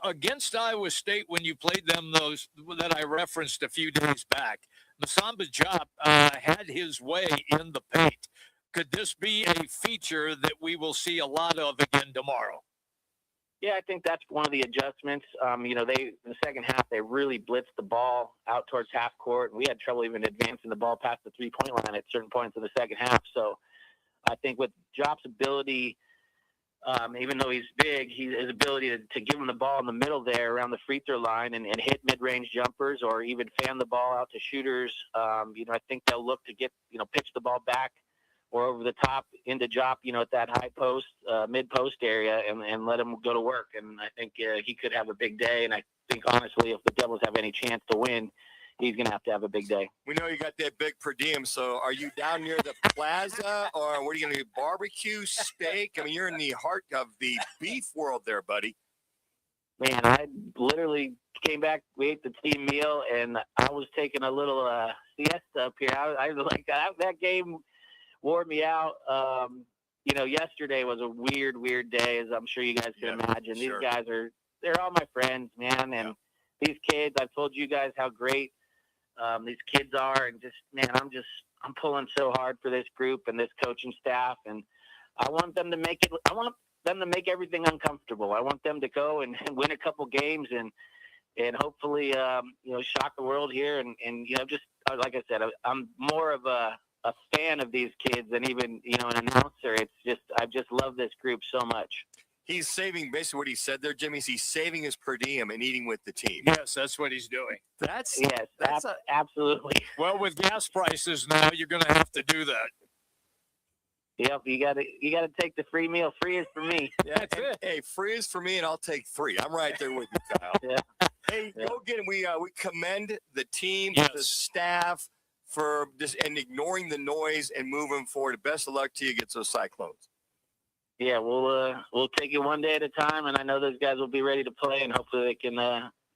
[SPEAKER 1] Against Iowa State, when you played them, those that I referenced a few days back, Masamba's job had his way in the paint. Could this be a feature that we will see a lot of again tomorrow?
[SPEAKER 18] Yeah, I think that's one of the adjustments. They in the second half they really blitzed the ball out towards half court, and we had trouble even advancing the ball past the 3-point line at certain points in the second half. So I think with Jop's ability, even though he's big, his ability to give him the ball in the middle there around the free throw line and hit mid-range jumpers or even fan the ball out to shooters, I think they'll look to get, pitch the ball back or over the top into Jop, at that high post, mid-post area and let him go to work. And I think he could have a big day. And I think, honestly, if the Devils have any chance to win, he's going to have a big day.
[SPEAKER 2] We know you got that big per diem. So are you down near the plaza or what are you going to do? Barbecue, steak? I mean, you're in the heart of the beef world there, buddy.
[SPEAKER 18] Man, I literally came back. We ate the team meal, and I was taking a little siesta up here. I was like, that game wore me out. Yesterday was a weird day, as I'm sure you guys can imagine.
[SPEAKER 2] Sure.
[SPEAKER 18] These guys they're all my friends, man. And these kids, I've told you guys how great these kids are. And just, man, I'm pulling so hard for this group and this coaching staff. And I want them to make it, I want them to make everything uncomfortable. I want them to go and win a couple games and hopefully, shock the world here. And just like I said, I'm more of a fan of these kids than even, an announcer. It's just, I just love this group so much.
[SPEAKER 2] He's saving, basically what he said there, Jimmy, is he's saving his per diem and eating with the team.
[SPEAKER 1] Yes, that's what he's doing.
[SPEAKER 18] Absolutely.
[SPEAKER 1] Well, with gas prices now, you're going to have to do that.
[SPEAKER 18] Yep, you gotta take the free meal. Free is for me.
[SPEAKER 2] Yeah, that's it. Hey, free is for me, and I'll take 3. I'm right there with you, Kyle.
[SPEAKER 18] Yeah.
[SPEAKER 2] Hey, go get him. We commend the team,
[SPEAKER 1] Yes.
[SPEAKER 2] the staff for just and ignoring the noise and moving forward. Best of luck to you against those Cyclones.
[SPEAKER 18] Yeah, we'll take it one day at a time, and I know those guys will be ready to play, and hopefully they can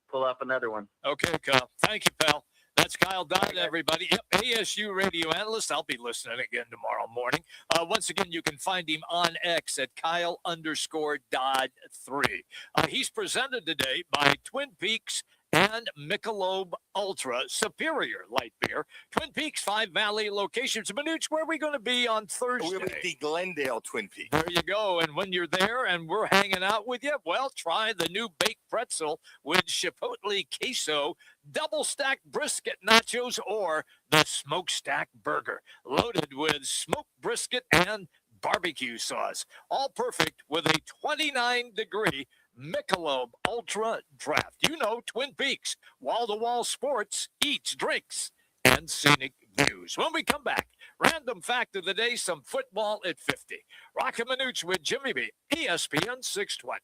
[SPEAKER 18] pull up another one.
[SPEAKER 1] Okay, Kyle. Thank you, pal. That's Kyle Dodd, everybody. Yep, ASU radio analyst. I'll be listening again tomorrow morning. Once again, you can find him on X at Kyle_Dodd3. He's presented today by Twin Peaks and Michelob Ultra Superior Light Beer. Twin Peaks 5 Valley locations. Manuch, where are we going to be on Thursday?
[SPEAKER 2] We'll be at the Glendale Twin Peaks.
[SPEAKER 1] There you go. And when you're there and we're hanging out with you, well, try the new baked pretzel with chipotle queso, double stacked brisket nachos, or the smokestack burger loaded with smoked brisket and barbecue sauce. All perfect with a 29-degree Michelob Ultra Draft. You know, Twin Peaks, wall-to-wall sports, eats, drinks, and scenic views. When we come back, random fact of the day, some football at 50. Roc and Manuch with Jimmy B, ESPN 620.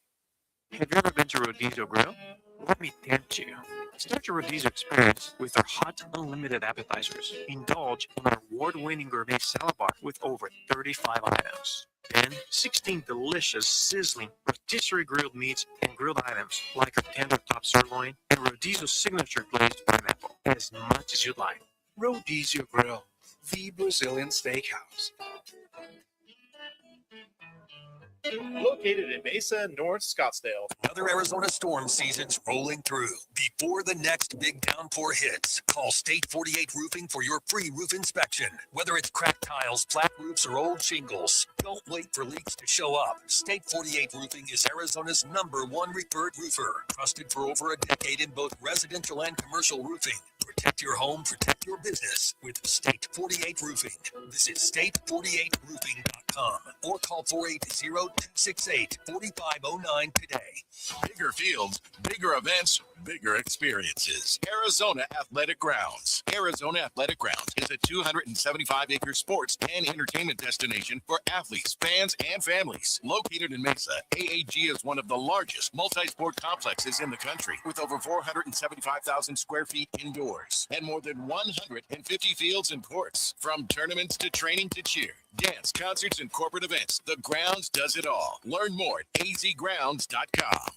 [SPEAKER 19] Have you ever been to Rodizio Grill? Let me tempt you. Start your Rodizio experience with our hot, unlimited appetizers. Indulge in our award-winning gourmet salad bar with over 35 items. Then, 16 delicious, sizzling, rotisserie grilled meats and grilled items like our tender top sirloin and Rodizio's signature glazed pineapple, as much as you'd like.
[SPEAKER 20] Rodizio Grill, the Brazilian steakhouse.
[SPEAKER 21] Located in Mesa, North Scottsdale.
[SPEAKER 7] Another Arizona storm season's rolling through. Before the next big downpour hits, call State 48 Roofing for your free roof inspection. Whether it's cracked tiles, flat roofs, or old shingles, don't wait for leaks to show up. State 48 Roofing is Arizona's #1 referred roofer. Trusted for over a decade in both residential and commercial roofing. Protect your home, protect your business with State 48 Roofing. Visit state48roofing.com or call 480-268-4509 today.
[SPEAKER 12] Bigger fields, bigger events, bigger experiences. Arizona Athletic Grounds. Arizona Athletic Grounds is a 275-acre sports and entertainment destination for athletes, fans, and families. Located in Mesa, AAG is one of the largest multi-sport complexes in the country with over 475,000 square feet indoors and more than 150 fields and courts. From tournaments to training to cheer, dance, concerts, and corporate events, the grounds does it all. Learn more at azgrounds.com.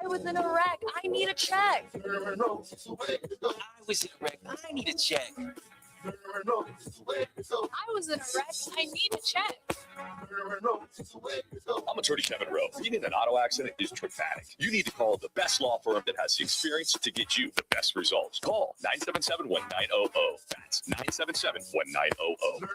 [SPEAKER 11] I was in a wreck. I need a check.
[SPEAKER 4] I was in a wreck. I need a check.
[SPEAKER 11] I was in a wreck. I need a check.
[SPEAKER 17] I'm attorney Kevin Rowe. Being in an auto accident is traumatic. You need to call the best law firm that has the experience to get you the best results. Call 977-1900. That's 977-1900.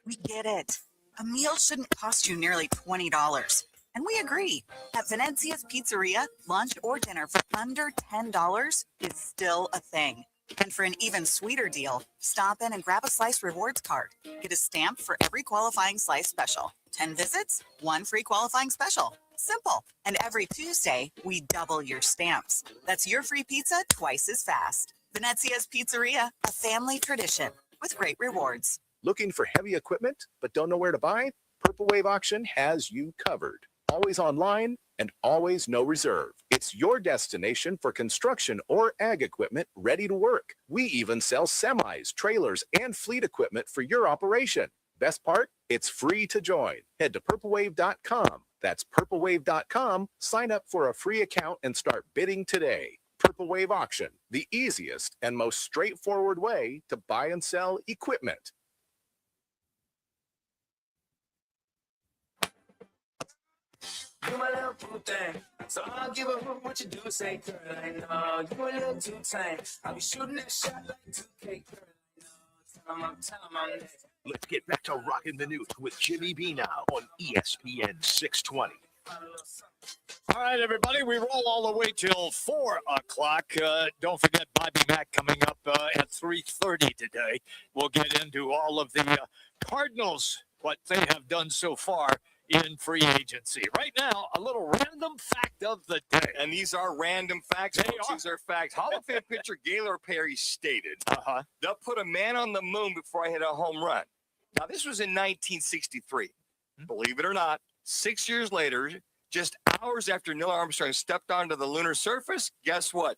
[SPEAKER 24] We get it. A meal shouldn't cost you nearly $20. And we agree. At Venezia's Pizzeria, lunch or dinner for under $10 is still a thing. And for an even sweeter deal, stop in and grab a Slice Rewards card. Get a stamp for every qualifying Slice special. 10 visits, 1 free qualifying special. Simple. And every Tuesday, we double your stamps. That's your free pizza twice as fast. Venezia's Pizzeria, a family tradition with great rewards.
[SPEAKER 16] Looking for heavy equipment but don't know where to buy? Purple Wave Auction has you covered. Always online and always no reserve. It's your destination for construction or ag equipment ready to work. We even sell semis, trailers, and fleet equipment for your operation. Best part? It's free to join. Head to purplewave.com. That's purplewave.com. Sign up for a free account and start bidding today. Purple Wave Auction, the easiest and most straightforward way to buy and sell equipment.
[SPEAKER 25] You my little boo thing, so I'll give a hoot what you do. Say, girl, I know you a little too tame. I'll be shooting that shot like 2K, girl, I know. Tell 'em I'm next.
[SPEAKER 16] Let's get back to Roc and Manuch with Jimmy B now on ESPN 620.
[SPEAKER 1] All right, everybody, we roll all the way till 4 o'clock. Don't forget Bobby Mack coming up at 3:30 today. We'll get into all of the Cardinals, what they have done so far in free agency. Right now, a little random fact of the day.
[SPEAKER 2] And these are random facts. These are facts. Hall of Fame pitcher Gaylord Perry stated, they'll put a man on the moon before I hit a home run. Now, this was in 1963. Believe it or not, 6 years later, just hours after Neil Armstrong stepped onto the lunar surface, guess what?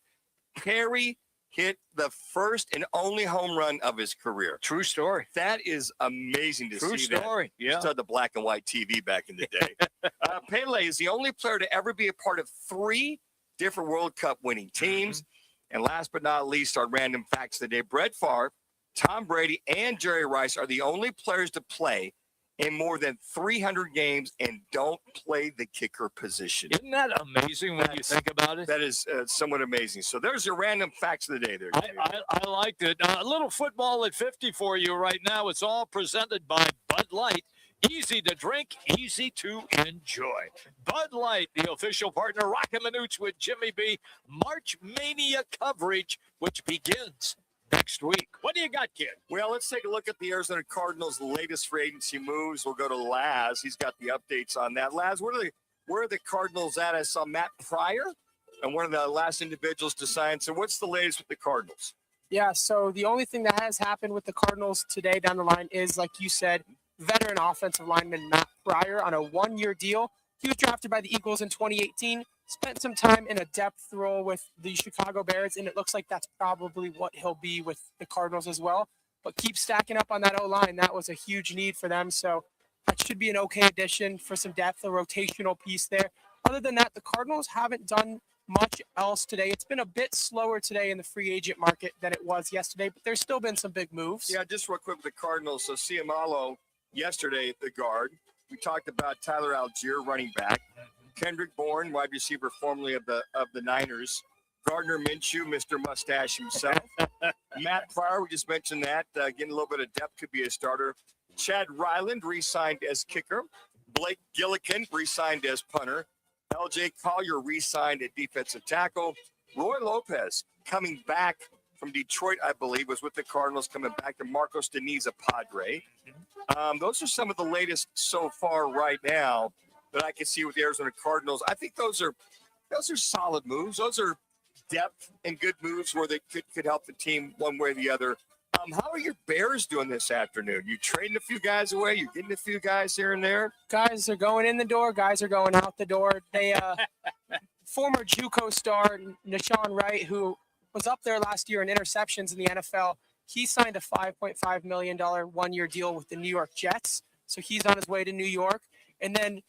[SPEAKER 2] Perry hit the first and only home run of his career.
[SPEAKER 1] True story.
[SPEAKER 2] That is amazing to
[SPEAKER 1] True
[SPEAKER 2] see.
[SPEAKER 1] story.
[SPEAKER 2] That.
[SPEAKER 1] Yeah.
[SPEAKER 2] Still had the black and white TV back in the day. Pele is the only player to ever be a part of 3 different World Cup winning teams. And last but not least, our random facts today. Brett Favre, Tom Brady, and Jerry Rice are the only players to play in more than 300 games and don't play the kicker position.
[SPEAKER 1] Isn't that amazing when you think about it?
[SPEAKER 2] That is somewhat amazing. So there's your random facts of the day there.
[SPEAKER 1] I liked it. A little football at 50 for you right now. It's all presented by Bud Light. Easy to drink, easy to enjoy. Bud Light, the official partner, Roc and Manuch with Jimmy B. March Mania coverage, which begins next week. What do you got, kid?
[SPEAKER 2] Well, let's take a look at the Arizona Cardinals' latest free agency moves. We'll go to Laz. He's got the updates on that. Laz, where are the Cardinals at? I saw Matt Pryor and one of the last individuals to sign. So what's the latest with the Cardinals?
[SPEAKER 5] Yeah, so the only thing that has happened with the Cardinals today down the line is, like you said, veteran offensive lineman Matt Pryor on a one-year deal. He was drafted by the Eagles in 2018, spent some time in a depth role with the Chicago Bears, and it looks like that's probably what he'll be with the Cardinals as well. But keep stacking up on that O-line. That was a huge need for them, so that should be an okay addition for some depth, a rotational piece there. Other than that, the Cardinals haven't done much else today. It's been a bit slower today in the free agent market than it was yesterday, but there's still been some big moves.
[SPEAKER 2] Yeah, just real quick with the Cardinals. So Ciamalo yesterday at the guard. We talked about Tyler Algier, running back. Kendrick Bourne, wide receiver formerly of the Niners. Gardner Minshew, Mr. Mustache himself. Matt Pryor, we just mentioned that. Getting a little bit of depth, could be a starter. Chad Ryland re-signed as kicker. Blake Gillikin re-signed as punter. LJ Collier re-signed at defensive tackle. Roy Lopez coming back from Detroit, I believe, was with the Cardinals, coming back to Marcos Deniz, a Padre. Those are some of the latest so far right now that I can see with the Arizona Cardinals. I think those are solid moves. Those are depth and good moves where they could help the team one way or the other. How are your Bears doing this afternoon? You trading a few guys away? You getting a few guys here and there?
[SPEAKER 5] Guys are going in the door. Guys are going out the door. They former JUCO star Nashawn Wright, who was up there last year in interceptions in the NFL. He signed a $5.5 million one-year deal with the New York Jets. So he's on his way to New York. And then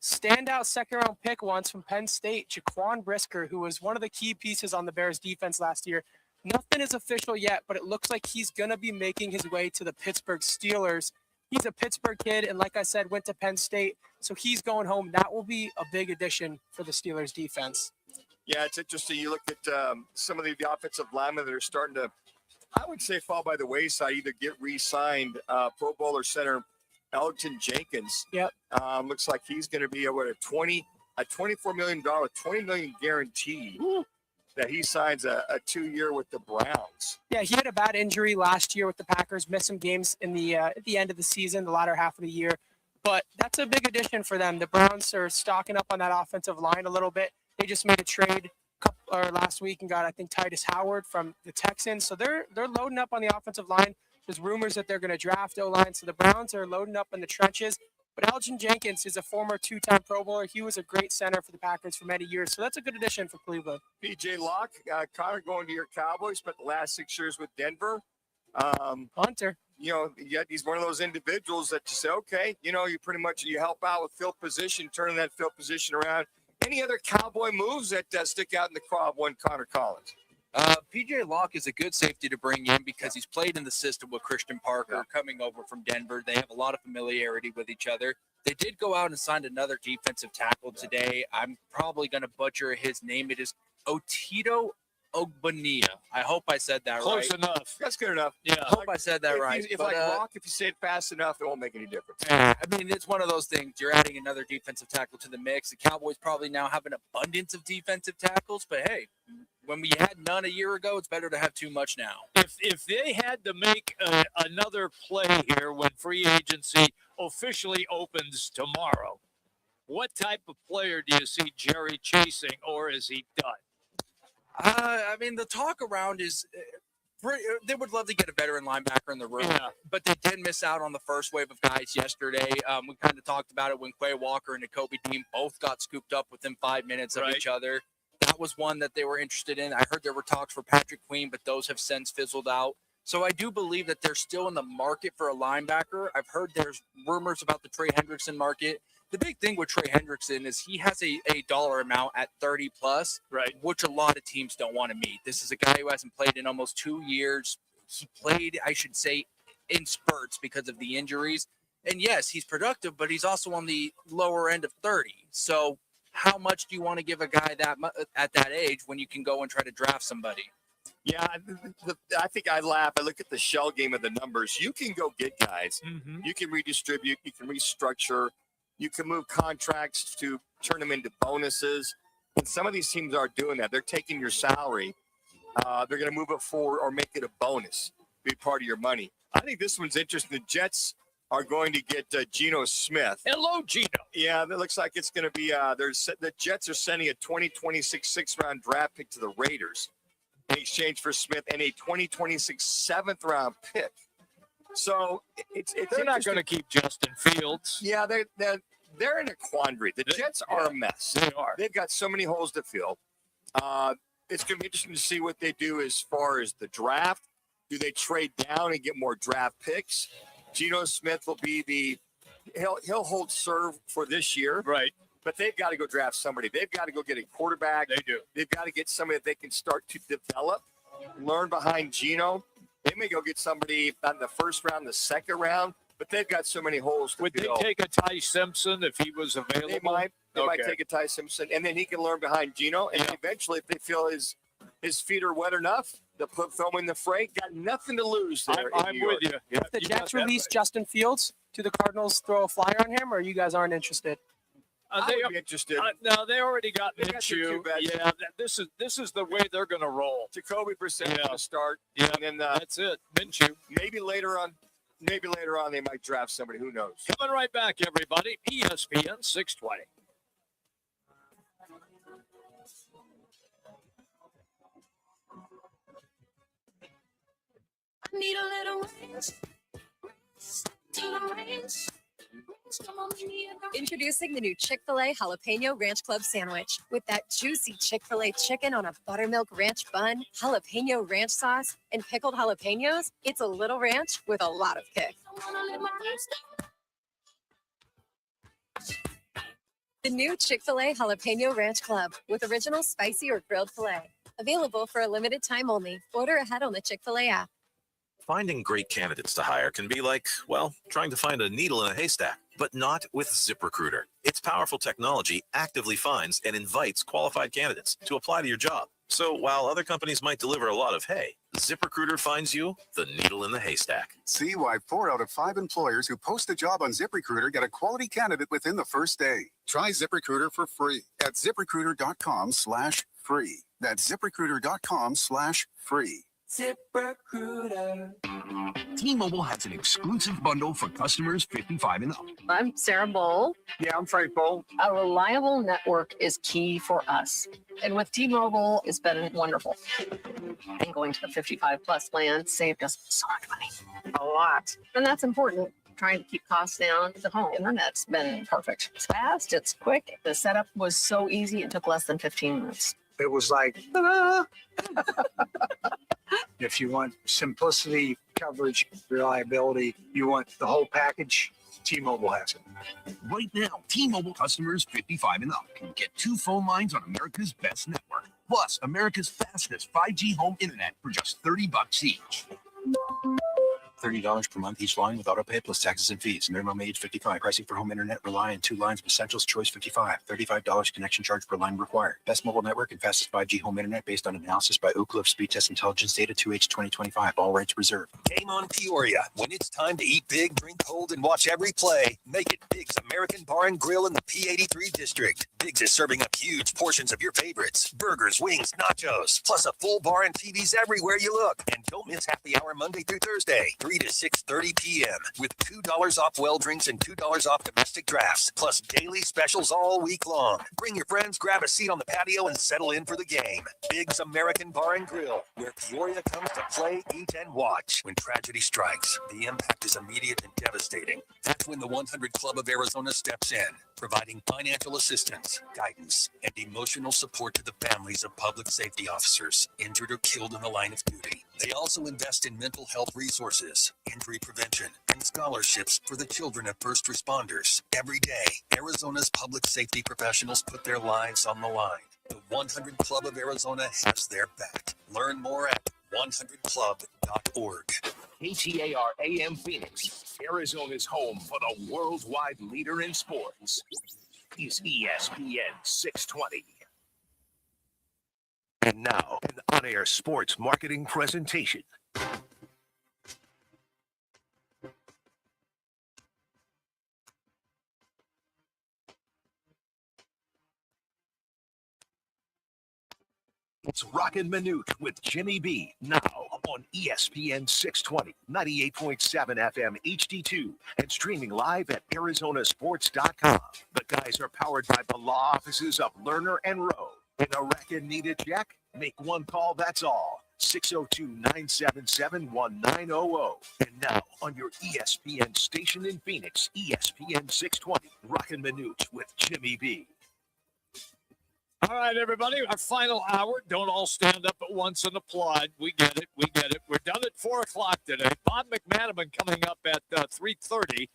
[SPEAKER 5] standout second-round pick once from Penn State, Jaquan Brisker, who was one of the key pieces on the Bears defense last year. Nothing is official yet, but it looks like he's going to be making his way to the Pittsburgh Steelers. He's a Pittsburgh kid, and like I said, went to Penn State. So he's going home. That will be a big addition for the Steelers defense.
[SPEAKER 2] Yeah, it's interesting. You look at some of the offensive linemen that are starting to, I would say, fall by the wayside, either get re-signed. Pro Bowler center Elgton Jenkins.
[SPEAKER 5] Yep.
[SPEAKER 2] Looks like he's going to be a $24 million, $20 million guarantee that he signs a 2-year with the Browns.
[SPEAKER 5] Yeah, he had a bad injury last year with the Packers, missed some games in the at the end of the season, the latter half of the year. But that's a big addition for them. The Browns are stocking up on that offensive line a little bit. They just made a trade last week and got, I think, Titus Howard from the Texans. So they're loading up on the offensive line. There's rumors that they're going to draft O-line. So the Browns are loading up in the trenches. But Elgton Jenkins is a former 2-time Pro Bowler. He was a great center for the Packers for many years. So that's a good addition for Cleveland.
[SPEAKER 2] P.J. Locke, Connor going to your Cowboys, spent the last 6 years with Denver.
[SPEAKER 5] Hunter.
[SPEAKER 2] You know, yet he's one of those individuals that you say, okay, you know, you help out with field position, turning that field position around. Any other Cowboy moves that stick out in the crowd? One Connor Collins.
[SPEAKER 10] PJ Locke is a good safety to bring in because he's played in the system with Christian Parker coming over from Denver. They have a lot of familiarity with each other. They did go out and signed another defensive tackle today. I'm probably going to butcher his name. It is Otito Ogbania. I hope I said that
[SPEAKER 2] Close
[SPEAKER 10] right.
[SPEAKER 2] enough. That's good enough.
[SPEAKER 10] Yeah. I hope I said that right.
[SPEAKER 2] If Locke, if you say it fast enough, it won't make any difference.
[SPEAKER 10] I mean, it's one of those things. You're adding another defensive tackle to the mix. The Cowboys probably now have an abundance of defensive tackles, but hey, when we had none a year ago, it's better to have too much now.
[SPEAKER 1] If they had to make another play here when free agency officially opens tomorrow, what type of player do you see Jerry chasing, or is he done?
[SPEAKER 10] I mean, the talk around is they would love to get a veteran linebacker in the room, but they did miss out on the first wave of guys yesterday. We kind of talked about it when Quay Walker and Nakobe Dean both got scooped up within 5 minutes of each other. That was one that they were interested in. I heard there were talks for Patrick Queen, but those have since fizzled out. So I do believe that they're still in the market for a linebacker. I've heard there's rumors about the Trey Hendrickson market. The big thing with Trey Hendrickson is he has a dollar amount at 30 plus, which a lot of teams don't want to meet. This is a guy who hasn't played in almost 2 years. He played, I should say, in spurts because of the injuries. And yes, he's productive, but he's also on the lower end of 30. So how much do you want to give a guy at that age when you can go and try to draft somebody?
[SPEAKER 2] Yeah, I think I laugh. I look at the shell game of the numbers. You can go get guys. You can redistribute. You can restructure. You can move contracts to turn them into bonuses. And some of these teams are doing that. They're taking your salary. They're going to move it forward or make it a bonus, be part of your money. I think this one's interesting. The Jets are going to get Geno Smith.
[SPEAKER 1] Hello, Geno.
[SPEAKER 2] Yeah, it looks like it's going to be the Jets are sending a 2026 sixth-round draft pick to the Raiders in exchange for Smith and a 2026 seventh-round pick. So
[SPEAKER 1] they're not going to keep Justin Fields.
[SPEAKER 2] Yeah, they're in a quandary. The Jets are a mess.
[SPEAKER 1] They are.
[SPEAKER 2] They've got so many holes to fill. It's going to be interesting to see what they do as far as the draft. Do they trade down and get more draft picks? Geno Smith will be he'll hold serve for this year.
[SPEAKER 1] Right.
[SPEAKER 2] But they've got to go draft somebody. They've got to go get a quarterback.
[SPEAKER 1] They do.
[SPEAKER 2] They've got to get somebody that they can start to develop, learn behind Geno. They may go get somebody on the first round, the second round, but they've got so many holes to
[SPEAKER 1] Would
[SPEAKER 2] fill.
[SPEAKER 1] they take a Ty Simpson if he was available?
[SPEAKER 2] They might take a Ty Simpson, and then he can learn behind Geno. And eventually, if they feel his feet are wet enough, they'll throw him in the fray. Got nothing to lose there.
[SPEAKER 1] I'm with you. Yeah,
[SPEAKER 5] If the Jets release Justin Fields, do the Cardinals throw a flyer on him, or you guys aren't interested?
[SPEAKER 2] I would be interested.
[SPEAKER 1] No, they already got
[SPEAKER 2] They got their
[SPEAKER 1] Minshew.
[SPEAKER 2] two bets.
[SPEAKER 1] Yeah, this is the way they're going to roll.
[SPEAKER 2] Jacoby Brissett going to start.
[SPEAKER 1] Yeah,
[SPEAKER 2] and then
[SPEAKER 1] that's it. Minshew.
[SPEAKER 2] Maybe later on they might draft somebody. Who knows?
[SPEAKER 1] Coming right back, everybody. ESPN 620.
[SPEAKER 11] I need a little range. To the range.
[SPEAKER 8] Introducing the new Chick-fil-A Jalapeno Ranch Club Sandwich. With that juicy Chick-fil-A chicken on a buttermilk ranch bun, jalapeno ranch sauce, and pickled jalapenos, it's a little ranch with a lot of kick. The new Chick-fil-A Jalapeno Ranch Club with original spicy or grilled filet. Available for a limited time only. Order ahead on the Chick-fil-A app.
[SPEAKER 7] Finding great candidates to hire can be like, well, trying to find a needle in a haystack, but not with ZipRecruiter. Its powerful technology actively finds and invites qualified candidates to apply to your job. So while other companies might deliver a lot of hay, ZipRecruiter finds you the needle in the haystack.
[SPEAKER 13] See why 4 out of 5 employers who post a job on ZipRecruiter get a quality candidate within the first day. Try ZipRecruiter for free at ZipRecruiter.com/free. That's ZipRecruiter.com/free.
[SPEAKER 25] ZipRecruiter.
[SPEAKER 14] T-Mobile has an exclusive bundle for customers 55 and up.
[SPEAKER 22] I'm Sarah Bowl.
[SPEAKER 14] Yeah, I'm Frank Bowl.
[SPEAKER 22] A reliable network is key for us. And with T-Mobile, it's been wonderful. And going to the 55 plus plan saved us so much money. A lot. And that's important. Trying to keep costs down. The home internet's been perfect. It's fast, it's quick. The setup was so easy, it took less than 15 minutes.
[SPEAKER 23] It was like, ta-da! If you want simplicity, coverage, reliability, you want the whole package, T-Mobile has it.
[SPEAKER 14] Right now, T-Mobile customers 55 and up can get 2 phone lines on America's best network, plus America's fastest 5G home internet for just $30 each.
[SPEAKER 26] $30 per month each line with autopay plus taxes and fees. Minimum age 55. Pricing for home internet rely on 2 lines of Essentials Choice 55. $35 connection charge per line required. Best mobile network and fastest 5G home internet based on analysis by Oak Cliff Speed Test Intelligence Data 2H 2025. All rights reserved.
[SPEAKER 7] Game on Peoria. When it's time to eat big, drink cold, and watch every play, make it Big's American Bar and Grill in the P83 district. Big's is serving up huge portions of your favorites. Burgers, wings, nachos, plus a full bar and TVs everywhere you look. And don't miss happy hour Monday through Thursday, 3 to 6:30 p.m. with $2 off well drinks and $2 off domestic drafts, plus daily specials all week long. Bring your friends, grab a seat on the patio, and settle in for the game. Big's American Bar and Grill, where Peoria comes to play, eat, and watch. When tragedy strikes, the impact is immediate and devastating. That's when the 100 Club of Arizona steps in, providing financial assistance, guidance, and emotional support to the families of public safety officers injured or killed in the line of duty. They also invest in mental health resources, injury prevention, and scholarships for the children of first responders. Every day, Arizona's public safety professionals put their lives on the line. The 100 Club of Arizona has their back. Learn more at 100club.org.
[SPEAKER 14] KTAR AM Phoenix, Arizona's home for the worldwide leader in sports, is ESPN 620. And now, an on-air sports marketing presentation. It's Roc and Manuch with Jimmy B, now on ESPN 620, 98.7 FM HD-2, and streaming live at arizonasports.com. The guys are powered by the law offices of Lerner and Rowe. In a wreck and need a check? Make one call, that's all. 602-977-1900. And now on your ESPN station in Phoenix, ESPN 620, Roc and Manuch with Jimmy B.
[SPEAKER 1] All right, everybody, our final hour. Don't all stand up at once and applaud. We get it. We get it. We're done at 4 o'clock today. Bob McManaman coming up at 3:30.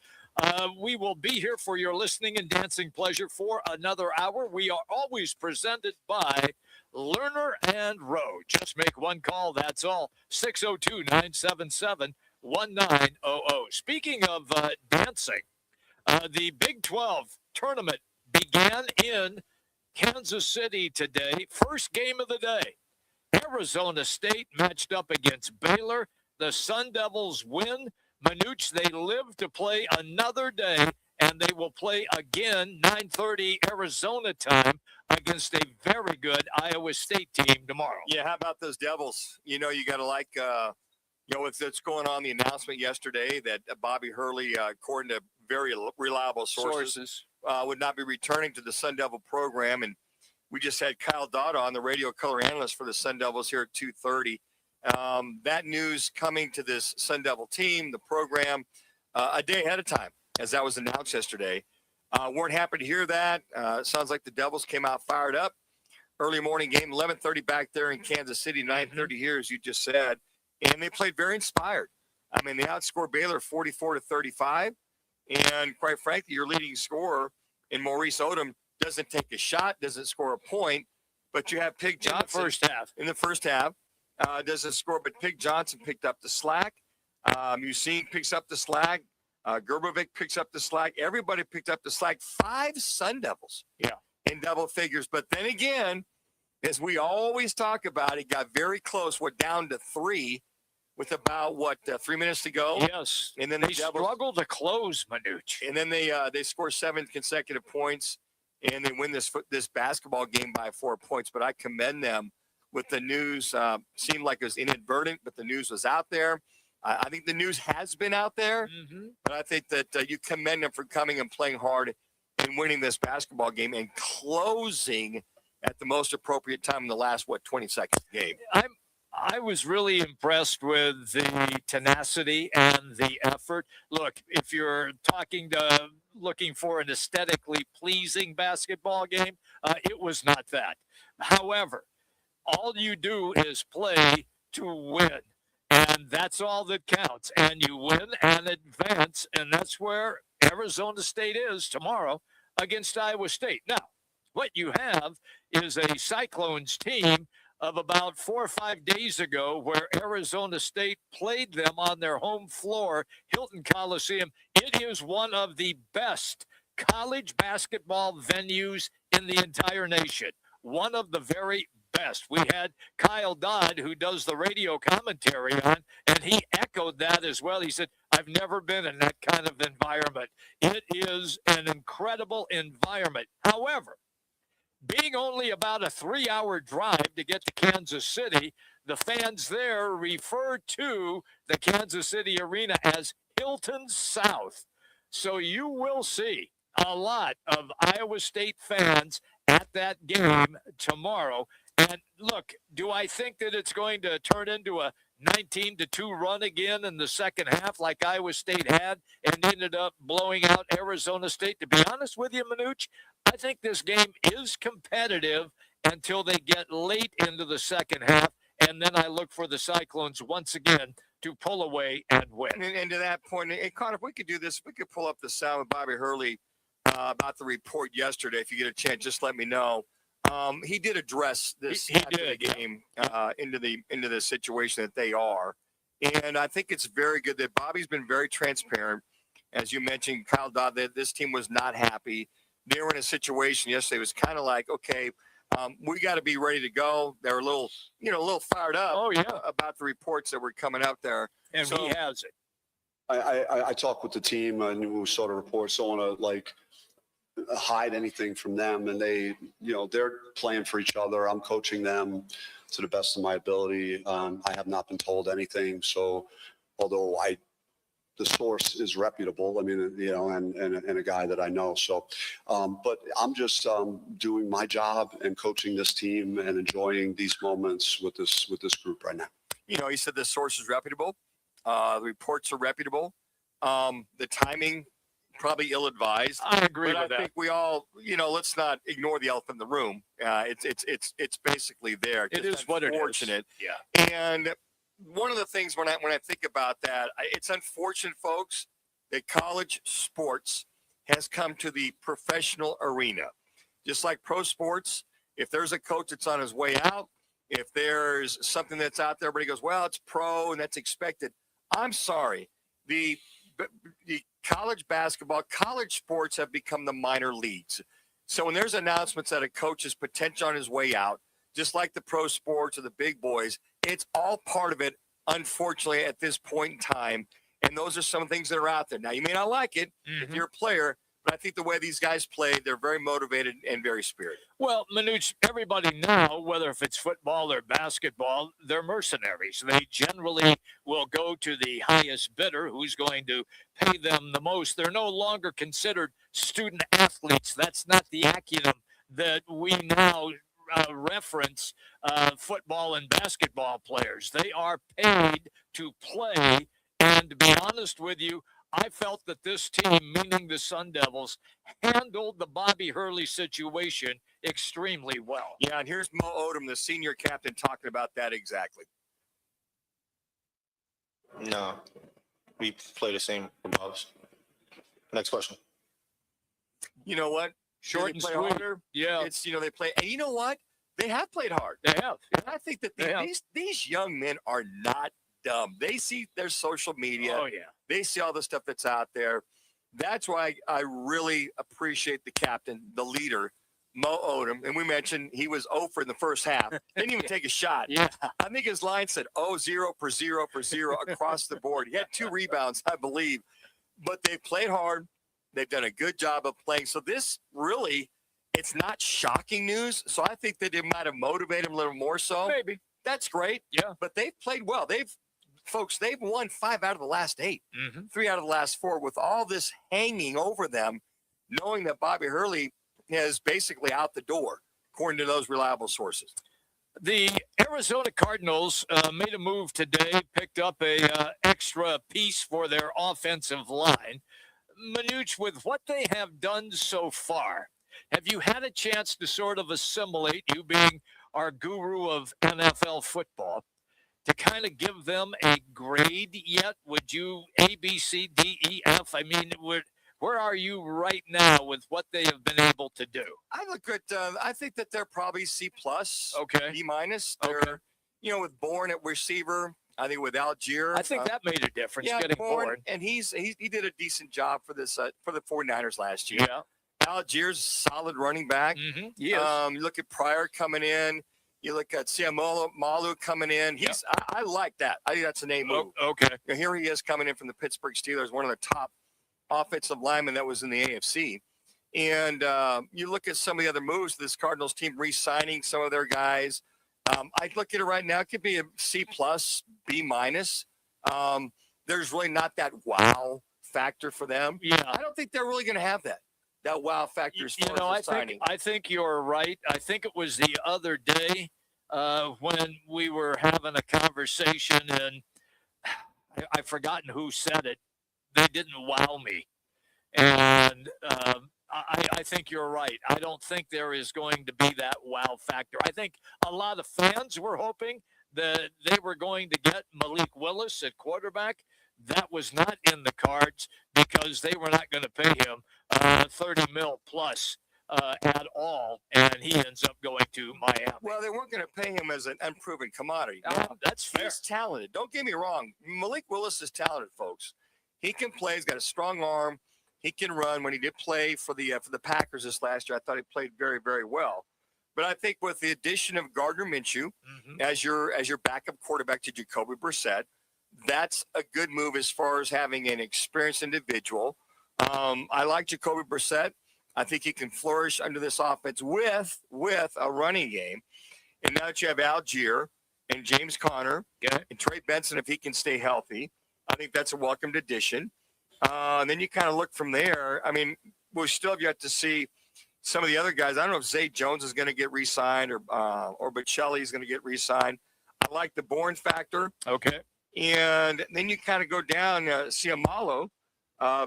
[SPEAKER 1] We will be here for your listening and dancing pleasure for another hour. We are always presented by Lerner and Rowe. Just make one call, that's all. 602-977-1900. Speaking of dancing, the Big 12 tournament began in Kansas City today. First game of the day. Arizona State matched up against Baylor. The Sun Devils win. Manuch, they live to play another day, and they will play again 9:30 Arizona time against a very good Iowa State team tomorrow.
[SPEAKER 2] Yeah, how about those Devils? You know, you got to like, with what's going on, the announcement yesterday that Bobby Hurley, according to very reliable sources. Would not be returning to the Sun Devil program. And we just had Kyle Dodd on, the radio color analyst for the Sun Devils here at 2:30. That news coming to this Sun Devil team, the program, a day ahead of time, as that was announced yesterday. Weren't happy to hear that. Sounds like the Devils came out fired up. Early morning game, 11:30 back there in Kansas City, 9:30 here, as you just said. And they played very inspired. I mean, they outscored Baylor 44-35. And quite frankly, your leading scorer in Maurice Odom doesn't take a shot, doesn't score a point, but you have Pig Johnson in the first half, doesn't score, but Pig Johnson picked up the slack. Musin picks up the slack. Gerbovic picks up the slack. Everybody picked up the slack. 5 Sun Devils in double figures. But then again, as we always talk about, it got very close. We're down to 3. With about 3 minutes to go.
[SPEAKER 1] Yes,
[SPEAKER 2] and then
[SPEAKER 1] they struggle to close, Manuch.
[SPEAKER 2] And then they score 7 consecutive points, and they win this basketball game by 4 points. But I commend them with the news. Seemed like it was inadvertent, but the news was out there. I think the news has been out there, but I think that you commend them for coming and playing hard and winning this basketball game and closing at the most appropriate time in the last 20 seconds of the game.
[SPEAKER 1] I was really impressed with the tenacity and the effort. Look, if you're looking for an aesthetically pleasing basketball game, it was not that. However, all you do is play to win, and that's all that counts. And you win and advance, and that's where Arizona State is tomorrow against Iowa State. Now, what you have is a Cyclones team of about 4 or 5 days ago where Arizona State played them on their home floor, Hilton Coliseum. It is one of the best college basketball venues in the entire nation. One of the very best. We had Kyle Dodd, who does the radio commentary on, and he echoed that as well. He said, I've never been in that kind of environment. It is an incredible environment. However, being only about a 3-hour drive to get to Kansas City, the fans there refer to the Kansas City Arena as Hilton South. So you will see a lot of Iowa State fans at that game tomorrow. And look, do I think that it's going to turn into a 19-2 run again in the second half like Iowa State had and ended up blowing out Arizona State? To be honest with you, Manuch, I think this game is competitive until they get late into the second half, and then I look for the Cyclones once again to pull away and win.
[SPEAKER 2] And to that point, and Connor, if we could do this, we could pull up the sound with Bobby Hurley about the report yesterday. If you get a chance, just let me know. He did address this
[SPEAKER 1] he
[SPEAKER 2] after
[SPEAKER 1] did,
[SPEAKER 2] the game into the situation that they are. And I think it's very good that Bobby's been very transparent. As you mentioned, Kyle Dodd, that this team was not happy. They were in a situation yesterday. It was kind of like, okay, we got to be ready to go. They were a little fired up about the reports that were coming out there.
[SPEAKER 1] And
[SPEAKER 2] so,
[SPEAKER 1] he has it.
[SPEAKER 3] I talked with the team and we saw the reports. Don't want to like hide anything from them. And they, they're playing for each other. I'm coaching them to the best of my ability. I have not been told anything. So although the source is reputable, I mean, and a guy that I know. So, but I'm just doing my job and coaching this team and enjoying these moments with this group right now.
[SPEAKER 2] He said the source is reputable. The reports are reputable. The timing probably ill-advised.
[SPEAKER 1] I agree with that.
[SPEAKER 2] I think we all, let's not ignore the elephant in the room. It's basically there.
[SPEAKER 1] It is what it is.
[SPEAKER 2] Yeah. And one of the things when I think about that, it's unfortunate, folks, that college sports has come to the professional arena. Just like pro sports, if there's a coach that's on his way out, if there's something that's out there, everybody goes, well, it's pro and that's expected. I'm sorry. The college basketball, college sports have become the minor leagues. So when there's announcements that a coach is potential on his way out, just like the pro sports or the big boys, it's all part of it, unfortunately, at this point in time. And those are some things that are out there. Now, you may not like it if you're a player, but I think the way these guys play, they're very motivated and very spirited.
[SPEAKER 1] Well, Manuch, everybody now, whether if it's football or basketball, they're mercenaries. They generally will go to the highest bidder who's going to pay them the most. They're no longer considered student athletes. That's not the acronym that we now reference football and basketball players. They are paid to play. And to be honest with you, I felt that this team, meaning the Sun Devils, handled the Bobby Hurley situation extremely well.
[SPEAKER 2] Yeah, and here's Mo Odom, the senior captain, talking about that exactly.
[SPEAKER 6] No, we play the same above. Next question.
[SPEAKER 2] You know what?
[SPEAKER 1] Short and sweet.
[SPEAKER 2] Harder.
[SPEAKER 1] Yeah.
[SPEAKER 2] It's, they play. And you know what? They have played hard.
[SPEAKER 1] They have.
[SPEAKER 2] And I think that these young men are not dumb. They see their social media.
[SPEAKER 1] Oh, yeah.
[SPEAKER 2] They see all the stuff that's out there. That's why I really appreciate the captain, the leader, Mo Odom. And we mentioned he was 0 for in the first half. Didn't even take a shot.
[SPEAKER 1] Yeah.
[SPEAKER 2] I think his line said 0 for 0 across the board. He had 2 rebounds, I believe. But they played hard. They've done a good job of playing. So this really, it's not shocking news. So I think that it might have motivated him a little more so.
[SPEAKER 1] Maybe.
[SPEAKER 2] That's great.
[SPEAKER 1] Yeah.
[SPEAKER 2] But they've played well. They've won 5 out of the last 8, 3 out of the last 4, with all this hanging over them, knowing that Bobby Hurley is basically out the door, according to those reliable sources.
[SPEAKER 1] The Arizona Cardinals made a move today, picked up a extra piece for their offensive line. Manuch, with what they have done so far, have you had a chance to sort of assimilate, you being our guru of NFL football, to kind of give them a grade yet? Would you A, B, C, D, E, F? I mean, where are you right now with what they have been able to do?
[SPEAKER 2] I look at, I think that they're probably C+,
[SPEAKER 1] okay,
[SPEAKER 2] B-. They're, with Bourne at receiver, I think with Algier.
[SPEAKER 1] I think that made a difference, getting Bourne.
[SPEAKER 2] And he did a decent job for this for the 49ers last year.
[SPEAKER 1] Yeah.
[SPEAKER 2] Algier's solid running back.
[SPEAKER 1] Yes.
[SPEAKER 2] You look at Pryor coming in. You look at Malu coming in. I like that. I think that's a name move.
[SPEAKER 1] Okay.
[SPEAKER 2] Now, here he is coming in from the Pittsburgh Steelers, one of the top offensive linemen that was in the AFC. And you look at some of the other moves, this Cardinals team re-signing some of their guys. I look at it right now. It could be a C+, B-. There's really not that wow factor for them.
[SPEAKER 1] Yeah.
[SPEAKER 2] I don't think they're really going to have that wow factor as far as signing.
[SPEAKER 1] I think you're right. I think it was the other day when we were having a conversation, and I've forgotten who said it. They didn't wow me. And I think you're right. I don't think there is going to be that wow factor. I think a lot of fans were hoping that they were going to get Malik Willis at quarterback. That was not in the cards because they were not going to pay him $30 million plus at all, and he ends up going to Miami.
[SPEAKER 2] Well, they weren't going to pay him as an unproven commodity.
[SPEAKER 1] That's fair.
[SPEAKER 2] He's talented. Don't get me wrong. Malik Willis is talented, folks. He can play. He's got a strong arm. He can run. When he did play for the Packers this last year, I thought he played very, very well. But I think with the addition of Gardner Minshew as your backup quarterback to Jacoby Brissett, that's a good move as far as having an experienced individual. I like Jacoby Brissett. I think he can flourish under this offense with a running game. And now that you have Algier and James Conner and Trey Benson, if he can stay healthy, I think that's a welcomed addition. And then you kind of look from there. I mean, we'll still have yet to see some of the other guys. I don't know if Zay Jones is going to get re-signed or Bocelli is going to get re-signed. I like the Bourne factor.
[SPEAKER 1] Okay.
[SPEAKER 2] And then you kind of go down, Siamalo,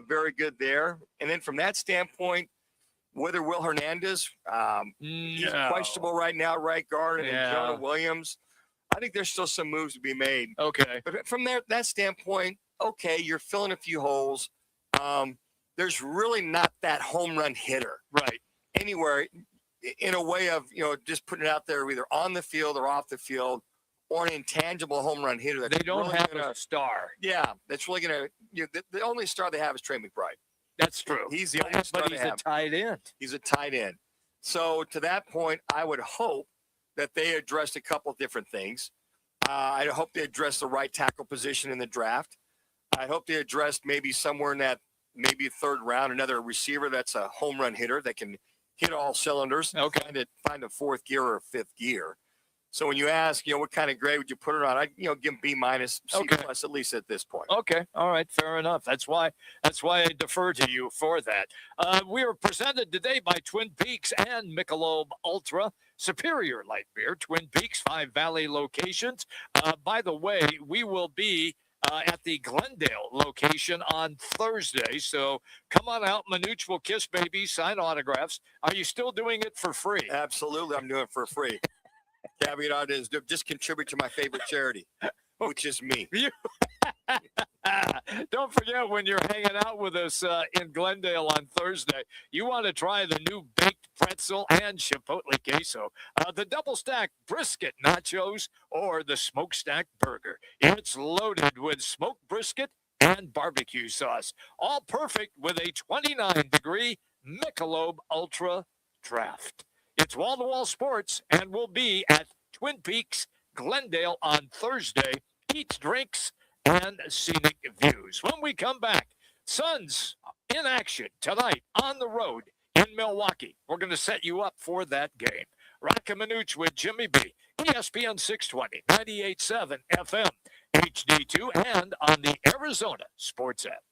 [SPEAKER 2] very good there. And then from that standpoint, whether Will Hernandez, he's questionable right now, right guard, and then Jonah Williams. I think there's still some moves to be made.
[SPEAKER 1] Okay.
[SPEAKER 2] But from that standpoint, okay, you're filling a few holes. There's really not that home run hitter.
[SPEAKER 1] Right.
[SPEAKER 2] Anywhere in a way of, just putting it out there either on the field or off the field, or an intangible home run hitter.
[SPEAKER 1] They don't really have a star.
[SPEAKER 2] Yeah, that's really going to the only star they have is Trey McBride.
[SPEAKER 1] That's true.
[SPEAKER 2] He's the only star
[SPEAKER 1] but
[SPEAKER 2] they
[SPEAKER 1] he's
[SPEAKER 2] have.
[SPEAKER 1] a tight end.
[SPEAKER 2] He's a tight end. So to that point, I would hope that they addressed a couple different things. I hope they addressed the right tackle position in the draft. I hope they addressed maybe somewhere in that maybe third round, another receiver that's a home run hitter that can hit all cylinders.
[SPEAKER 1] Okay.
[SPEAKER 2] Find a fourth gear or a fifth gear. So when you ask, what kind of grade would you put it on? I, give them B minus, C plus at least at this point.
[SPEAKER 1] Okay. All right. Fair enough. That's why I defer to you for that. We are presented today by Twin Peaks and Michelob Ultra Superior Light Beer. Twin Peaks, 5 Valley locations. By the way, we will be at the Glendale location on Thursday. So come on out. Manuch will kiss babies, sign autographs. Are you still doing it for free?
[SPEAKER 2] Absolutely. I'm doing it for free. Caveat is just contribute to my favorite charity, which is me.
[SPEAKER 1] Don't forget, when you're hanging out with us in Glendale on Thursday, you want to try the new baked pretzel and chipotle queso, the double stack brisket nachos, or the smokestack burger. It's loaded with smoked brisket and barbecue sauce, all perfect with a 29-degree Michelob Ultra draft. It's wall-to-wall sports, and we'll be at Twin Peaks, Glendale on Thursday. Eats, drinks, and scenic views. When we come back, Suns in action tonight on the road in Milwaukee. We're going to set you up for that game. Roc and Manuch with Jimmy B. ESPN 620, 98.7 FM, HD-2, and on the Arizona Sports app.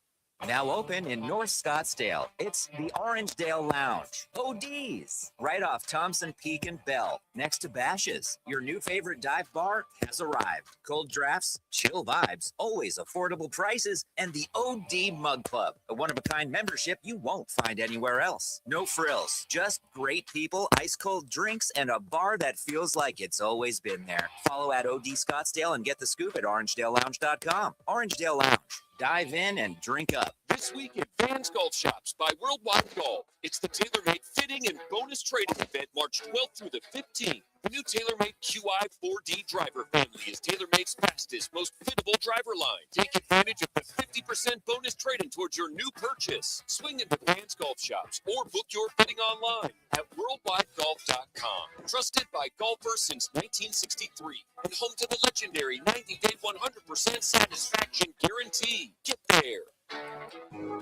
[SPEAKER 9] Now open in North Scottsdale. It's the Orangedale Lounge. OD's. Right off Thompson Peak and Bell. Next to Bash's. Your new favorite dive bar has arrived. Cold drafts, chill vibes, always affordable prices, and the OD Mug Club. A one-of-a-kind membership you won't find anywhere else. No frills. Just great people, ice-cold drinks, and a bar that feels like it's always been there. Follow at OD Scottsdale and get the scoop at orangedalelounge.com. Orangedale Lounge. Dive in and drink up.
[SPEAKER 15] This week at Vans Golf Shops by Worldwide Golf. It's the TaylorMade Fitting and Bonus Trading event March 12th through the 15th. The new TaylorMade QI 4D driver family is TaylorMade's fastest, most fittable driver line. Take advantage of the 50% bonus trade-in towards your new purchase. Swing into Vans Golf Shops or book your fitting online at worldwidegolf.com. Trusted by golfers since 1963 and home to the legendary 90-day 100% satisfaction guarantee. Get there.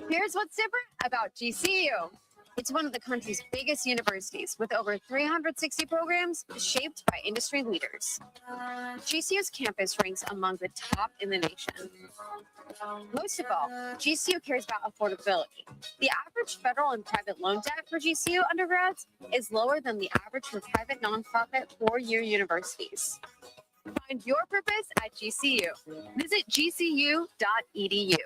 [SPEAKER 18] Here's what's different about GCU. It's one of the country's biggest universities with over 360 programs shaped by industry leaders. GCU's campus ranks among the top in the nation. Most of all, GCU cares about affordability. The average federal and private loan debt for GCU undergrads is lower than the average for private nonprofit four-year universities. Find your purpose at GCU. Visit gcu.edu.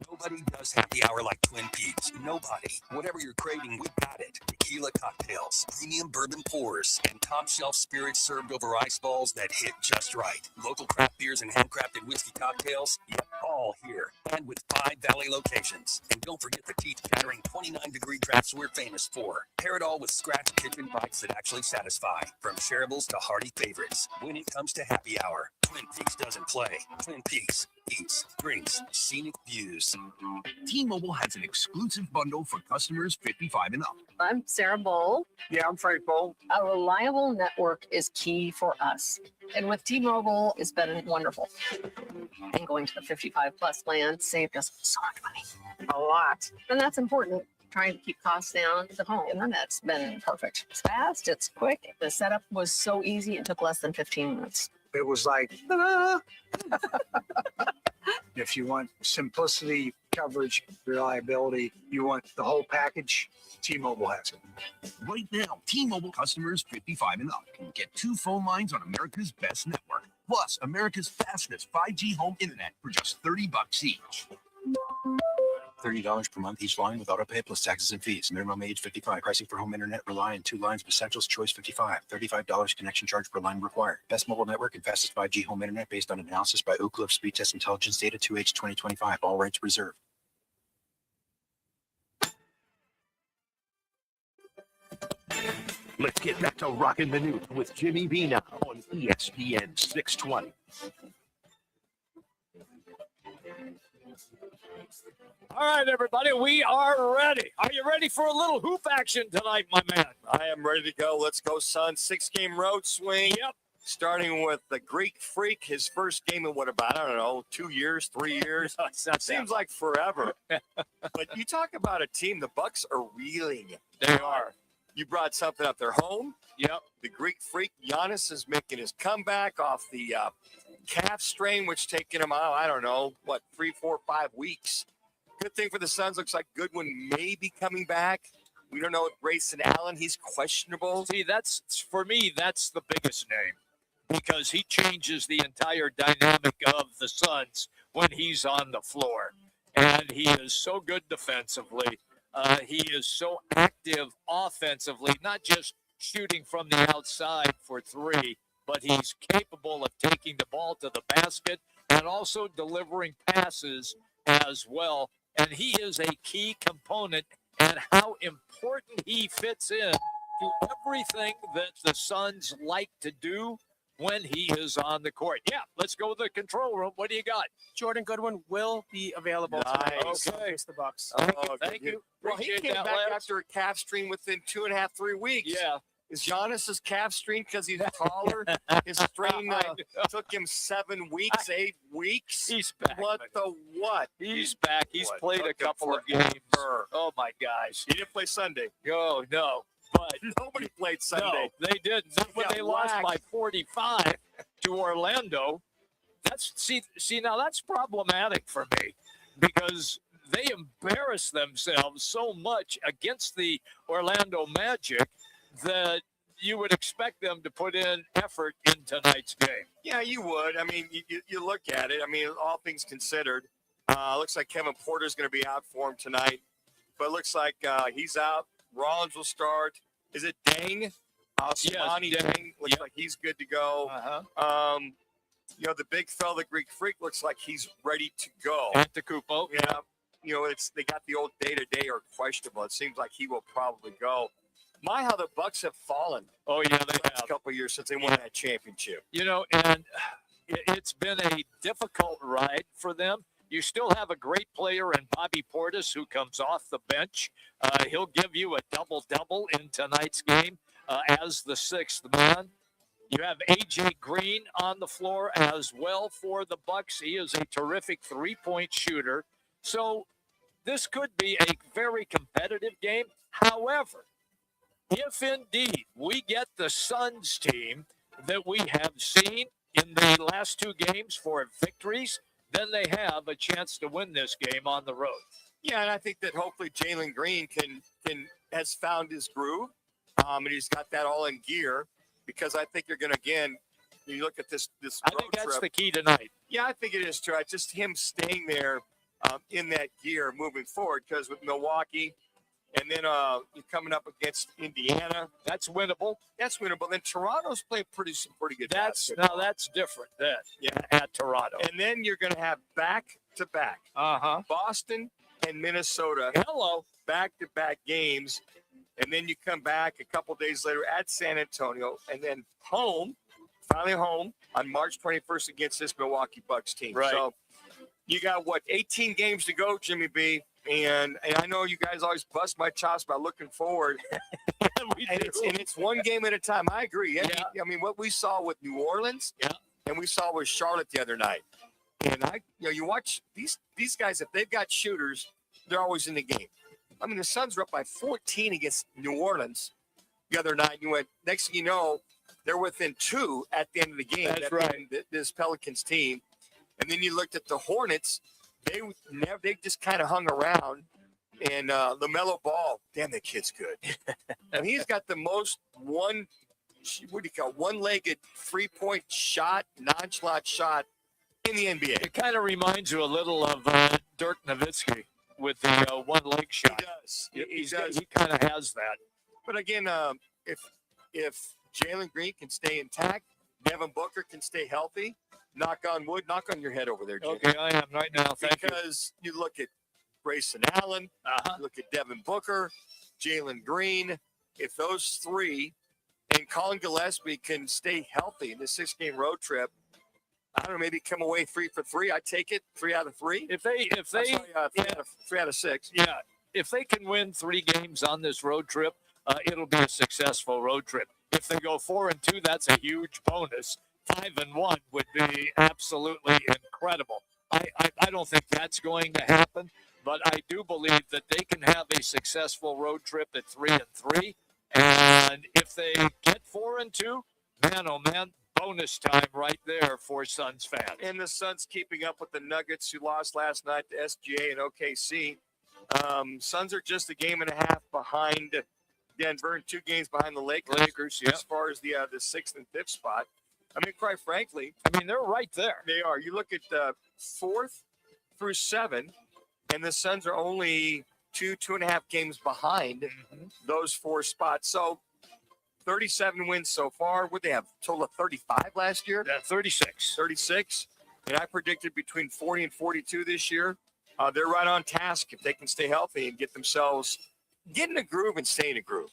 [SPEAKER 7] Nobody does happy hour like Twin Peaks. Nobody. Whatever you're craving, we got it. Tequila cocktails, premium bourbon pours, and top shelf spirits served over ice balls that hit just right. Local craft beers and handcrafted whiskey cocktails. Yep, all here and with 5 Valley locations. And don't forget the teeth-chattering 29-degree drafts we're famous for. Pair it all with scratch kitchen bites that actually satisfy, from shareables to hearty favorites. When it comes to happy hour, Twin Peaks doesn't play. Twin Peaks eats, drinks, scenic views. T-Mobile has an exclusive bundle for customers 55 and up.
[SPEAKER 22] I'm Sarah Bowl.
[SPEAKER 23] Yeah, I'm Frank Bowl.
[SPEAKER 22] A reliable network is key for us. And with T-Mobile, it's been wonderful. And going to the 55 plus plan saved us so much money. A lot. And that's important. Trying to keep costs down. The home internet's been perfect. It's fast, it's quick. The setup was so easy, it took less than 15 minutes.
[SPEAKER 23] It was like, ta-da! If you want simplicity, coverage, reliability, you want the whole package, T-Mobile has it.
[SPEAKER 7] Right now, T-Mobile customers 55 and up can get 2 phone lines on America's best network, plus America's fastest 5G home internet for just $30 each.
[SPEAKER 26] $30 per month each line with autopay plus taxes and fees. Minimum age 55. Pricing for home internet. Rely on 2 lines with Essentials. Choice 55. $35 connection charge per line required. Best mobile network and fastest 5G home internet based on analysis by Oak Cliff Speed Test Intelligence Data 2H 2025. All rights reserved.
[SPEAKER 14] Let's get back to Roc and Manuch with Jimmy B now on ESPN 620.
[SPEAKER 1] All right, everybody, we are ready. Are you ready for a little hoop action tonight, my man?
[SPEAKER 2] I am ready to go. Let's go, son. 6-game road swing.
[SPEAKER 1] Yep.
[SPEAKER 2] Starting with the Greek Freak, his first game in what about, I don't know, 2 years, 3 years? It seems like forever. But you talk about a team, the Bucks are reeling.
[SPEAKER 1] They are.
[SPEAKER 2] You brought something up. They're home.
[SPEAKER 1] Yep.
[SPEAKER 2] The Greek Freak, Giannis, is making his comeback off the calf strain, which taken him out, I don't know, 3, 4, 5 weeks. Good thing for the Suns. Looks like Goodwin may be coming back. We don't know if Grayson Allen, he's questionable.
[SPEAKER 1] See, for me, that's the biggest name because he changes the entire dynamic of the Suns when he's on the floor. And he is so good defensively. He is so active offensively, not just shooting from the outside for 3, but he's capable of taking the ball to the basket and also delivering passes as well. And he is a key component and how important he fits in to everything that the Suns like to do when he is on the court. Yeah, let's go to the control room. What do you got?
[SPEAKER 5] Jordan Goodwin will be available tonight. Okay. It's the Bucks.
[SPEAKER 1] Thank you.
[SPEAKER 2] Well, he
[SPEAKER 1] Appreciate
[SPEAKER 2] came
[SPEAKER 1] that,
[SPEAKER 2] back
[SPEAKER 1] Lance.
[SPEAKER 2] after a calf strain within 2.5, 3 weeks.
[SPEAKER 1] Yeah.
[SPEAKER 2] Is Giannis's calf strain because he's taller? His strain took him 7 weeks, 8 weeks.
[SPEAKER 1] He's back.
[SPEAKER 2] What the what?
[SPEAKER 1] He's back. He's
[SPEAKER 2] What?
[SPEAKER 1] played a
[SPEAKER 2] Took him
[SPEAKER 1] couple of games.
[SPEAKER 2] forever.
[SPEAKER 1] Oh, my gosh.
[SPEAKER 2] He didn't play Sunday.
[SPEAKER 1] Oh, no. But
[SPEAKER 2] Nobody played Sunday.
[SPEAKER 1] no, they didn't. Then when
[SPEAKER 2] got
[SPEAKER 1] they lost
[SPEAKER 2] whacked.
[SPEAKER 1] by 45 to Orlando, now that's problematic for me because they embarrassed themselves so much against the Orlando Magic that you would expect them to put in effort in tonight's game.
[SPEAKER 2] Yeah, you would. I mean, you look at it. I mean, all things considered, looks like Kevin Porter's going to be out for him tonight. But it looks like he's out. Rollins will start. Is it Deng? Osmani Deng looks like he's good to go. The big fella, the Greek Freak, looks like he's ready to go.
[SPEAKER 1] Antetokounmpo.
[SPEAKER 2] Yeah. They got the old day-to-day or questionable. It seems like he will probably go. How the Bucks have fallen.
[SPEAKER 1] Oh, yeah, they
[SPEAKER 2] last
[SPEAKER 1] have.
[SPEAKER 2] couple of years since they won that championship.
[SPEAKER 1] And it's been a difficult ride for them. You still have a great player in Bobby Portis who comes off the bench. He'll give you a double-double in tonight's game as the 6th man. You have A.J. Green on the floor as well for the Bucks. He is a terrific three-point shooter. So this could be a very competitive game. However, if indeed we get the Suns team that we have seen in the last 2 games for victories, then they have a chance to win this game on the road.
[SPEAKER 2] Yeah, and I think that hopefully Jalen Green has found his groove, and he's got that all in gear. Because I think you're going to, again, you look at this
[SPEAKER 1] I think that's the key tonight.
[SPEAKER 2] Yeah, I think it is too. Just him staying there in that gear moving forward. Because with Milwaukee, and then you're coming up against Indiana.
[SPEAKER 1] That's winnable.
[SPEAKER 2] Then Toronto's playing pretty good
[SPEAKER 1] That's
[SPEAKER 2] basketball.
[SPEAKER 1] Now that's different then.
[SPEAKER 2] Yeah,
[SPEAKER 1] at Toronto.
[SPEAKER 2] And then you're going to have back back-to-back. Boston and Minnesota.
[SPEAKER 1] Hello.
[SPEAKER 2] Back-to-back games. And then you come back a couple days later at San Antonio, and then finally home on March 21st against this Milwaukee Bucks team.
[SPEAKER 1] Right.
[SPEAKER 2] So you got, 18 games to go, Jimmy B. And I know you guys always bust my chops about looking forward. It's one game at a time. I agree. Yeah. I mean, what we saw with New Orleans and we saw with Charlotte the other night. And you watch these guys, if they've got shooters, they're always in the game. I mean, the Suns were up by 14 against New Orleans the other night. You went, next thing you know, they're within 2 at the end of the game.
[SPEAKER 1] That's right.
[SPEAKER 2] This Pelicans team. And then you looked at the Hornets. They just kind of hung around. And LaMelo Ball, damn, that kid's good. And he's got the most one-legged three-point shot, nonchalant shot in the NBA.
[SPEAKER 1] It kind of reminds you a little of Dirk Nowitzki with the one-leg shot.
[SPEAKER 2] He does.
[SPEAKER 1] He kind of has that.
[SPEAKER 2] But again, if Jalen Green can stay intact, Devin Booker can stay healthy, knock on wood, knock on your head over there, Jimmy.
[SPEAKER 1] Okay, I am right now. Thank you.
[SPEAKER 2] Because you look at Grayson Allen, look at Devin Booker, Jalen Green. If those three and Colin Gillespie can stay healthy in the 6-game road trip, I don't know, maybe come away 3 for 3. I take it 3 out of 3.
[SPEAKER 1] If they
[SPEAKER 2] 3 out of 6.
[SPEAKER 1] Yeah, if they can win 3 games on this road trip, it'll be a successful road trip. If they go 4-2, that's a huge bonus. 5-1 would be absolutely incredible. I don't think that's going to happen, but I do believe that they can have a successful road trip at 3-3. And if they get 4-2, man, oh man, bonus time right there for Suns fans.
[SPEAKER 2] And the Suns keeping up with the Nuggets, who lost last night to SGA and OKC. Suns are just a game and a half behind Denver and 2 games behind the Lakers
[SPEAKER 1] yeah.
[SPEAKER 2] as far as the 6th and 5th spot. I mean, quite frankly,
[SPEAKER 1] they're right there.
[SPEAKER 2] They are. You look at 4th through 7, and the Suns are only 2.5 games behind those 4 spots. So 37 wins so far. Would they have a total of 35 last year?
[SPEAKER 1] 36.
[SPEAKER 2] 36. And I predicted between 40 and 42 this year. They're right on task if they can stay healthy and get in a groove and stay in a groove.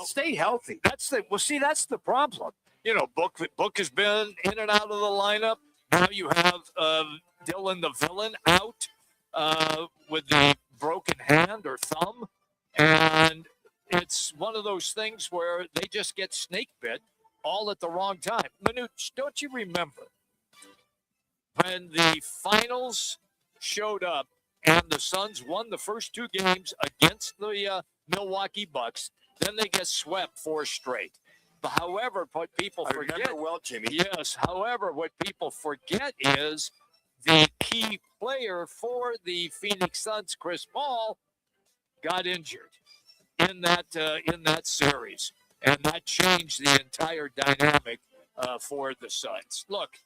[SPEAKER 2] Stay healthy.
[SPEAKER 1] That's the problem. You know, Book has been in and out of the lineup. Now you have Dylan the Villain out with the broken hand or thumb. And it's one of those things where they just get snake bit all at the wrong time. Manuch, don't you remember when the finals showed up and the Suns won the first 2 games against the Milwaukee Bucks? Then they get swept 4 straight. But however, what people forget.
[SPEAKER 2] Remember well, Jimmy.
[SPEAKER 1] Yes. However, what people forget is the key player for the Phoenix Suns, Chris Paul, got injured in that series, and that changed the entire dynamic for the Suns. Look,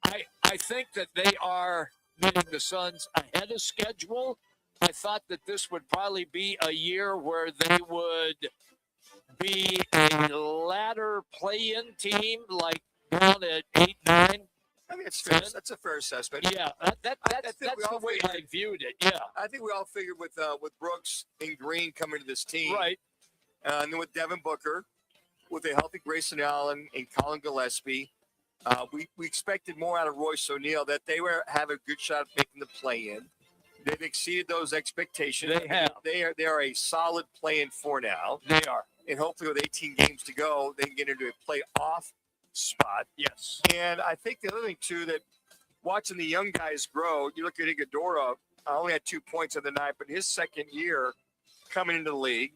[SPEAKER 1] I think that they are, meaning the Suns, ahead of schedule. I thought that this would probably be a year where they would be a ladder play-in team, like down at 8-9.
[SPEAKER 2] I mean, it's fair. That's a fair assessment.
[SPEAKER 1] Yeah, that's the way I viewed it. Yeah,
[SPEAKER 2] I think we all figured with Brooks and Green coming to this team,
[SPEAKER 1] right,
[SPEAKER 2] and then with Devin Booker, with a healthy Grayson Allen and Colin Gillespie, we expected more out of Royce O'Neal, that they have a good shot at making the play-in. They've exceeded those expectations.
[SPEAKER 1] They have.
[SPEAKER 2] They are a solid play-in for now.
[SPEAKER 1] They are.
[SPEAKER 2] And hopefully with 18 games to go, they can get into a playoff spot.
[SPEAKER 1] Yes.
[SPEAKER 2] And I think the other thing, too, that watching the young guys grow, you look at Iguodala, only had 2 points the other night, but his second year coming into the league.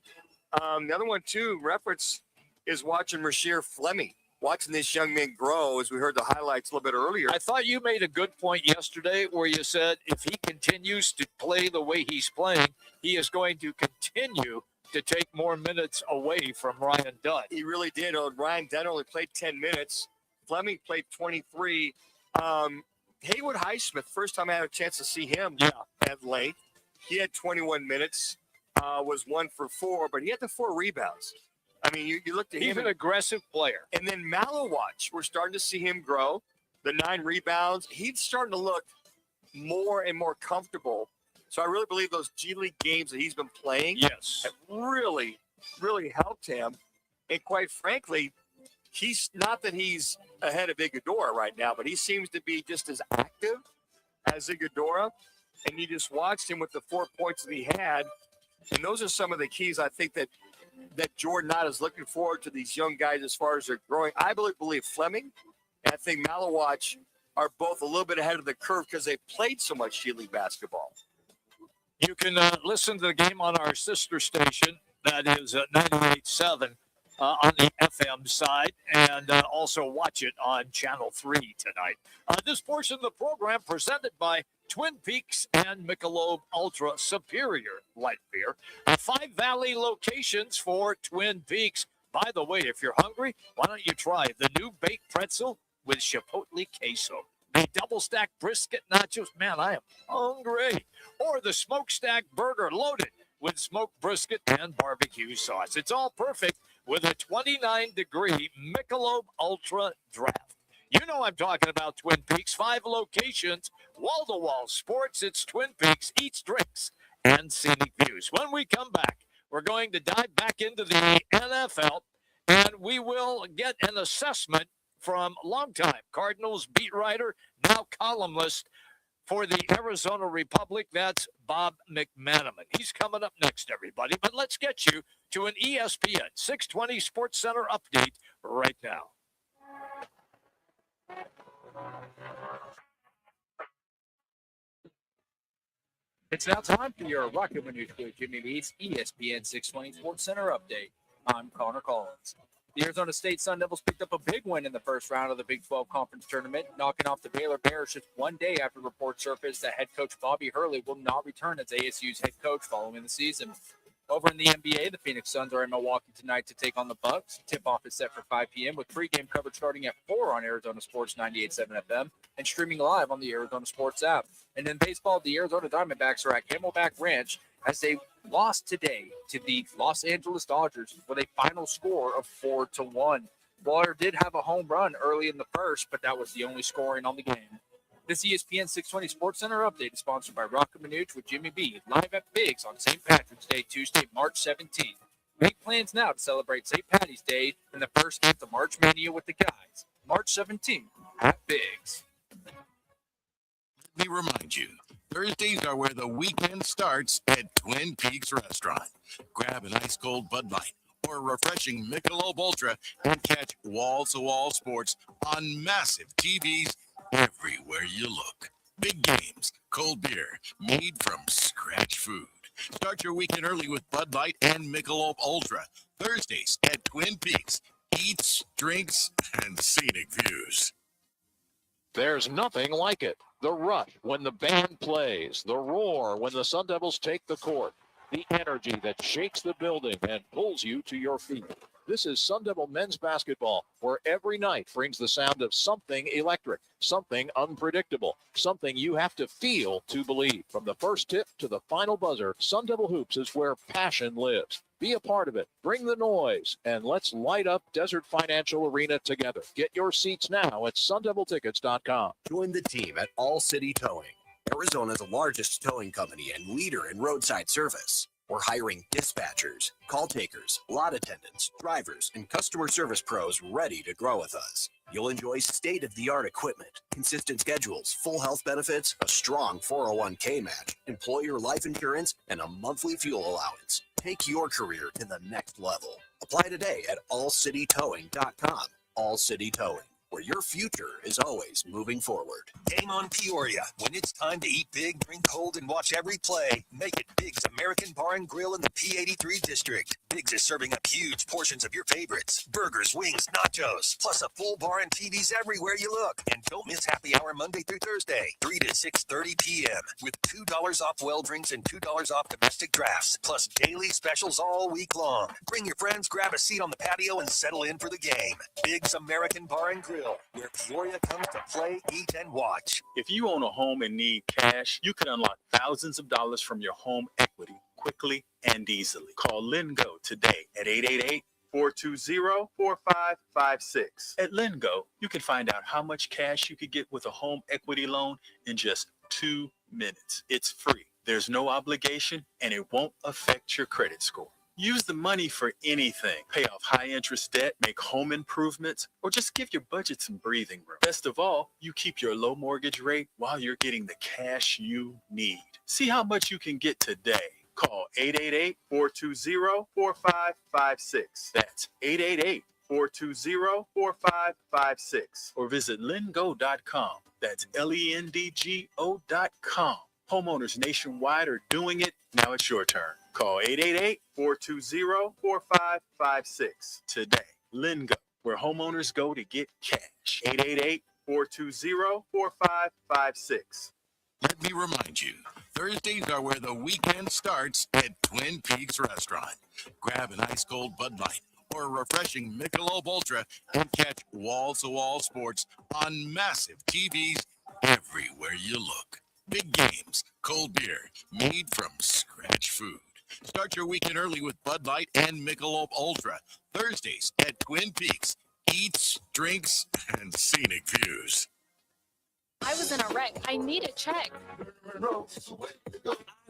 [SPEAKER 2] The other one, too, reference is watching Rasheer Fleming, watching this young man grow, as we heard the highlights a little bit earlier.
[SPEAKER 1] I thought you made a good point yesterday where you said if he continues to play the way he's playing, he is going to continue to take more minutes away from Ryan Dunn.
[SPEAKER 2] He really did. Ryan Dunn only played 10 minutes. Fleming played 23. Haywood Highsmith, first time I had a chance to see him at length. He had 21 minutes, was 1 for 4, but he had the 4 rebounds. I mean, you looked at him.
[SPEAKER 1] He's an aggressive player.
[SPEAKER 2] And then Malowatch, we're starting to see him grow. the 9 rebounds. He's starting to look more and more comfortable. So I really believe those G League games that he's been playing have really, really helped him. And quite frankly, he's not that he's ahead of Iguodala right now, but he seems to be just as active as Iguodala. And you just watched him with the 4 points that he had. And those are some of the keys I think that Jordan Knott is looking forward to these young guys as far as they're growing. I believe Fleming and I think Maluach are both a little bit ahead of the curve because they played so much G League basketball.
[SPEAKER 1] You can listen to the game on our sister station, that is 98.7 on the FM side, and also watch it on Channel 3 tonight. This portion of the program presented by Twin Peaks and Michelob Ultra Superior Light Beer. 5 Valley locations for Twin Peaks. By the way, if you're hungry, why don't you try the new baked pretzel with chipotle queso, the double stack brisket nachos. Man, I am hungry. Or the smokestack burger loaded with smoked brisket and barbecue sauce. It's all perfect with a 29-degree Michelob Ultra Draft. You know I'm talking about Twin Peaks. 5 locations, wall-to-wall sports. It's Twin Peaks, eats, drinks, and scenic views. When we come back, we're going to dive back into the NFL, and we will get an assessment from longtime Cardinals beat writer, now columnist for the Arizona Republic. That's Bob McManaman. He's coming up next, everybody. But let's get you to an ESPN 620 Sports Center update right now.
[SPEAKER 10] It's now time for your Roc and Manuch with Jimmy B's ESPN 620 Sports Center update. I'm Connor Collins. The Arizona State Sun Devils picked up a big win in the first round of the Big 12 Conference Tournament, knocking off the Baylor Bears just one day after reports surfaced that head coach Bobby Hurley will not return as ASU's head coach following the season. Over in the NBA, the Phoenix Suns are in Milwaukee tonight to take on the Bucks. Tip-off is set for 5 p.m. with pregame coverage starting at 4 on Arizona Sports 98.7 FM and streaming live on the Arizona Sports app. And in baseball, the Arizona Diamondbacks are at Camelback Ranch as they lost today to the Los Angeles Dodgers with a final score of 4-1. Waller did have a home run early in the first, but that was the only scoring on the game. This ESPN 620 Sports Center update is sponsored by Roc and Manuch with Jimmy B, live at Biggs on St. Patrick's Day, Tuesday, March 17th. Make plans now to celebrate St. Patty's Day and the first game of March Mania with the guys. March 17th at Biggs.
[SPEAKER 4] Let me remind you, Thursdays are where the weekend starts at Twin Peaks Restaurant. Grab an ice-cold Bud Light or a refreshing Michelob Ultra and catch wall-to-wall sports on massive TVs everywhere you look. Big games, cold beer, made from scratch food. Start your weekend early with Bud Light and Michelob Ultra. Thursdays at Twin Peaks. Eats, drinks, and scenic views.
[SPEAKER 12] There's nothing like it. The rush when the band plays, the roar when the Sun Devils take the court, the energy that shakes the building and pulls you to your feet. This is Sun Devil men's basketball, where every night brings the sound of something electric, something unpredictable, something you have to feel to believe. From the first tip to the final buzzer, Sun Devil Hoops is where passion lives. Be a part of it. Bring the noise, and let's light up Desert Financial Arena together. Get your seats now at sundeviltickets.com.
[SPEAKER 7] Join the team at All City Towing, Arizona's largest towing company and leader in roadside service. We're hiring dispatchers, call takers, lot attendants, drivers, and customer service pros ready to grow with us. You'll enjoy state-of-the-art equipment, consistent schedules, full health benefits, a strong 401k match, employer life insurance, and a monthly fuel allowance. Take your career to the next level. Apply today at allcitytowing.com. All City Towing, where your future is always moving forward.
[SPEAKER 14] Game on Peoria. When it's time to eat big, drink cold, and watch every play, make it Big's American Bar and Grill in the P83 district. Big's is serving up huge portions of your favorites. Burgers, wings, nachos, plus a full bar and TVs everywhere you look. And don't miss happy hour Monday through Thursday, 3 to 6:30 p.m. with $2 off well drinks and $2 off domestic drafts, plus daily specials all week long. Bring your friends, grab a seat on the patio, and settle in for the game. Big's American Bar and Grill, where Peoria comes to play, eat, and watch.
[SPEAKER 17] If you own a home and need cash, you can unlock thousands of dollars from your home equity quickly and easily. Call Lynn Go today at 888-420-4556. At Lingo, you can find out how much cash you could get with a home equity loan in just 2 minutes. It's free. There's no obligation, and it won't affect your credit score. Use the money for anything. Pay off high-interest debt, make home improvements, or just give your budget some breathing room. Best of all, you keep your low mortgage rate while you're getting the cash you need. See how much you can get today. Call 888-420-4556. That's 888-420-4556. Or visit lengo.com. That's LENDGO.com. Homeowners nationwide are doing it. Now it's your turn. Call 888-420-4556 today. Lingo, where homeowners go to get cash. 888-420-4556.
[SPEAKER 4] Let me remind you, Thursdays are where the weekend starts at Twin Peaks Restaurant. Grab an ice-cold Bud Light or a refreshing Michelob Ultra and catch wall-to-wall sports on massive TVs everywhere you look. Big games, cold beer, made from scratch food. Start your weekend early with Bud Light and Michelob Ultra. Thursdays at Twin Peaks. Eats, drinks, and scenic views.
[SPEAKER 11] I was in a wreck. I need a check.
[SPEAKER 15] I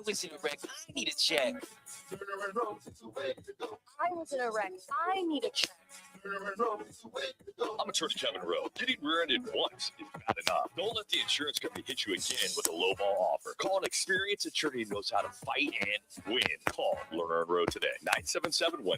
[SPEAKER 15] was in a wreck. I need a check.
[SPEAKER 11] I was in a wreck. I need a check.
[SPEAKER 15] I'm Attorney Kevin Rowe. Getting rear-ended once is not enough. Don't let the insurance company hit you again with a lowball offer. Call an experienced attorney who knows how to fight and win. Call Lerner and Rowe today. 977-1900.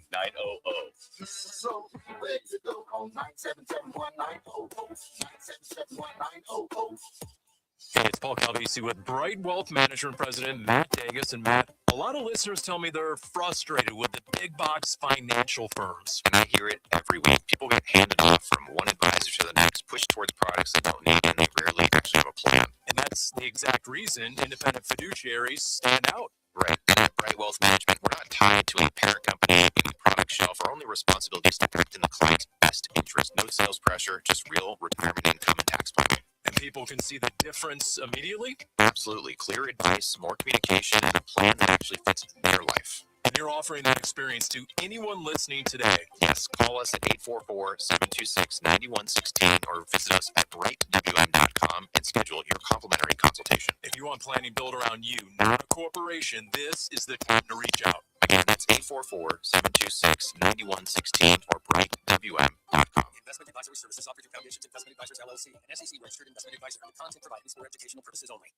[SPEAKER 16] Hey, it's Paul Calvisi with Bright Wealth Management President Matt Davis. And Matt, a lot of listeners tell me they're frustrated with the big box financial firms.
[SPEAKER 19] And I hear it every week. People get handed off from one advisor to the next, pushed towards products they don't need, and they rarely actually have a plan.
[SPEAKER 16] And that's the exact reason independent fiduciaries stand out.
[SPEAKER 19] Right. And at Bright Wealth Management, we're not tied to any parent company, any product shelf. Our only responsibility is to act in the client's best interest. No sales pressure, just real retirement income and tax planning.
[SPEAKER 16] And people can see the difference immediately?
[SPEAKER 19] Absolutely. Clear advice, more communication, and a plan that actually fits their life.
[SPEAKER 16] And you're offering that experience to anyone listening today.
[SPEAKER 19] Yes, call us at 844-726-9116 or visit us at brightwm.com and schedule your complimentary consultation.
[SPEAKER 16] If you want planning built around you, not a corporation, this is the time to reach out.
[SPEAKER 19] Again, that's 844-726-9116 or brightwm.com.
[SPEAKER 7] Investment advisory services offered through Foundations Investment Advisors LLC, an SEC-registered investment advisor. The content provided is for educational purposes only.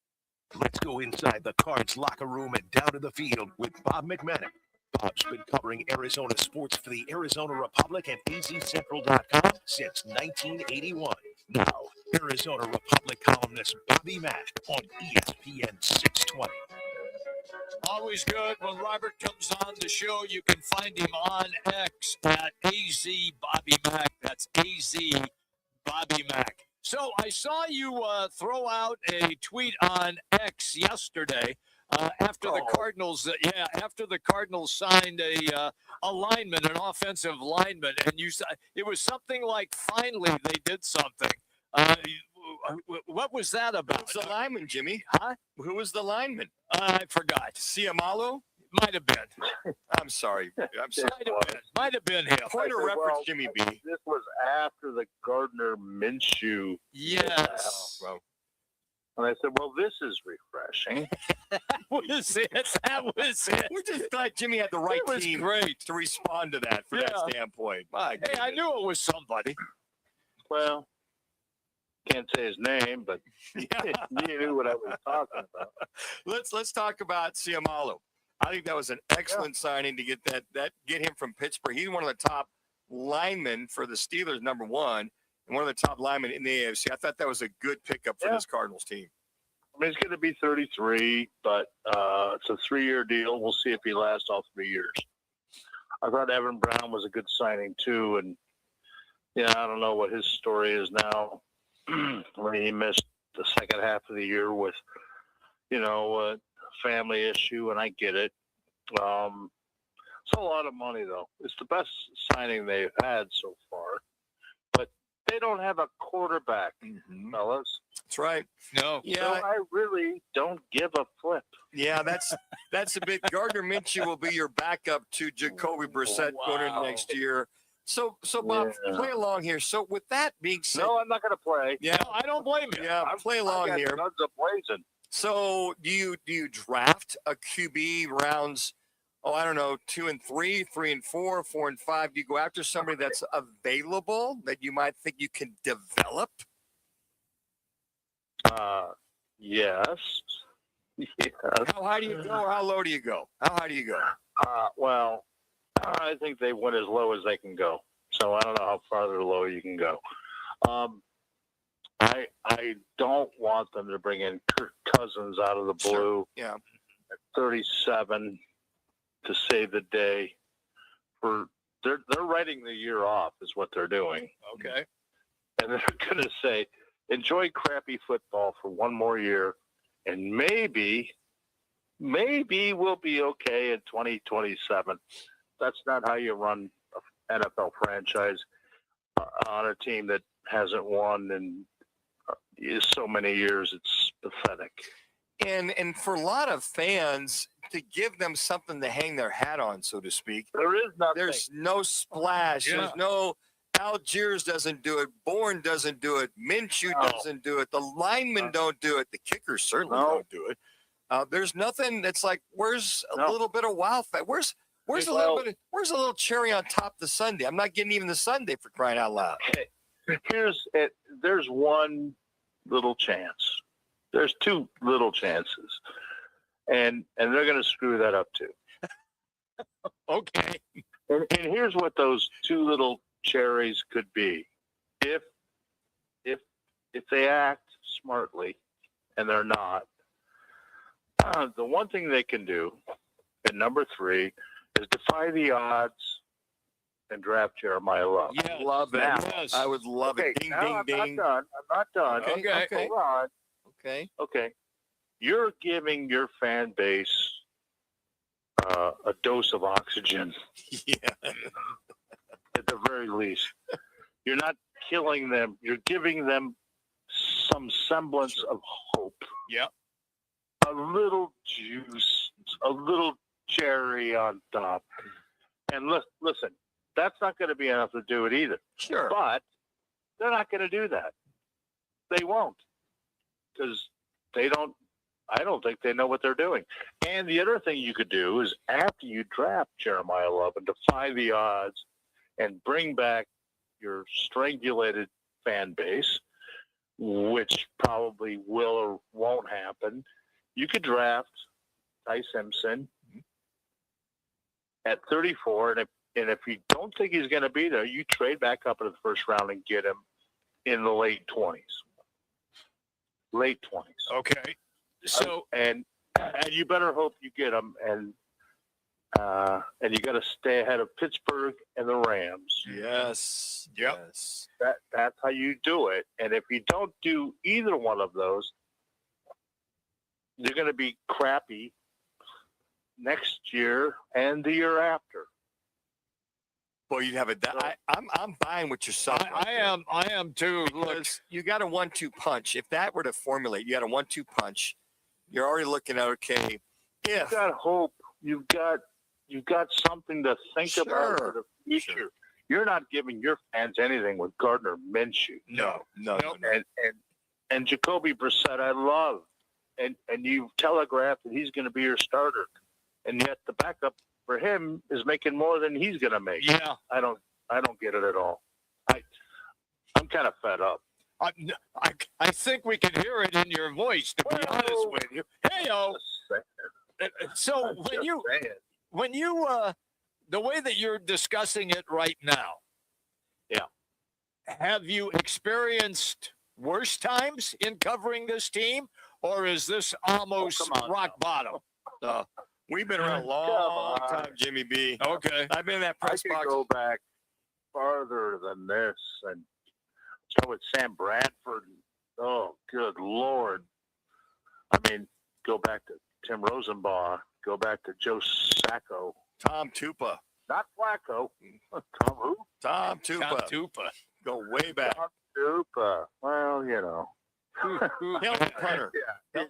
[SPEAKER 14] Let's go inside the Cards locker room and down to the field with Bob McManaman. Bob's been covering Arizona sports for the Arizona Republic and azcentral.com since 1981. Now, Arizona Republic columnist Bobby Mack on ESPN 620.
[SPEAKER 1] Always good when Robert comes on the show. You can find him on X at AZ Bobby Mack. That's AZ Bobby Mack. So I saw you throw out a tweet on X yesterday after the Cardinals. After the Cardinals signed a lineman, an offensive lineman, and you said it was something like finally they did something. What was that about?
[SPEAKER 2] Who's the lineman, Jimmy?
[SPEAKER 1] Huh?
[SPEAKER 2] Who was the lineman?
[SPEAKER 1] I forgot.
[SPEAKER 2] Siamalo?
[SPEAKER 1] Might have been.
[SPEAKER 2] I'm sorry.
[SPEAKER 1] Might have been him.
[SPEAKER 2] Point of reference, Jimmy B.
[SPEAKER 20] This was after the Gardner Minshew.
[SPEAKER 1] Yes.
[SPEAKER 20] Well, and I said, well, this is refreshing.
[SPEAKER 1] That was it. That was it.
[SPEAKER 2] We're just glad Jimmy had the right
[SPEAKER 1] It was
[SPEAKER 2] team
[SPEAKER 1] great
[SPEAKER 2] to respond to that from that standpoint. My
[SPEAKER 1] Hey, I knew it was somebody.
[SPEAKER 20] Well, can't say his name, but you knew what I was talking about.
[SPEAKER 2] Let's talk about Siamalo. I think that was an excellent signing to get get him from Pittsburgh. He's one of the top linemen for the Steelers, number one, and one of the top linemen in the AFC. I thought that was a good pickup for this Cardinals team.
[SPEAKER 20] I mean, he's going to be 33, but it's a 3-year deal. We'll see if he lasts all 3 years. I thought Evan Brown was a good signing too, and I don't know what his story is now. I mean, he missed the second half of the year with, a family issue, and I get it. It's a lot of money, though. It's the best signing they've had so far. But they don't have a quarterback, fellas.
[SPEAKER 2] That's right.
[SPEAKER 1] No.
[SPEAKER 2] Yeah.
[SPEAKER 20] So I really don't give a flip.
[SPEAKER 2] Yeah, that's a bit. Gardner Minshew will be your backup to Jacoby Brissett going into next year. So Bob, play along here. So with that being said,
[SPEAKER 20] No, I'm not going to play.
[SPEAKER 2] Yeah,
[SPEAKER 1] I don't blame you.
[SPEAKER 2] Yeah, play along
[SPEAKER 20] I got
[SPEAKER 2] here.
[SPEAKER 20] Guns a blazing.
[SPEAKER 2] So do you draft a QB rounds? Oh, I don't know, 2 and 3, 3 and 4, 4 and 5. Do you go after somebody that's available that you might think you can develop?
[SPEAKER 20] Yes. Yes.
[SPEAKER 2] How high do you go, or how low do you go? How high do you go?
[SPEAKER 20] Well, I think they went as low as they can go. So I don't know how farther low you can go. I don't want them to bring in Kirk Cousins out of the blue
[SPEAKER 2] Yeah.
[SPEAKER 20] at 37 to save the day. They're writing the year off is what they're doing.
[SPEAKER 2] Okay.
[SPEAKER 20] And they're going to say, enjoy crappy football for one more year, and maybe we'll be okay in 2027. That's not how you run an NFL franchise on a team that hasn't won in so many years. It's pathetic.
[SPEAKER 2] And for a lot of fans, to give them something to hang their hat on, so to speak,
[SPEAKER 20] there is nothing.
[SPEAKER 2] There's no splash.
[SPEAKER 20] Yeah.
[SPEAKER 2] There's no Algiers doesn't do it. Bourne doesn't do it. Minshew doesn't do it. The linemen don't do it. The kickers certainly don't do it. There's nothing that's like, where's a little bit of wow factor? Where's a little bit? Where's a little cherry on top of the sundae? I'm not getting even the sundae for crying out loud.
[SPEAKER 20] There's one little chance. There's two little chances, and they're going to screw that up too.
[SPEAKER 1] Okay.
[SPEAKER 20] And here's what those two little cherries could be. If they act smartly, and they're not, the one thing they can do at number 3 is defy the odds and draft Jeremiah Love.
[SPEAKER 2] Yeah, love it.
[SPEAKER 20] Now,
[SPEAKER 2] Yes. I would love it. Ding, ding, ding.
[SPEAKER 20] I'm not done.
[SPEAKER 2] Okay.
[SPEAKER 20] Hold on.
[SPEAKER 2] Okay.
[SPEAKER 20] You're giving your fan base a dose of oxygen.
[SPEAKER 2] Yeah.
[SPEAKER 20] At the very least. You're not killing them. You're giving them some semblance of hope.
[SPEAKER 2] Yep.
[SPEAKER 20] A little juice, a little cherry on top. And listen, that's not going to be enough to do it either.
[SPEAKER 2] Sure.
[SPEAKER 20] But they're not going to do that. They won't. Because I don't think they know what they're doing. And the other thing you could do is after you draft Jeremiah Love and defy the odds and bring back your strangulated fan base, which probably will or won't happen, you could draft Ty Simpson at 34. And if you don't think he's going to be there, you trade back up into the first round and get him in the late 20s. Late 20s.
[SPEAKER 1] Okay. So
[SPEAKER 20] and you better hope you get them, and you got to stay ahead of Pittsburgh and the Rams.
[SPEAKER 2] Yes.
[SPEAKER 1] Yep.
[SPEAKER 2] Yes.
[SPEAKER 20] That's how you do it. And if you don't do either one of those, you're going to be crappy next year and the year after.
[SPEAKER 2] Well, you'd have I'm buying what you're saying.
[SPEAKER 1] I am too. Look,
[SPEAKER 2] you got a 1-2 punch. If that were to formulate, you got a 1-2 punch. You're already looking at okay.
[SPEAKER 20] You've got hope. You've got something to think about for the future.
[SPEAKER 2] Sure.
[SPEAKER 20] You're not giving your fans anything with Gardner Minshew.
[SPEAKER 2] No.
[SPEAKER 20] And Jacoby Brissett, I love, and you've telegraphed that he's going to be your starter, and yet the backup for him is making more than he's going to make.
[SPEAKER 1] Yeah.
[SPEAKER 20] I don't get it at all. I'm kind of fed up.
[SPEAKER 1] I think we can hear it in your voice, to be honest with you. Hey-o. So when you the way that you're discussing it right now, have you experienced worse times in covering this team, or is this almost rock bottom?
[SPEAKER 2] We've been around a long time, Jimmy B.
[SPEAKER 1] Okay.
[SPEAKER 2] I've been in that press
[SPEAKER 20] I
[SPEAKER 2] box.
[SPEAKER 20] could go back farther than this and start with Sam Bradford. Oh, good Lord. I mean, go back to Tim Rosenbaugh. Go back to Joe Sacco.
[SPEAKER 2] Tom Tupa.
[SPEAKER 20] Not Flacco. Tom who?
[SPEAKER 2] Tom Tupa.
[SPEAKER 1] Tom Tupa.
[SPEAKER 2] Go way back.
[SPEAKER 20] Tom Tupa. Well, you know.
[SPEAKER 2] Helmet punter.
[SPEAKER 20] Yeah,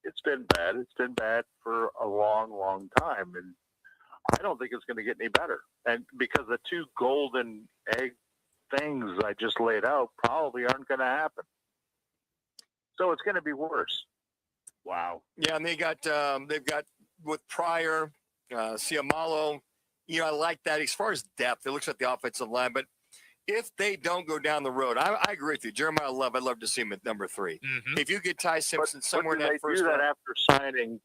[SPEAKER 20] it's been bad. It's been bad for a long, long time, and I don't think it's going to get any better. And because the two golden egg things I just laid out probably aren't going to happen, so it's going to be worse.
[SPEAKER 2] Wow. Yeah, and they've got with Pryor, Ciamalo. I like that as far as depth. It looks like the offensive line, but if they don't go down the road, I agree with you. Jeremiah Love, I'd love to see him at number 3.
[SPEAKER 1] Mm-hmm.
[SPEAKER 2] If you get Ty Simpson somewhere in
[SPEAKER 20] But
[SPEAKER 2] that
[SPEAKER 20] do
[SPEAKER 2] first
[SPEAKER 20] they do that
[SPEAKER 2] round,
[SPEAKER 20] after signing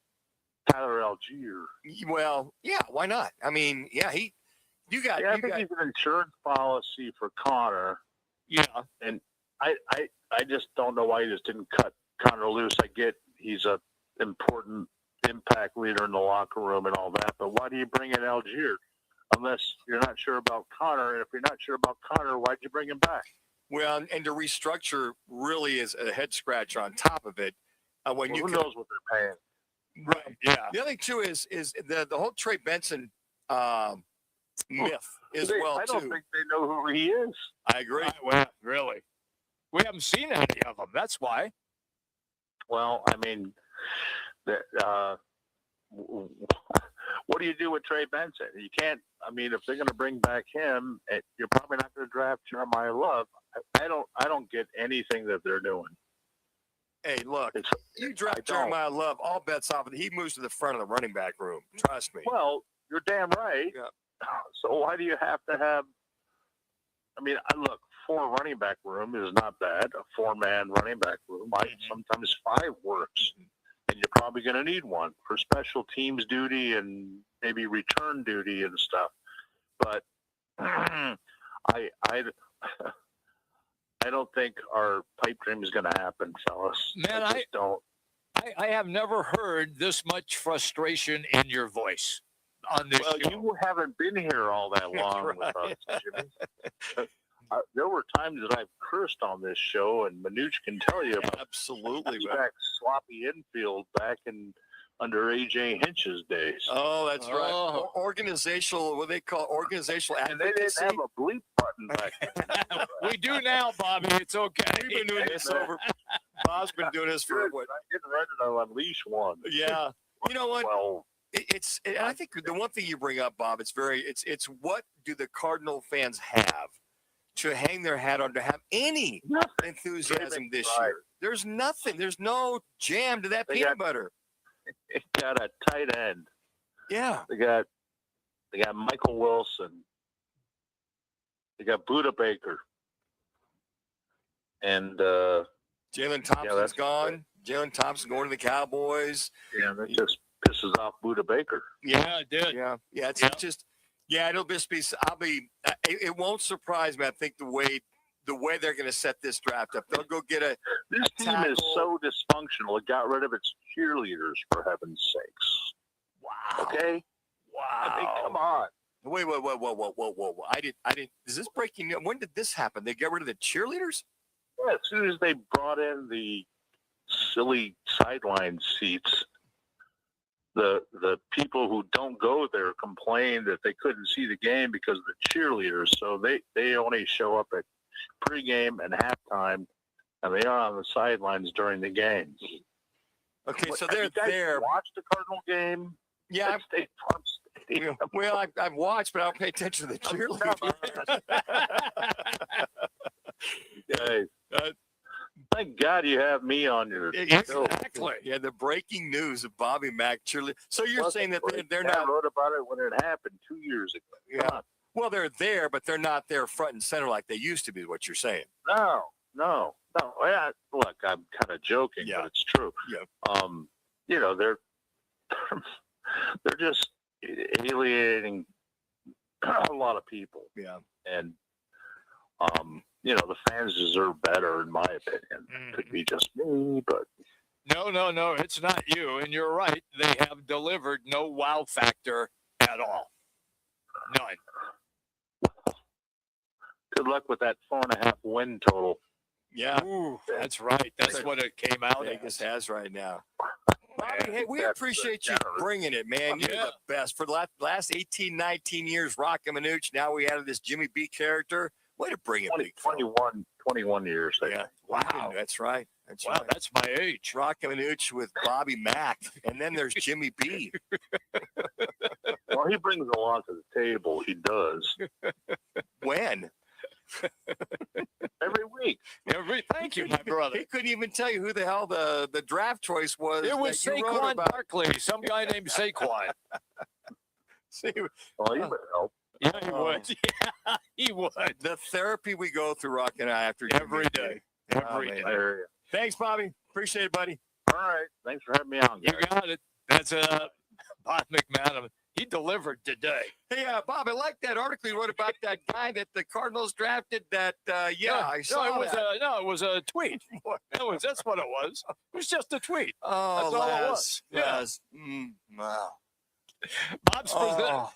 [SPEAKER 20] Tyler Algier?
[SPEAKER 2] well, yeah, why not? I mean, yeah, I think he's an
[SPEAKER 20] insurance policy for Connor.
[SPEAKER 2] Yeah,
[SPEAKER 20] and I just don't know why he just didn't cut Connor loose. I get he's a important impact leader in the locker room and all that, but why do you bring in Algier unless you're not sure about Connor? And if you're not sure about Connor, why'd you bring him back?
[SPEAKER 2] Well, and to restructure really is a head scratcher on top of it.
[SPEAKER 20] Who knows what they're paying?
[SPEAKER 2] Right. Yeah. The other thing too is the whole Trey Benson myth as well
[SPEAKER 20] I don't
[SPEAKER 2] too.
[SPEAKER 20] think they know who he is.
[SPEAKER 2] I agree.
[SPEAKER 1] Well, really, we haven't seen any of them. That's why.
[SPEAKER 20] Well, I mean, what do you do with Trey Benson? You can't. I mean, if they're going to bring back him, you're probably not going to draft Jeremiah Love. I don't get anything that they're doing.
[SPEAKER 2] Hey, look, you draft Jeremiah Love, all bets off. He moves to the front of the running back room. Trust me.
[SPEAKER 20] Well, you're damn right.
[SPEAKER 2] Yeah.
[SPEAKER 20] So why do you have to have? I mean, look, 4 running back room is not bad. A 4-man running back room. Sometimes 5 works, and you're probably going to need one for special teams duty and maybe return duty and stuff. But I don't think our pipe dream is going to happen, fellas.
[SPEAKER 1] Man,
[SPEAKER 20] I just don't.
[SPEAKER 1] I have never heard this much frustration in your voice on this show.
[SPEAKER 20] You haven't been here all that long
[SPEAKER 1] Right.
[SPEAKER 20] with us, Jimmy. There were times that I've cursed on this show, and Manuch can tell you about
[SPEAKER 2] absolutely
[SPEAKER 20] back sloppy infield back in under A.J. Hinch's days.
[SPEAKER 2] Oh, that's right. Organizational, what they call organizational
[SPEAKER 20] And they didn't
[SPEAKER 2] advocacy.
[SPEAKER 20] have a bleep button back then.
[SPEAKER 1] We do now, Bobby. It's okay.
[SPEAKER 2] We've been doing this over. Bob's been doing this for what?
[SPEAKER 20] I'm getting ready to unleash one.
[SPEAKER 2] Yeah. You know what?
[SPEAKER 20] Well,
[SPEAKER 2] And I think the one thing you bring up, Bob, it's what do the Cardinal fans have to hang their hat on, to have any enthusiasm this year? There's nothing. There's no jam to that peanut butter.
[SPEAKER 20] They got a tight end.
[SPEAKER 2] Yeah.
[SPEAKER 20] They got Michael Wilson. They got Buda Baker. And
[SPEAKER 2] Jalen Thompson's gone. Jalen Thompson going to the Cowboys.
[SPEAKER 20] Yeah, that just pisses off Buda Baker.
[SPEAKER 1] Yeah, it did.
[SPEAKER 2] Yeah. It's just. Yeah, it'll just be. It won't surprise me. I think the way they're going to set this draft up, they'll go get a.
[SPEAKER 20] This team is so dysfunctional. It got rid of its cheerleaders, for heaven's sakes.
[SPEAKER 2] Wow.
[SPEAKER 20] Okay.
[SPEAKER 2] Wow.
[SPEAKER 20] I mean, come on.
[SPEAKER 2] Wait. Whoa. I didn't. Is this breaking news? When did this happen? They got rid of the cheerleaders?
[SPEAKER 20] Yeah, as soon as they brought in the silly sideline seats, the people who don't go there complain that they couldn't see the game because of the cheerleaders. So they only show up at pregame and halftime, and they are on the sidelines during the games.
[SPEAKER 2] Okay, so they're there.
[SPEAKER 20] Watch the Cardinal game.
[SPEAKER 2] Yeah,
[SPEAKER 20] at State Farm Stadium.
[SPEAKER 2] Well, I've watched, but I don't pay attention to the cheerleaders.
[SPEAKER 20] Hey, thank God you have me on your show.
[SPEAKER 2] Exactly. Yeah, the breaking news of Bobby Mack cheerleader. So you're saying that they're
[SPEAKER 20] I
[SPEAKER 2] not.
[SPEAKER 20] wrote about it when it happened 2 years ago.
[SPEAKER 2] Yeah. Well, they're there, but they're not there front and center like they used to be. What you're saying?
[SPEAKER 20] No. Yeah, look, I'm kind of joking, but it's true.
[SPEAKER 2] Yeah.
[SPEAKER 20] You know, they're just alienating a lot of people.
[SPEAKER 2] Yeah.
[SPEAKER 20] And you know, the fans deserve better, in my opinion. Could be just me, but
[SPEAKER 1] No, it's not you. And you're right. They have delivered no wow factor at all. None.
[SPEAKER 20] good luck with that 4.5 win total.
[SPEAKER 2] Yeah.
[SPEAKER 1] Ooh, that's right. That's what it came out
[SPEAKER 2] Vegas
[SPEAKER 1] as.
[SPEAKER 2] has right now. Bobby, hey, we appreciate you bringing it, man. You're the best. For the last 18, 19 years, Roc and Manuch. Now we added this Jimmy B character. Way to bring it,
[SPEAKER 20] 21 years.
[SPEAKER 2] Yeah. Wow. That's right. That's
[SPEAKER 1] Wow,
[SPEAKER 2] right.
[SPEAKER 1] that's my age.
[SPEAKER 2] Roc and Manuch with Bobby Mack. And then there's Jimmy B.
[SPEAKER 20] Well, he brings a lot to the table. He does.
[SPEAKER 2] When?
[SPEAKER 20] Every week.
[SPEAKER 1] Thank you, my brother.
[SPEAKER 2] He couldn't even tell you who the hell the draft choice was.
[SPEAKER 1] It was
[SPEAKER 2] that you wrote
[SPEAKER 1] Saquon
[SPEAKER 2] about.
[SPEAKER 1] Barkley, some guy named Saquon.
[SPEAKER 2] See,
[SPEAKER 20] well, he would help.
[SPEAKER 1] Yeah, he would. Yeah, he would.
[SPEAKER 2] The therapy we go through, Roc and I, after
[SPEAKER 1] Every day. Every
[SPEAKER 2] man.
[SPEAKER 1] day.
[SPEAKER 20] I hear you.
[SPEAKER 2] Thanks, Bobby. Appreciate it, buddy.
[SPEAKER 20] All right. Thanks for having me on,
[SPEAKER 1] You
[SPEAKER 20] guys.
[SPEAKER 1] got it. That's Bob McManaman. He delivered today.
[SPEAKER 2] Hey, Bob, I like that article you wrote about that guy that the Cardinals drafted. I saw
[SPEAKER 1] no, it was
[SPEAKER 2] that.
[SPEAKER 1] it was a tweet. That's what it was. It was just a tweet.
[SPEAKER 2] Oh,
[SPEAKER 1] That's all it was. Yeah.
[SPEAKER 2] Les. Wow.
[SPEAKER 1] Bob's present.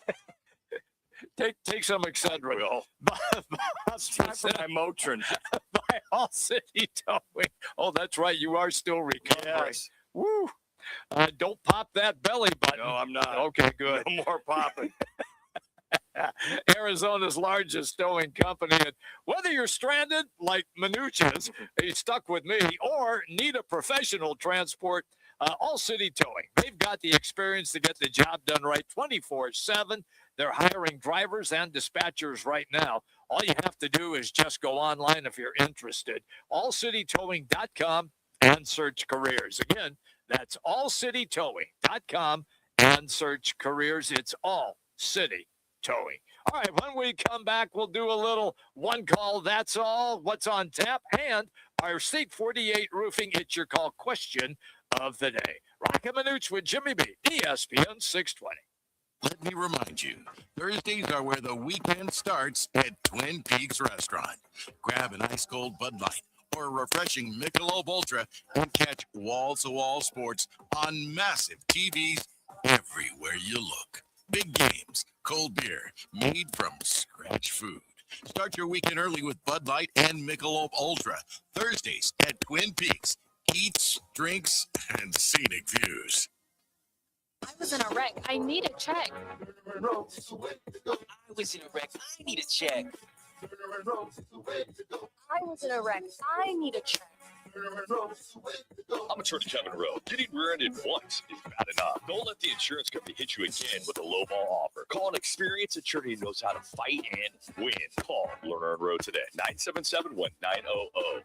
[SPEAKER 1] Take some Excedrin. Bob's
[SPEAKER 2] Time for my Motrin.
[SPEAKER 1] by All City Towing. Oh, that's right. You are still recovering.
[SPEAKER 2] Yes.
[SPEAKER 1] Woo. Don't pop that belly button.
[SPEAKER 2] No, I'm not.
[SPEAKER 1] Okay, good.
[SPEAKER 2] No more popping.
[SPEAKER 1] Arizona's largest towing company. And whether you're stranded like Manuch is, he's stuck with me, or need a professional transport, All City Towing. They've got the experience to get the job done right 24/7. They're hiring drivers and dispatchers right now. All you have to do is just go online if you're interested. allcitytowing.com and search careers. Again, that's allcitytowing.com and search careers. It's All City Towing. All right, when we come back, we'll do a little one call, that's all, what's on tap, and our State 48 Roofing It's Your Call question of the day. Roc and Manuch with Jimmy B, ESPN 620.
[SPEAKER 4] Let me remind you, Thursdays are where the weekend starts at Twin Peaks Restaurant. Grab an ice-cold Bud Light or a refreshing Michelob Ultra and catch wall-to-wall sports on massive TVs everywhere you look. Big games, cold beer, made from scratch food. Start your weekend early with Bud Light and Michelob Ultra. Thursdays at Twin Peaks. Eats, drinks, and scenic views.
[SPEAKER 11] I was in a wreck. I need a check.
[SPEAKER 9] I was in a wreck. I need a check.
[SPEAKER 11] I was in a wreck. I need a check.
[SPEAKER 15] I'm attorney Kevin Rowe. Getting rear-ended once is bad enough. Don't let the insurance company hit you again with a lowball offer. Call an experienced attorney who knows how to fight and win. Call Lerner and Rowe today. 977-1900.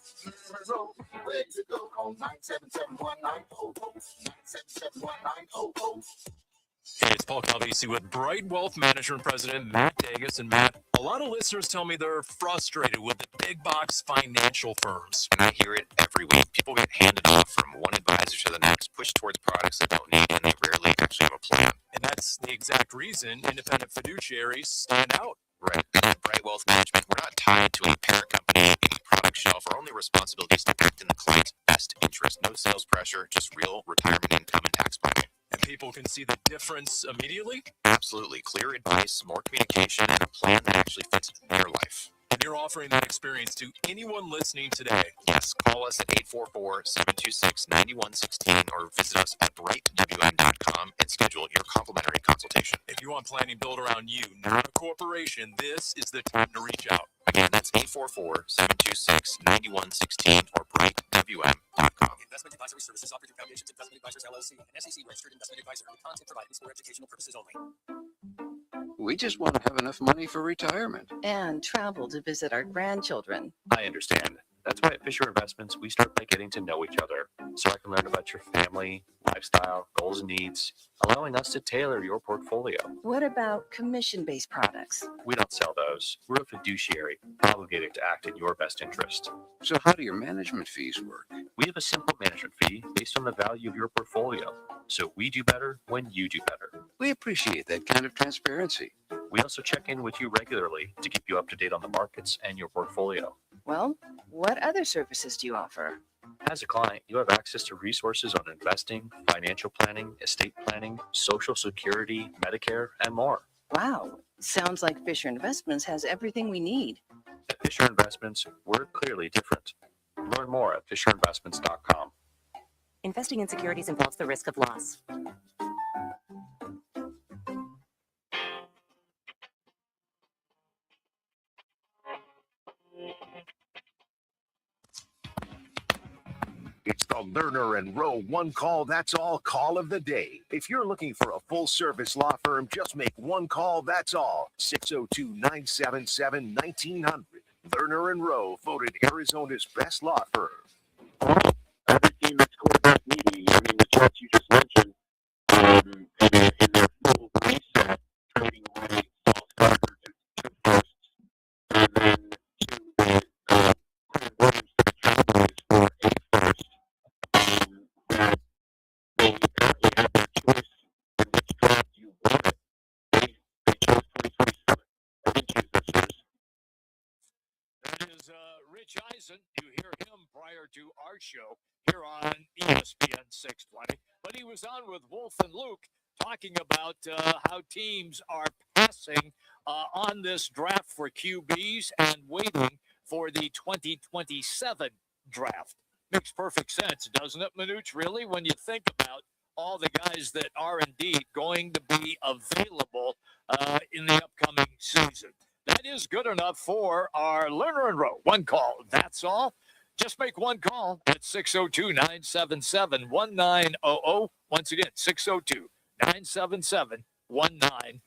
[SPEAKER 16] Hey, it's Paul Calvisi with Bright Wealth Management President Matt Davis. And Matt, a lot of listeners tell me they're frustrated with the big box financial firms.
[SPEAKER 19] And I hear it every week. People get handed off from one advisor to the next, pushed towards products they don't need, and they rarely actually have a plan.
[SPEAKER 16] And that's the exact reason independent fiduciaries stand out.
[SPEAKER 19] Right. And at Bright Wealth Management, we're not tied to any parent company, any product shelf. Our only responsibility is to act in the client's best interest. No sales pressure, just real retirement income and tax planning.
[SPEAKER 16] And people can see the difference immediately?
[SPEAKER 19] Absolutely. Clear advice, more communication, and a plan that actually fits their life.
[SPEAKER 16] And you're offering that experience to anyone listening today.
[SPEAKER 19] Yes, call us at 844-726-9116 or visit us at brightwm.com and schedule your complimentary consultation.
[SPEAKER 16] If you want planning built around you, not a corporation, this is the time to reach out.
[SPEAKER 19] Again, that's 844-726-9116 or brightwm.com.
[SPEAKER 7] Investment advisory services offered through Foundations Investment Advisors LLC, an SEC-registered investment advisor. The content provided is for educational purposes only.
[SPEAKER 3] We just want to have enough money for retirement.
[SPEAKER 8] And travel to visit our grandchildren.
[SPEAKER 13] I understand. That's why at Fisher Investments, we start by getting to know each other so I can learn about your family, lifestyle, goals, and needs, allowing us to tailor your portfolio.
[SPEAKER 8] What about commission-based products?
[SPEAKER 13] We don't sell those. We're a fiduciary, obligated to act in your best interest.
[SPEAKER 3] So how do your management fees work?
[SPEAKER 13] We have a simple management fee based on the value of your portfolio. So we do better when you do better.
[SPEAKER 3] We appreciate that kind of transparency.
[SPEAKER 13] We also check in with you regularly to keep you up to date on the markets and your portfolio.
[SPEAKER 8] Well, what other services do you offer?
[SPEAKER 13] As a client, you have access to resources on investing, financial planning, estate planning, Social Security, Medicare, and more.
[SPEAKER 8] Wow, sounds like Fisher Investments has everything we need.
[SPEAKER 13] At Fisher Investments, we're clearly different. Learn more at fisherinvestments.com.
[SPEAKER 21] Investing in securities involves the risk of loss.
[SPEAKER 14] The Lerner and Rowe one call, that's all call of the day. If you're looking for a full service law firm, just make one call, that's all. 602-977-1900. Lerner and Rowe, voted Arizona's best law firm.
[SPEAKER 6] Every team that's quarterback needy, I mean, the Jets you just mentioned, in their full reset, trading away Saul Gardner to 2 firsts, and then to Quinn Williams to the Cowboys for a first, that they apparently had their choice in which draft you want it. They chose 2027. They didn't choose this year's.
[SPEAKER 1] That is Rich Eisen. You hear him prior to our show here on ESPN 620. But he was on with Wolf and Luke talking about how teams are passing on this draft for QBs and waiting for the 2027 draft. Makes perfect sense, doesn't it, Manuch? Really, when you think about all the guys that are indeed going to be available in the upcoming season. That is good enough for our Lerner and Rowe. One call, that's all. Just make one call at 602-977-1900. Once again, 602-977-1900.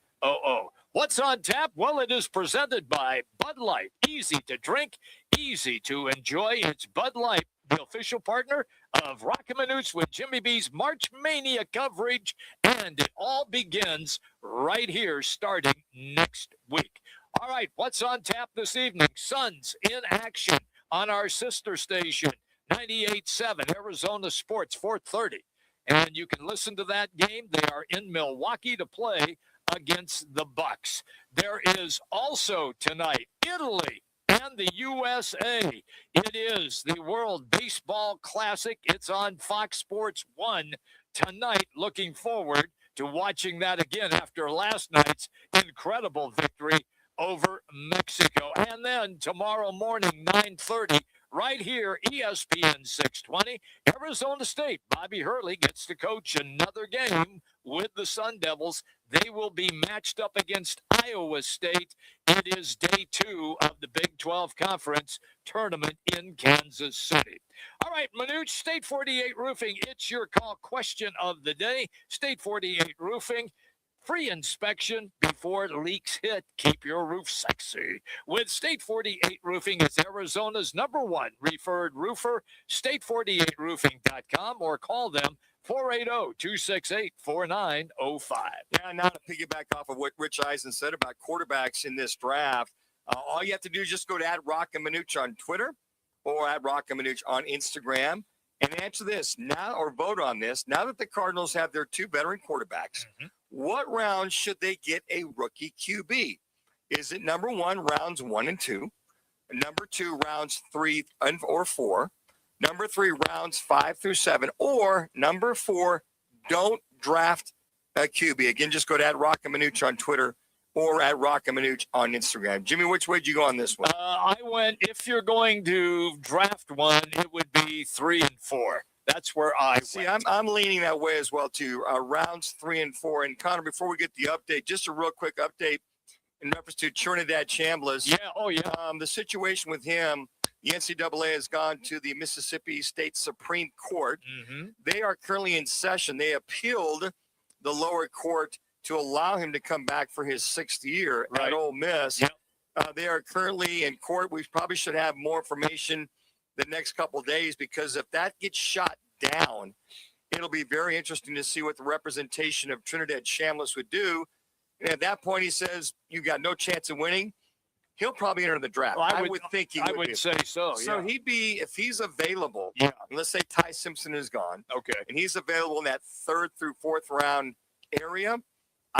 [SPEAKER 1] What's on tap? Well, it is presented by Bud Light. Easy to drink, easy to enjoy. It's Bud Light, the official partner of Roc and Manuch with Jimmy B's March Mania coverage. And it all begins right here starting next week. All right, what's on tap this evening? Suns in action on our sister station, 98.7 Arizona Sports, 4:30. And you can listen to that game. They are in Milwaukee to play against the Bucks. There is also tonight Italy and the USA. It is the World Baseball Classic. It's on Fox Sports 1 tonight. Looking forward to watching that again after last night's incredible victory over Mexico. And then tomorrow morning, 9:30, right here, ESPN 620, Arizona State. Bobby Hurley gets to coach another game with the Sun Devils. They will be matched up against Iowa State. It is day 2 of the Big 12 Conference tournament in Kansas City. All right, Manuch, State 48 Roofing, it's your call question of the day. State 48 Roofing. Free inspection before leaks hit. Keep your roof sexy with State 48 Roofing. Is Arizona's #1 referred roofer. State48roofing.com or call them 480-268-4905.
[SPEAKER 2] Yeah, now to piggyback off of what Rich Eisen said about quarterbacks in this draft, all you have to do is just go to @Roc and Manuch on Twitter or @Roc and Manuch on Instagram and answer this now or vote on this. Now that the Cardinals have their 2 veteran quarterbacks, what round should they get a rookie QB? Is it number 1, rounds 1 and 2, number 2, rounds 3 or 4, number 3, rounds 5 through 7, or number 4, don't draft a QB? Again, just go to @Roc and Manuch on Twitter or @Roc and Manuch on Instagram. Jimmy, which way did you go on this one?
[SPEAKER 1] I went, if you're going to draft one, it would be 3 and 4. That's where I
[SPEAKER 2] see.
[SPEAKER 1] went.
[SPEAKER 2] I'm leaning that way as well too. Rounds 3 and 4. And Connor, before we get the update, just a real quick update in reference to Trinidad Chambliss.
[SPEAKER 1] Yeah. Oh yeah.
[SPEAKER 2] The situation with him, the NCAA has gone to the Mississippi State Supreme Court. They are currently in session. They appealed the lower court to allow him to come back for his 6th year at Ole Miss. They are currently in court. We probably should have more information the next couple of days, because if that gets shot down, it'll be very interesting to see what the representation of Trinidad Chambliss would do. And at that point, he says, you got no chance of winning. He'll probably enter the draft.
[SPEAKER 1] Well,
[SPEAKER 2] I would think he would.
[SPEAKER 1] I would say so.
[SPEAKER 2] So he'd be, if he's available, and let's say Ty Simpson is gone, and he's available in that 3rd through 4th round area,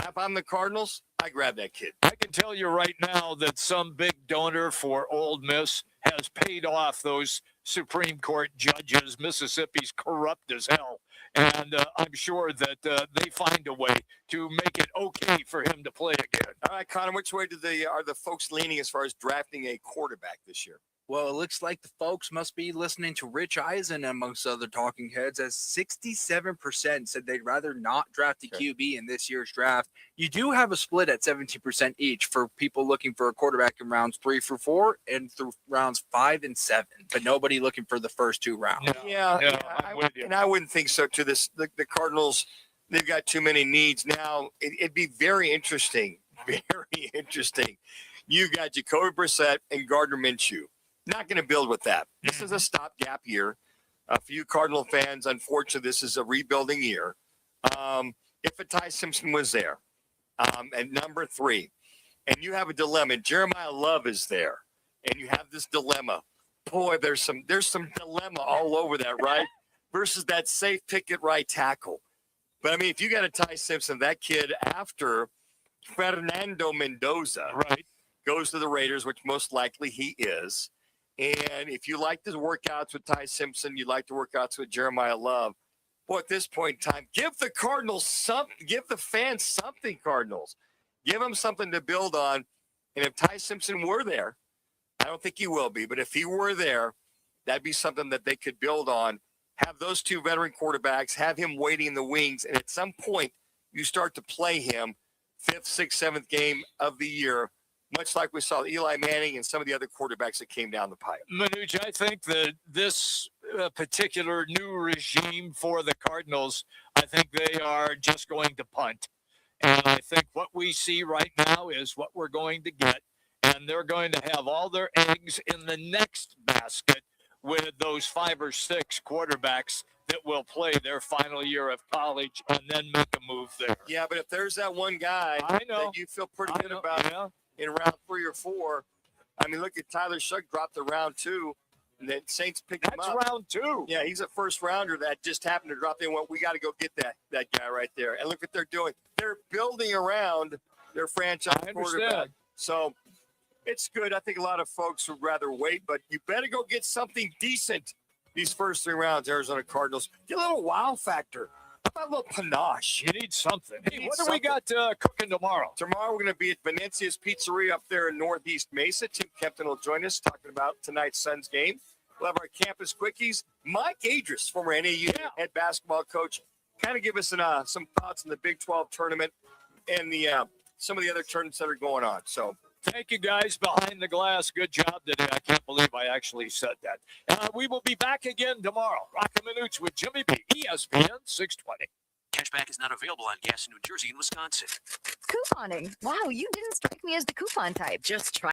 [SPEAKER 2] if I'm the Cardinals, I grab that kid.
[SPEAKER 1] I can tell you right now that some big donor for Ole Miss has paid off those Supreme Court judges. Mississippi's corrupt as hell. And I'm sure that they find a way to make it okay for him to play again.
[SPEAKER 2] All right, Connor, which way are the folks leaning as far as drafting a quarterback this year?
[SPEAKER 10] Well, it looks like the folks must be listening to Rich Eisen amongst other talking heads, as 67% said they'd rather not draft a QB in this year's draft. You do have a split at 17% each for people looking for a quarterback in rounds 3 through 4 and through rounds 5 and 7, but nobody looking for the first 2 rounds.
[SPEAKER 2] I wouldn't think so too. The Cardinals, they've got too many needs now. It'd be very interesting. Very interesting. You got Jacoby Brissett and Gardner Minshew. Not going to build with that. This is a stopgap year. For you Cardinal fans, unfortunately, this is a rebuilding year. If a Ty Simpson was there at number 3, and you have a dilemma, Jeremiah Love is there, and you have this dilemma. Boy, there's some dilemma all over that, right? Versus that safe pick at right tackle. But I mean, if you got a Ty Simpson, that kid after Fernando Mendoza,
[SPEAKER 1] right,
[SPEAKER 2] goes to the Raiders, which most likely he is. And if you like the workouts with Ty Simpson, you like the workouts with Jeremiah Love. Boy, at this point in time, give the Cardinals something, give the fans something, Cardinals. Give them something to build on. And if Ty Simpson were there, I don't think he will be, but if he were there, that'd be something that they could build on. Have those 2 veteran quarterbacks, have him waiting in the wings, and at some point, you start to play him 5th, 6th, 7th game of the year, much like we saw Eli Manning and some of the other quarterbacks that came down the pipe.
[SPEAKER 1] Manuch, I think that this particular new regime for the Cardinals, I think they are just going to punt. And I think what we see right now is what we're going to get. And they're going to have all their eggs in the next basket with those 5 or 6 quarterbacks that will play their final year of college and then make a move there.
[SPEAKER 2] Yeah, but if there's that one guy that you feel pretty good about in round 3 or 4, I mean, look at Tyler Shuck dropped to round 2, and then Saints picked him up.
[SPEAKER 1] That's round 2.
[SPEAKER 2] Yeah, he's a first rounder that just happened to drop in. Well, we got to go get that guy right there. And look what they're doing. They're building around their franchise quarterback. So it's good. I think a lot of folks would rather wait, but you better go get something decent these first 3 rounds, Arizona Cardinals. Get a little wow factor. How about a little panache?
[SPEAKER 1] You need something. Hey, what do we got cooking tomorrow?
[SPEAKER 2] Tomorrow we're going to be at Venezia's Pizzeria up there in Northeast Mesa. Tim Kempton will join us talking about tonight's Suns game. We'll have our campus quickies. Mike Adris, former NAU head basketball coach, kind of give us some thoughts on the Big 12 tournament and the some of the other tournaments that are going on. So
[SPEAKER 1] thank you, guys, behind the glass. Good job today. I can't believe I actually said that. We will be back again tomorrow. Roc and Manuch with Jimmy B, ESPN 620.
[SPEAKER 7] Cashback is not available on gas in New Jersey and Wisconsin.
[SPEAKER 18] Couponing. Wow, you didn't strike me as the coupon type.
[SPEAKER 21] Just try